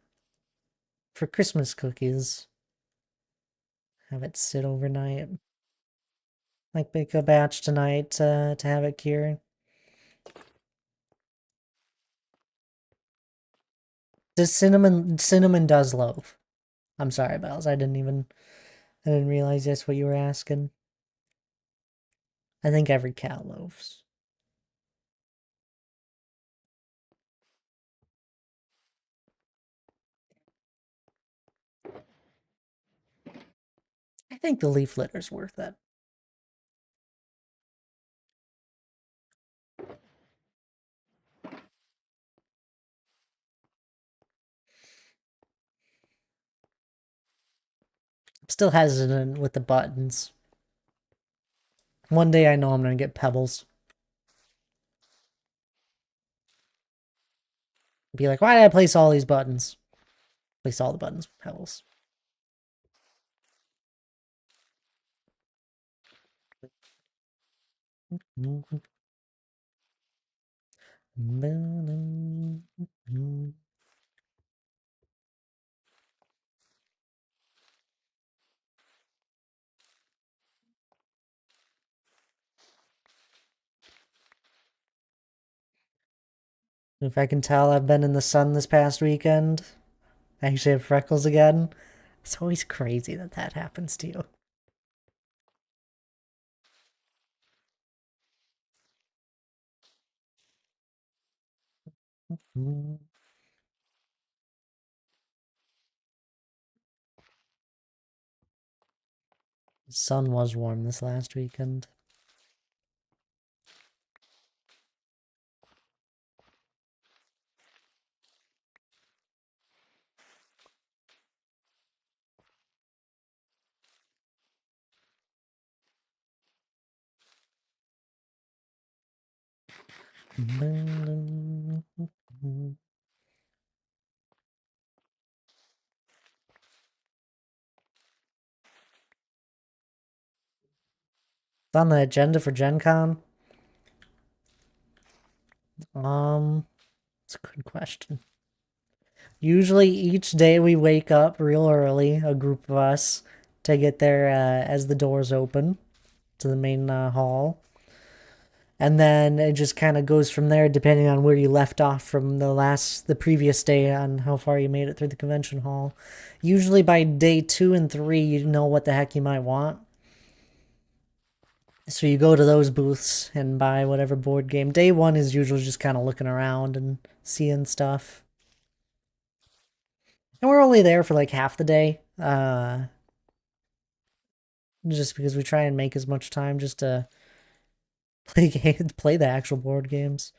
for Christmas cookies, have it sit overnight. Like make a batch tonight to have it cured. The cinnamon does loaf. I'm sorry, Bells. I didn't realize that's what you were asking. I think every cat loafs. I think the leaf litter's worth it. I'm still hesitant with the buttons. One day I know I'm gonna get pebbles. Be like, why did I place all these buttons? Place all the buttons with pebbles. If I can tell, I've been in the sun this past weekend. I actually have freckles again. It's always crazy that that happens to you. The sun was warm this last weekend. It's on the agenda for Gen Con. It's a good question. Usually each day we wake up real early, a group of us, to get there as the doors open to the main hall. And then it just kind of goes from there depending on where you left off from the previous day on how far you made it through the convention hall. Usually by day 2 and 3 you know what the heck you might want. So you go to those booths and buy whatever board game. Day 1 is usually just kind of looking around and seeing stuff. And we're only there for like half the day. Just because we try and make as much time just to play the actual board games.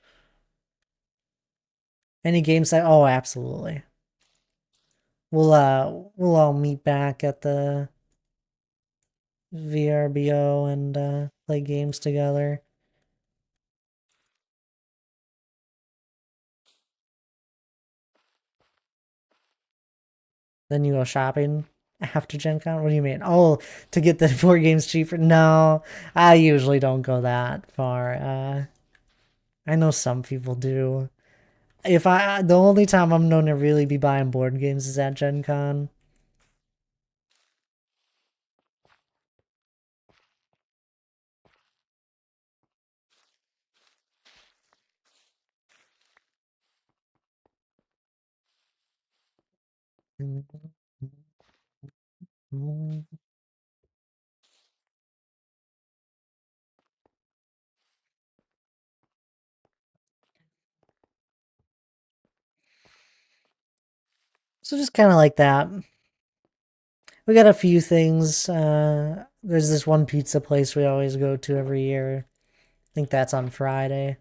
Any games that oh absolutely. We'll all meet back at the VRBO and play games together. Then you go shopping after Gen Con? What do you mean? Oh, to get the board games cheaper? No, I usually don't go that far. I know some people do. The only time I'm known to really be buying board games is at Gen Con. So just kind of like that. We got a few things. There's this one pizza place we always go to every year. I think that's on Friday.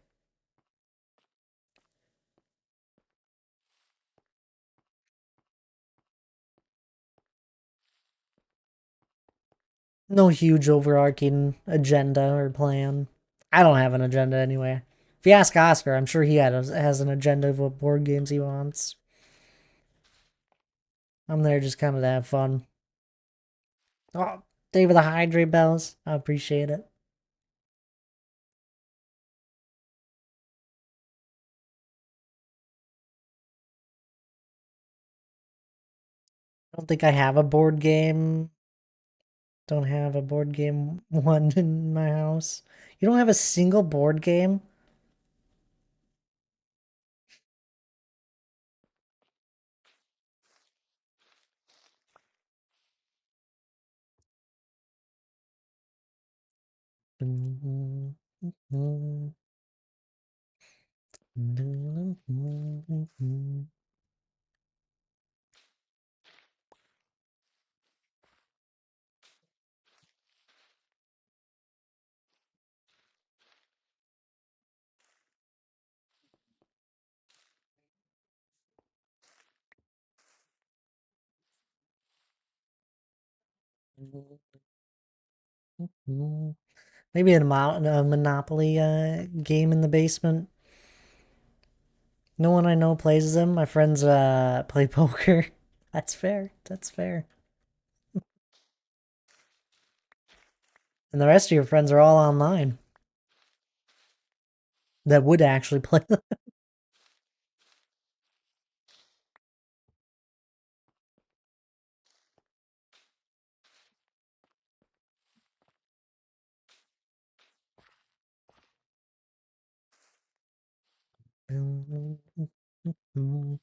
No huge overarching agenda or plan. I don't have an agenda anyway. If you ask Oscar, I'm sure has an agenda of what board games he wants. I'm there just kind of to have fun. Oh, David the Hydrate Bells. I appreciate it. I don't think I have a board game. Don't have a board game one in my house. You don't have a single board game? Maybe a Monopoly game in the basement. No one I know plays them. My friends play poker. That's fair. That's fair. And the rest of your friends are all online that would actually play them. Mm.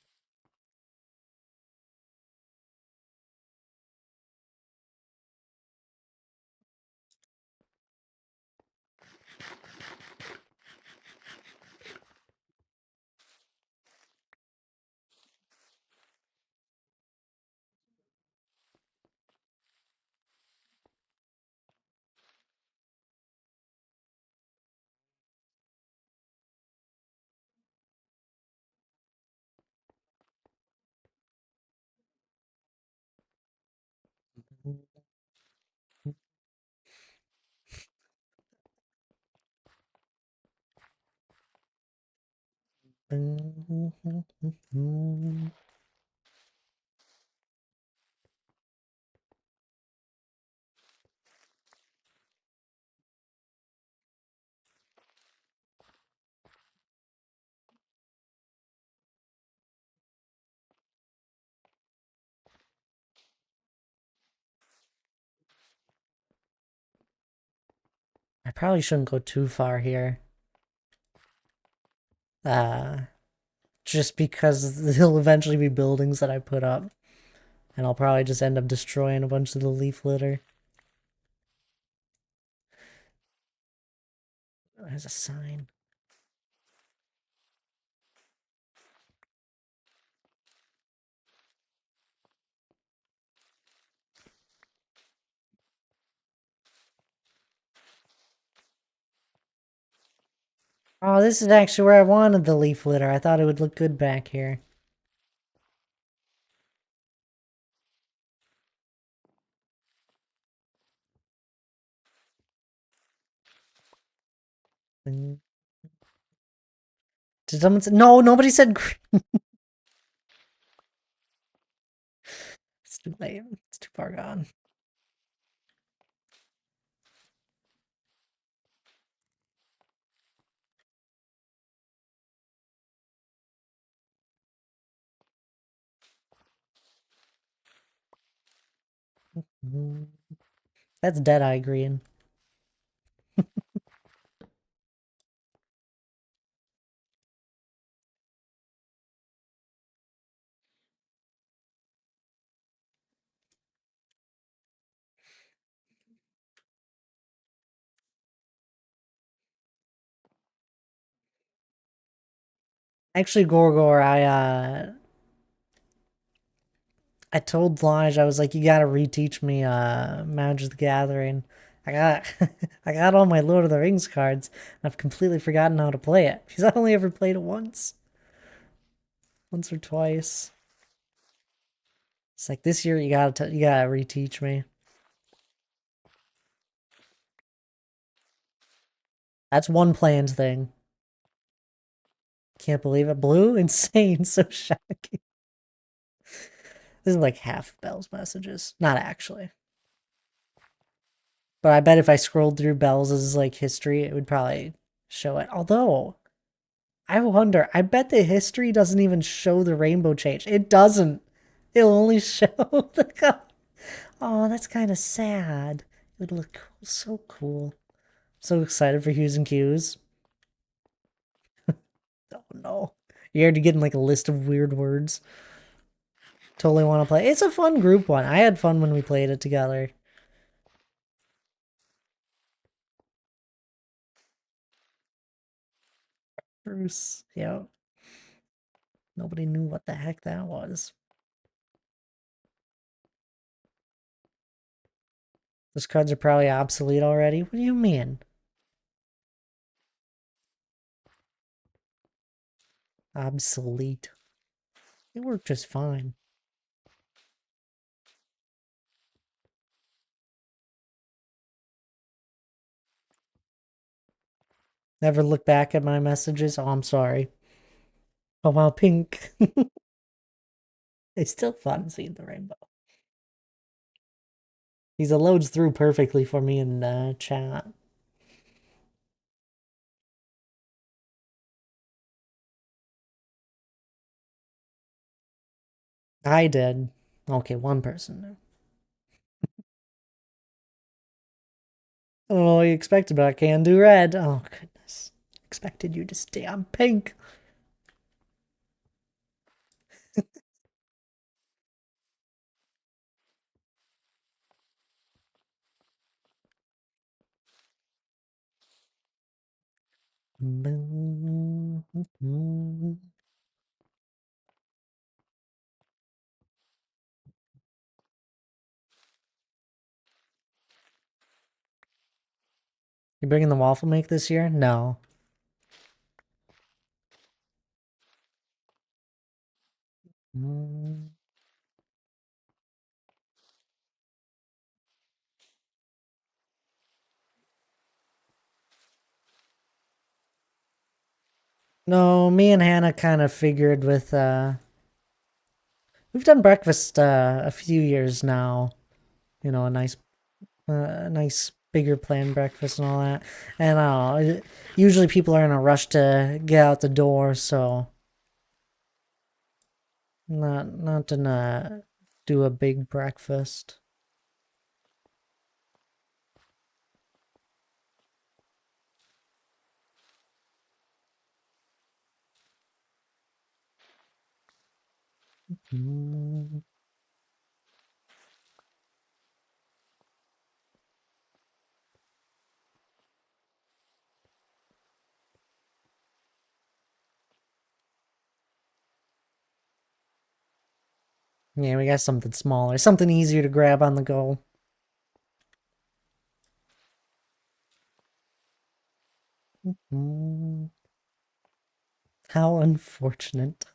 I probably shouldn't go too far here. Uh, just because there'll eventually be buildings that I put up, and I'll probably just end up destroying a bunch of the leaf litter. There's a sign. Oh, this is actually where I wanted the leaf litter. I thought it would look good back here. Did someone say no? Nobody said. It's too late. It's too far gone. That's Deadeye green. Actually, Gorgor, I told Lige, I was like, you gotta reteach me Magic the Gathering. I got I got all my Lord of the Rings cards, and I've completely forgotten how to play it. Because I only ever played it once. Once or twice. It's like this year you gotta reteach me. That's one planned thing. Can't believe it. Blue? Insane. So shocking. This is like half Bell's messages. Not actually. But I bet if I scrolled through Bell's like history, it would probably show it. Although, I wonder, I bet the history doesn't even show the rainbow change. It doesn't. It'll only show the color. Oh, that's kind of sad. It would look cool, so cool. So excited for Hues and Cues. Oh no. You're already getting like a list of weird words. Totally want to play. It's a fun group one. I had fun when we played it together. Bruce. Yeah. Nobody knew what the heck that was. Those cards are probably obsolete already. What do you mean? Obsolete. They work just fine. Never look back at my messages. Oh, I'm sorry. Oh, wow, pink. It's still fun seeing the rainbow. These loads through perfectly for me in chat. I did. Okay, one person. I don't know what you expected, but I can do red. Oh, goodness. Expected you to stay on pink. You bringing the waffle make this year? No. Mm. No, me and Hannah kind of figured with we've done breakfast a few years now. You know, a nice bigger planned breakfast and all that. And I don't know, usually people are in a rush to get out the door, so not gonna do a big breakfast. Mm. Yeah, we got something smaller, something easier to grab on the go. Mm. How unfortunate.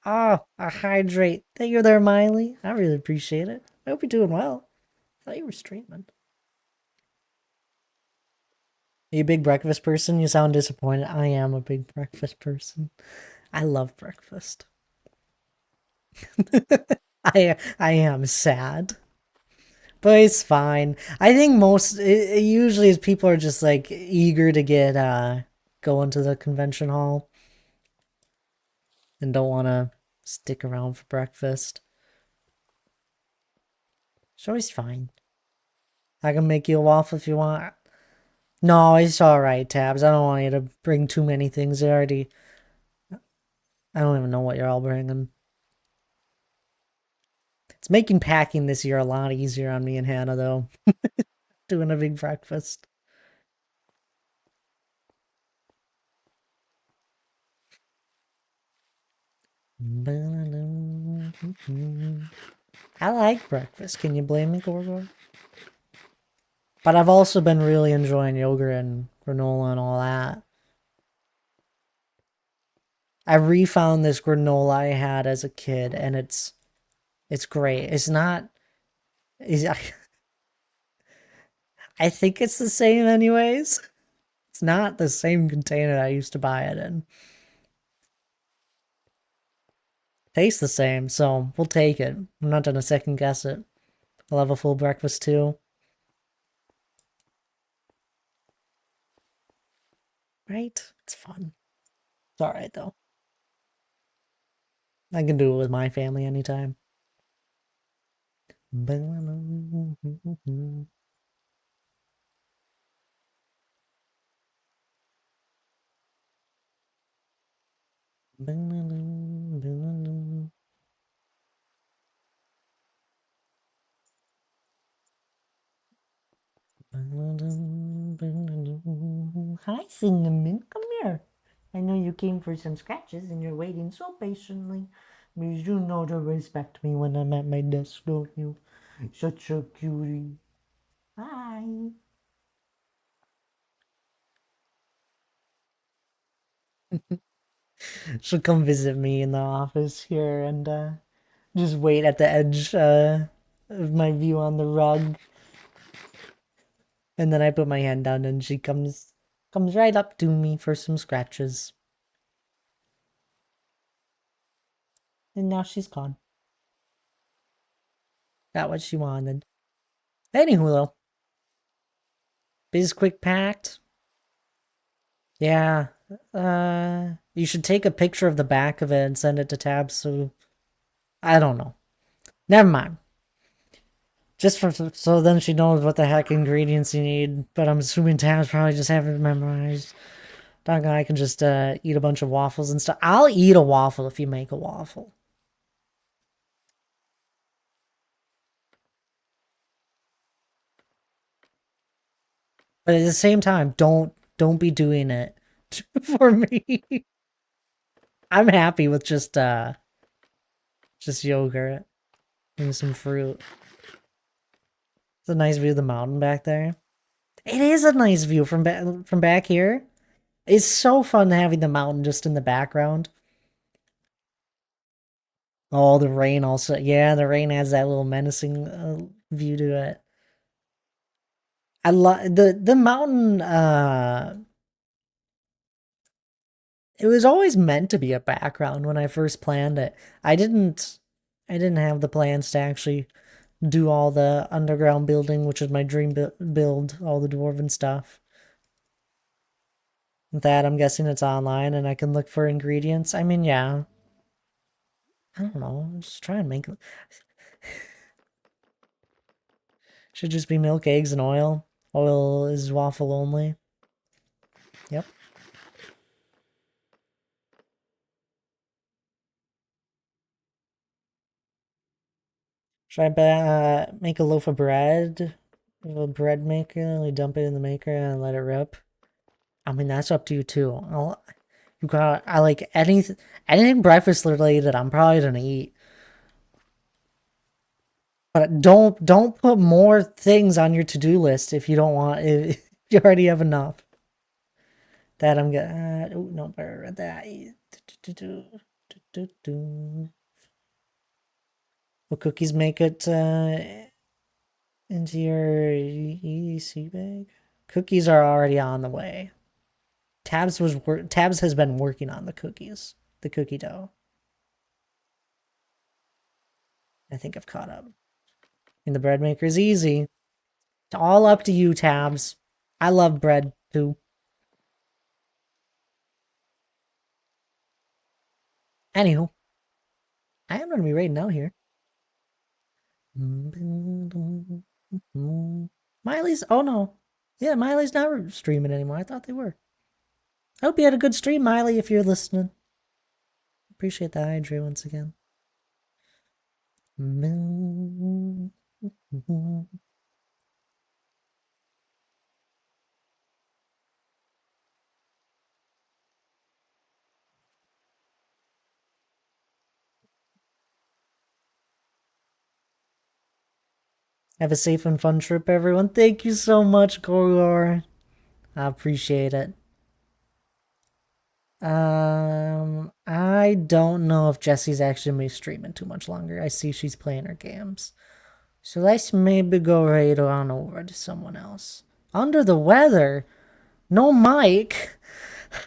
Ah, a hydrate. Thank you there, Miley. I really appreciate it. I hope you're doing well. I thought you were streaming. Are you a big breakfast person? You sound disappointed. I am a big breakfast person. I love breakfast. I am sad, but it's fine. I think it usually is people are just like eager to get going to the convention hall and don't want to stick around for breakfast. It's always fine. I can make you a waffle if you want. No, it's all right, Tabs. I don't want you to bring too many things. I don't even know what you're all bringing. It's making packing this year a lot easier on me and Hannah, though. Doing a big breakfast. I like breakfast. Can you blame me, Gorgor? But I've also been really enjoying yogurt and granola and all that. I refound this granola I had as a kid, and it's great. It's not. Is I think it's the same, anyways. It's not the same container I used to buy it in. Tastes the same, so we'll take it. I'm not gonna second guess it. I'll have a full breakfast too. Right? It's fun. It's alright though. I can do it with my family anytime. Hi, Cinnamon. Come here. I know you came for some scratches and you're waiting so patiently. Because you know to respect me when I'm at my desk, don't you? Such a cutie. Hi. She'll come visit me in the office here and just wait at the edge of my view on the rug. And then I put my hand down and she comes right up to me for some scratches. And now she's gone. Got what she wanted. Anywho though, Biz quick packed. Yeah. You should take a picture of the back of it and send it to Tab so I don't know. Never mind. Just for so then she knows what the heck ingredients you need. But I'm assuming Tabs probably just have it memorized. Doggone, I can just eat a bunch of waffles and stuff. I'll eat a waffle if you make a waffle. But at the same time, don't be doing it for me. I'm happy with just yogurt and some fruit. It's a nice view of the mountain back there. It is a nice view from back here. It's so fun having the mountain just in the background. Oh, the rain also. Yeah, the rain adds that little menacing view to it. I love the mountain. It was always meant to be a background when I first planned it. I didn't have the plans to actually do all the underground building, which is my dream build, all the dwarven stuff. With that, I'm guessing it's online and I can look for ingredients. I mean, yeah. I don't know. Just try and make it. Should just be milk, eggs, and oil. Oil is waffle only. Yep. Should I make a loaf of bread? A little bread maker, we dump it in the maker and let it rip. I mean, that's up to you too. I like anything breakfast related. I'm probably gonna eat, but don't put more things on your to-do list if you don't want. If you already have enough. That I'm gonna. Oh no, better read that. Will cookies make it into your EDC bag? Cookies are already on the way. Tabs has been working on the cookies, the cookie dough. I think I've caught up. And the bread maker is easy. It's all up to you, Tabs. I love bread too. Anywho, I am gonna be raiding out here. Miley's. Oh no, yeah, Miley's not streaming anymore. I thought they were. I hope you had a good stream, Miley. If you're listening, appreciate the hydrate once again. Have a safe and fun trip, everyone. Thank you so much, Gorgor. I appreciate it. I don't know if Jesse's actually gonna be streaming too much longer. I see she's playing her games. So let's maybe go right on over to someone else. Under the weather? No mic?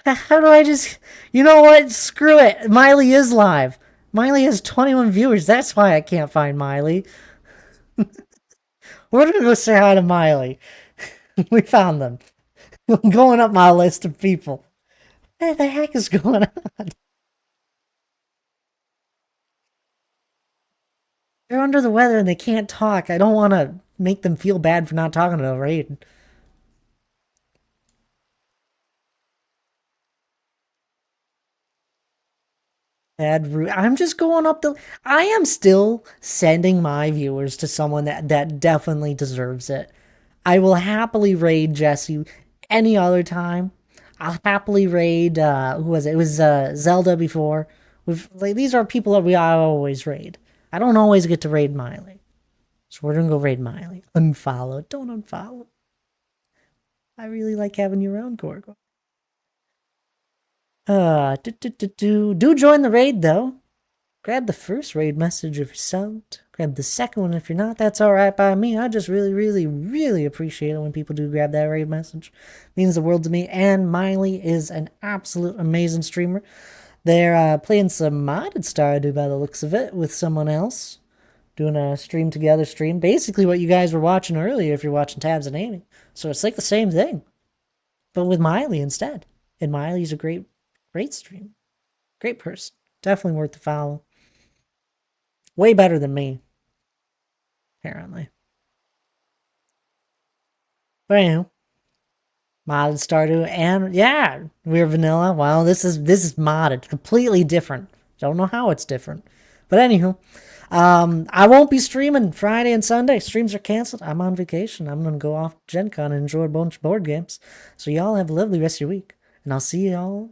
How do I just... You know what? Screw it. Miley is live. Miley has 21 viewers. That's why I can't find Miley. We're gonna go say hi to Miley. We found them. Going up my list of people. What the heck is going on? They're under the weather and they can't talk. I don't want to make them feel bad for not talking to the raid. I'm just going up the. I am still sending my viewers to someone that definitely deserves it. I will happily raid Jesse any other time. I'll happily raid. Who was it? It was Zelda before. These are people that I always raid. I don't always get to raid Miley, so we're gonna go raid Miley. Unfollow. Don't unfollow. I really like having you around, Gorgo. Do join the raid though. Grab the first raid message if you're subbed. Grab the second one if you're not. That's alright by me. I just really, really, really appreciate it when people do grab that raid message. It means the world to me. And Miley is an absolute amazing streamer. They're playing some modded Stardew by the looks of it with someone else. Doing a stream together stream. Basically what you guys were watching earlier if you're watching Tabs and Amy. So it's like the same thing. But with Miley instead. And Miley's a great streamer. Great person. Definitely worth the follow. Way better than me, apparently. But anywho, modded Stardew, and yeah, we're vanilla. Wow, this is modded, completely different. Don't know how it's different, but anywho, I won't be streaming Friday and Sunday. Streams are canceled. I'm on vacation. I'm gonna go off to Gen Con and enjoy a bunch of board games. So y'all have a lovely rest of your week, and I'll see y'all